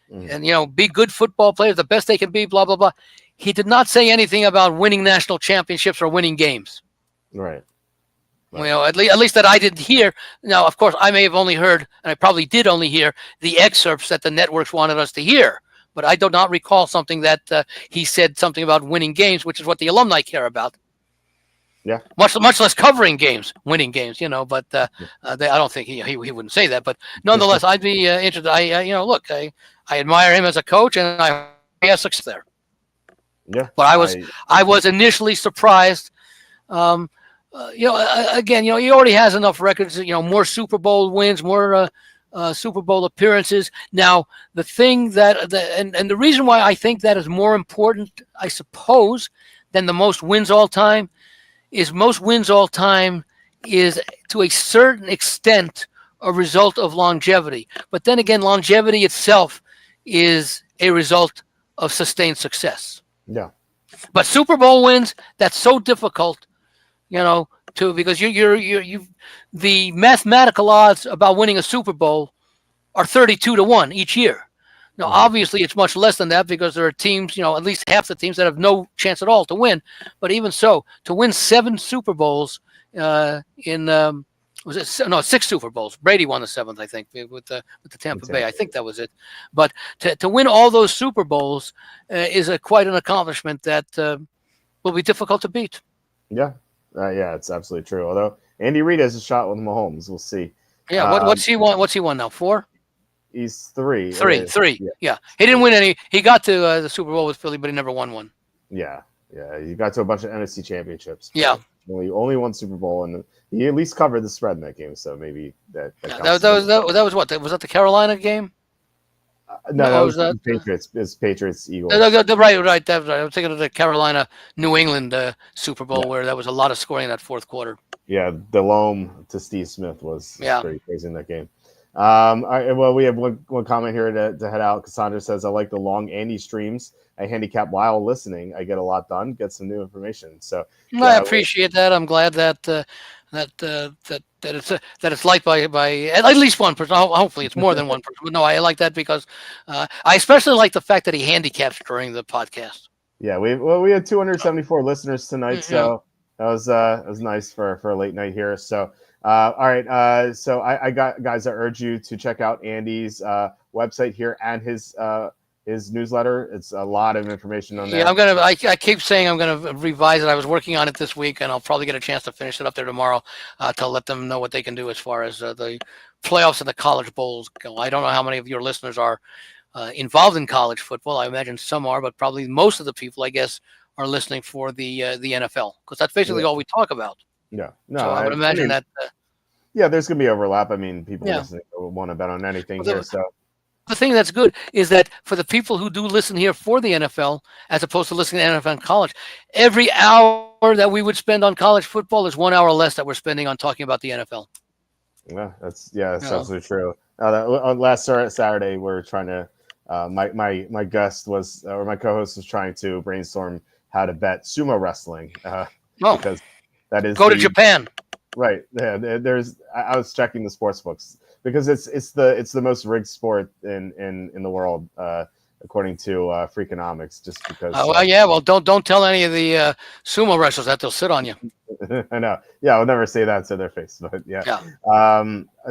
and be good football players, the best they can be. Blah blah blah. He did not say anything about winning national championships or winning games. Right. At least that I didn't hear. Now, of course, I may have only heard, and I probably did only hear, the excerpts that the networks wanted us to hear. But I do not recall something that he said something about winning games, which is what the alumni care about. Yeah. Much less covering games, winning games, But I don't think he wouldn't say that. But nonetheless, I'd be interested. I admire him as a coach, and I have success there. Yeah. But I was initially surprised. Again, he already has enough records, more Super Bowl wins, more Super Bowl appearances. Now, the thing and the reason why I think that is more important, I suppose, than the most wins all time is to a certain extent a result of longevity. But then again, longevity itself is a result of sustained success. Yeah. But Super Bowl wins, that's so difficult. Because the mathematical odds about winning a Super Bowl are 32-1 each year. Now, obviously, it's much less than that because there are teams, at least half the teams that have no chance at all to win. But even so, to win 7 Super Bowls 6 Super Bowls. Brady won the 7th, I think, with the Tampa Bay. I think that was it. But to win all those Super Bowls is quite an accomplishment that will be difficult to beat. Yeah. Yeah, it's absolutely true. Although Andy Reid has a shot with Mahomes, we'll see. Yeah, what's he won? What's he won now? 4? He's 3. 3. Yeah. He didn't win any. He got to the Super Bowl with Philly, but he never won one. Yeah. He got to a bunch of NFC championships. Yeah. Only one Super Bowl, and he at least covered the spread in that game. So maybe that was what? Was that the Carolina game? No, that was the Patriots. It's Patriots Eagles. Right. That was right. I was thinking of the Carolina New England Super Bowl where there was a lot of scoring in that fourth quarter. Yeah, the loam to Steve Smith was pretty crazy in that game. All right, well, we have one comment here to head out. Cassandra says, "I like the long Andy streams. I handicap while listening. I get a lot done. Get some new information." So I appreciate that. I'm glad that it's liked by at least one person. Hopefully, it's more than one person. But no, I like that because I especially like the fact that he handicaps during the podcast. Yeah, we had 274 listeners tonight, so that was nice for a late night here. So all right, so I got guys. I urge you to check out Andy's website here and his newsletter. It's a lot of information on there. Yeah, I keep saying I'm gonna revise it. I was working on it this week, and I'll probably get a chance to finish it up there tomorrow to let them know what they can do as far as the playoffs and the college bowls go. I don't know how many of your listeners are involved in college football. I imagine some are, but probably most of the people, I guess, are listening for the NFL, because that's basically all we talk about. Yeah. No, So I would imagine that. Yeah, there's gonna be overlap. I mean, people Yeah. listening want to bet on anything Well, here. So the thing that's good is that for the people who do listen here for the NFL, as opposed to listening to NFL in college, every hour that we would spend on college football is 1 hour less that we're spending on talking about the NFL. yeah, that's absolutely true. Last Saturday, we were trying to. My guest was, or my co-host was trying to brainstorm how to bet sumo wrestling because that is to Japan. Right. Yeah. I was checking the sports books because it's the most rigged sport in the world, according to Freakonomics. Just because. Well, don't tell any of the sumo wrestlers that, they'll sit on you. I know. Yeah, I'll never say that to their face, but yeah.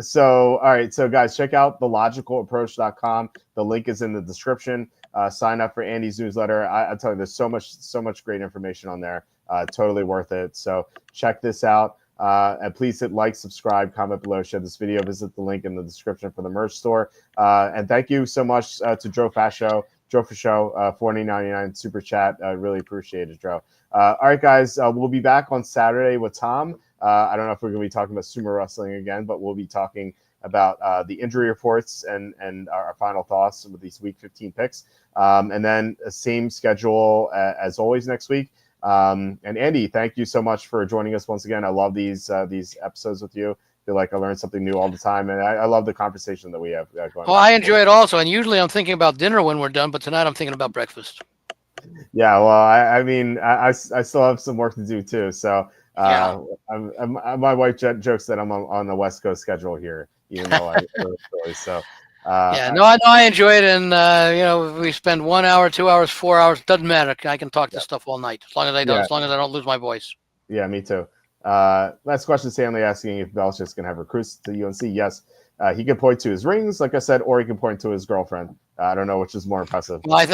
So, all right. So, guys, check out thelogicalapproach.com. The link is in the description. Sign up for Andy's newsletter. I tell you, there's so much great information on there. Totally worth it. So, check this out. And please hit like, subscribe, comment below, share this video, visit the link in the description for the merch store. And thank you so much to Joe Fascio, $40.99 super chat. I really appreciate it, Joe. All right, guys, we'll be back on Saturday with Tom. I don't know if we're going to be talking about sumo wrestling again, but we'll be talking about the injury reports and our final thoughts with these Week 15 picks. And then same schedule as always next week. And Andy, thank you so much for joining us once again. I love these episodes with you. I feel like I learn something new all the time, and I love the conversation that we have going. Well, I enjoy it also, and usually I'm thinking about dinner when we're done, but tonight I'm thinking about breakfast. Yeah, well, I mean, I still have some work to do too. So my wife jokes that I'm on the West Coast schedule here, even though I really so. I enjoy it, and we spend 1 hour, 2 hours, 4 hours. Doesn't matter. I can talk this stuff all night as long as I don't lose my voice. Yeah, me too. Last question, Stanley asking if Belichick's going to have recruits to UNC. Yes, he can point to his rings, like I said, or he can point to his girlfriend. I don't know which is more impressive. Well,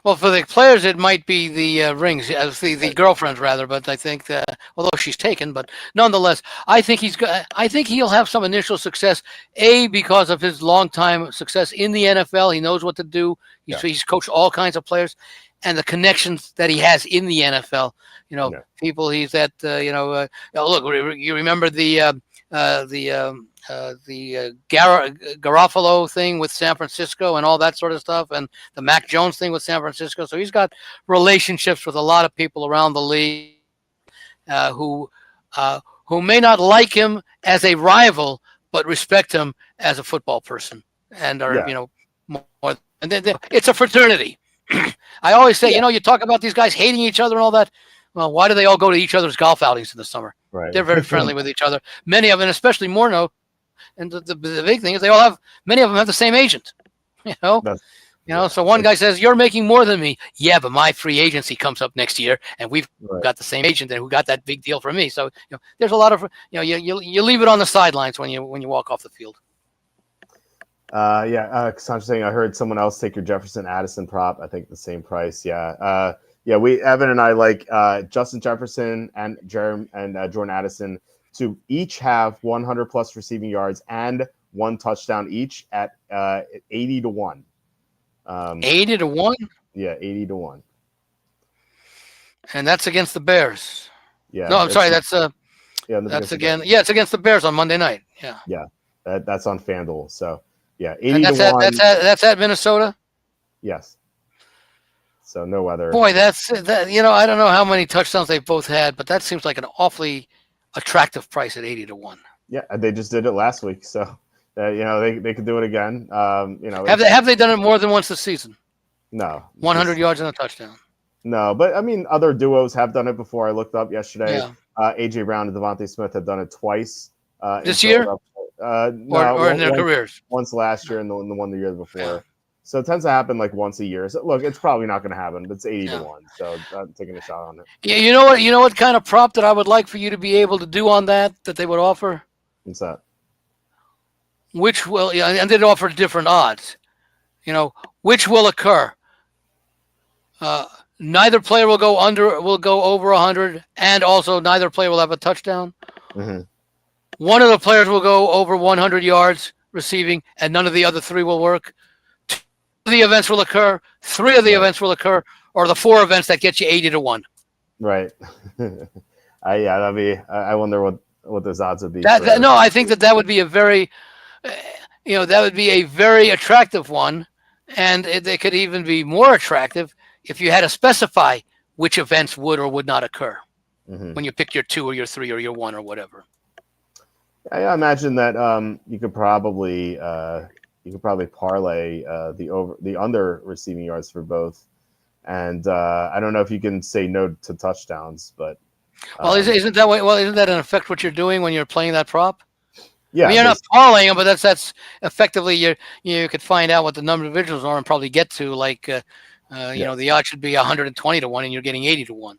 well, for the players, it might be the rings, the girlfriends rather. But I think that, although she's taken, but nonetheless, I think he'll have some initial success. Because of his long-time success in the NFL, he knows what to do. He's coached all kinds of players, and the connections that he has in the NFL. People he's at. Look, you remember the Garofalo thing with San Francisco and all that sort of stuff, and the Mac Jones thing with San Francisco. So he's got relationships with a lot of people around the league who may not like him as a rival, but respect him as a football person, and are more. And then it's a fraternity. I always say, you talk about these guys hating each other and all that. Well, why do they all go to each other's golf outings in the summer? Right. They're very friendly with each other. Many of them, especially Morneau. And the big thing is many of them have the same agent. So one guy says, "You're making more than me." Yeah, but my free agency comes up next year, and we've got the same agent who got that big deal for me. So there's a lot of you leave it on the sidelines when you walk off the field. Cassandra saying I heard someone else take your Jefferson Addison prop. I think the same price. Evan and I like Justin Jefferson and Jordan Addison to each have 100 plus receiving yards and 1 touchdown each at 80-1. 80-1? Yeah, 80-1. And that's against the Bears. Yeah. No, I'm sorry. That's that's again. Yeah, it's against the Bears on Monday night. Yeah. Yeah, that's on FanDuel. So 80-1. That's at Minnesota. Yes. So no weather. Boy, that's that. I don't know how many touchdowns they've both had, but that seems like an awfully attractive price at 80-1. Yeah, they just did it last week, so they could do it again. Have they done it more than once this season? No. 100 yards and a touchdown. No, but I mean, other duos have done it before. I looked up yesterday. Yeah. AJ Brown and Devontae Smith have done it twice. This year? Or in their careers? Once last year and the one the year before. Yeah. So it tends to happen like once a year. So look, it's probably not going to happen, but it's 80-1. So I'm taking a shot on it. Yeah, you know what kind of prop that I would like for you to be able to do on that they would offer? What's that? And they'd offer different odds. Which will occur? Neither player will go over 100, and also neither player will have a touchdown. Mm-hmm. One of the players will go over 100 yards receiving, and none of the other 3 will work. 2 of the events will occur. 3 of the events will occur. or the 4 events that get you 80 to 1. Right. That'd be. I wonder what those odds would be. No, I think that would be a very, that would be a very attractive one, and they could even be more attractive if you had to specify which events would or would not occur when you pick your 2 or your 3 or your 1 or whatever. I imagine that you could probably parlay the under receiving yards for both, and I don't know if you can say no to touchdowns, but well, isn't that way? Well, isn't that in effect what you're doing when you're playing that prop? Yeah, I mean, you're not parlaying them, but that's effectively you could find out what the number of individuals are and probably get to like the odds should be 120 to 1, and you're getting 80 to 1.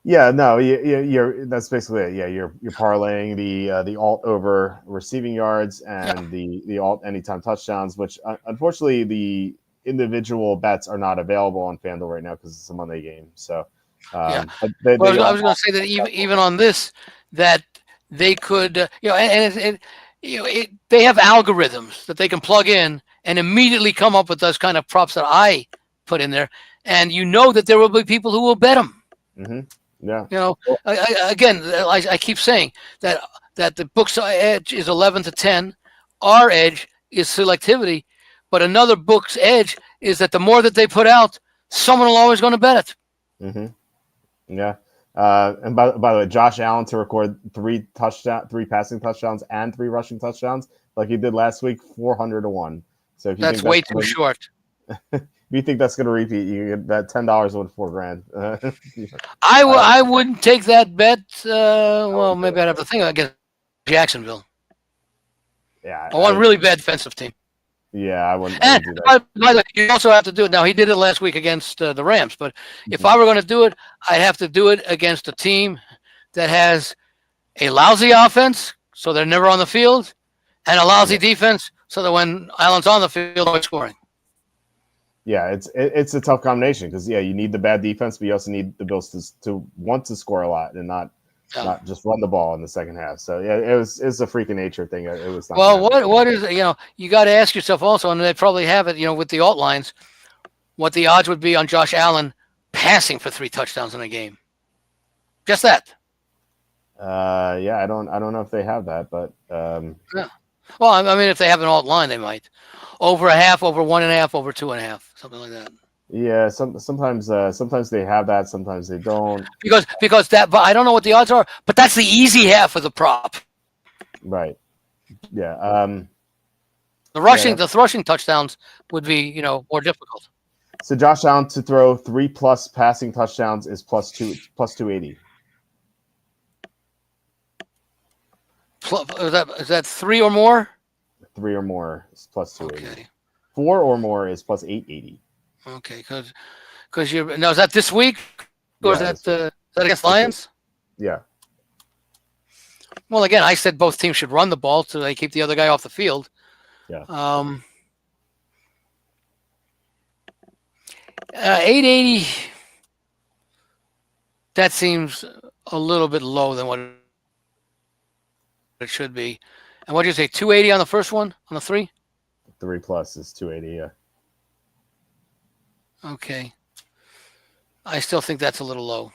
Yeah, no, you're that's basically it. Yeah, you're parlaying the alt over receiving yards and the alt anytime touchdowns, which unfortunately the individual bets are not available on FanDuel right now because it's a Monday game. So I was going to say that even on this, that they could they have algorithms that they can plug in and immediately come up with those kind of props that I put in there, and that there will be people who will bet them. Mm-hmm. Yeah. I keep saying that the book's edge is 11 to 10. Our edge is selectivity, but another book's edge is that the more that they put out, someone will always going to bet it. Mm-hmm. Yeah. And by the way, Josh Allen to record 3 passing touchdowns and 3 rushing touchdowns, like he did last week, 400 to 1. So if you that's way too short. If you think that's going to repeat, you get that $10 win $4,000. I wouldn't take that bet. Well, maybe I'd have to think against Jacksonville. Yeah, one really bad defensive team. Yeah, I wouldn't do that. By the way, you also have to do it. Now, he did it last week against the Rams, but if I were going to do it, I'd have to do it against a team that has a lousy offense, so they're never on the field, and a lousy defense, so that when Allen's on the field, they're scoring. Yeah, it's a tough combination because you need the bad defense, but you also need the Bills to want to score a lot and not just run the ball in the second half. So it's a freaking nature thing. It was not what is you got to ask yourself also, and they probably have it with the alt lines, what the odds would be on Josh Allen passing for 3 touchdowns in a game. Just that. I don't know if they have that, but yeah. Well, I mean, if they have an alt line, they might. Over a half, over 1.5, over 2.5, something like that. Yeah, sometimes they have that, sometimes they don't. Because that, but I don't know what the odds are, but that's the easy half of the prop. Right. Yeah. The rushing touchdowns would be more difficult. So Josh Allen to throw 3+ passing touchdowns is plus 280. Is that 3 or more? 3 or more is plus 280. Okay. 4 or more is plus 880. Okay, because you're now, is that this week or is that against Lions? Yeah. Well, again, I said both teams should run the ball so they keep the other guy off the field. Yeah. 880. That seems a little bit low than what it should be. And what did you say? 280 on the first one? On the 3? 3+ is 280. Yeah. Okay. I still think that's a little low.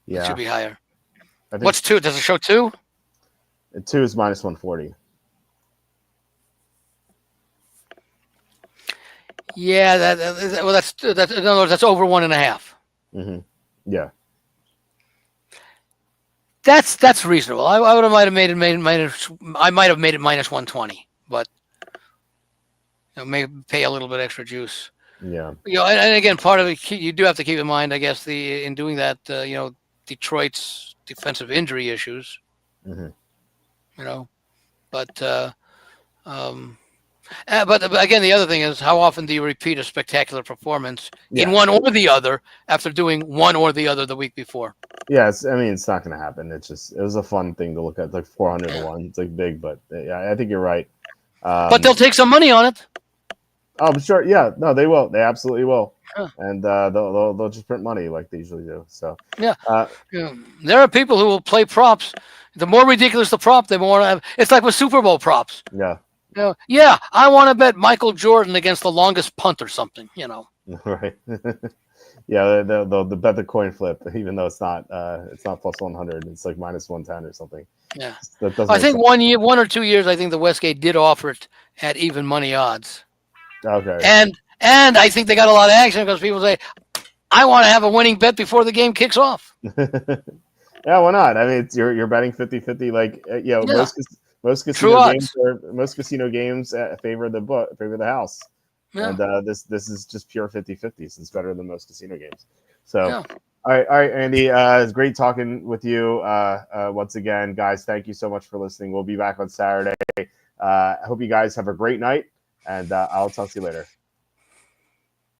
Yeah. It should be higher. What's 2? Does it show 2? 2 is minus 140. Yeah, that's in other words, that's over 1.5. Mm-hmm. Yeah. That's reasonable. I might have made it minus 120, but maybe pay a little bit extra juice. Yeah. And again, part of it you do have to keep in mind, I guess, in doing that, Detroit's defensive injury issues. Mm-hmm. But again, the other thing is, how often do you repeat a spectacular performance in one or the other after doing one or the other the week before? Yeah, it's not going to happen. It was a fun thing to look at, like 400 to 1. It's like big, but I think you're right. But they'll take some money on it. Oh, sure. Yeah, no, they will. They absolutely will. Huh. And they'll just print money like they usually do. So yeah, there are people who will play props. The more ridiculous the prop, the more it's like with Super Bowl props. Yeah. I want to bet Michael Jordan against the longest punt or something. Right. Yeah, they'll bet the coin flip, even though it's not plus 100. It's like minus 110 or something. Yeah, That doesn't I make think sense. 1 or 2 years, I think the Westgate did offer it at even money odds, Okay. and I think they got a lot of action because people say, I want to have a winning bet before the game kicks off. Yeah, why not? I mean, you're betting 50-50. Like Yeah, most true casino games odds. favor the house, Yeah, and this is just pure 50-50. So it's better than most casino games. So, yeah. all right, Andy. It's great talking with you once again, guys. Thank you so much for listening. We'll be back on Saturday. I hope you guys have a great night, and I'll talk to you later.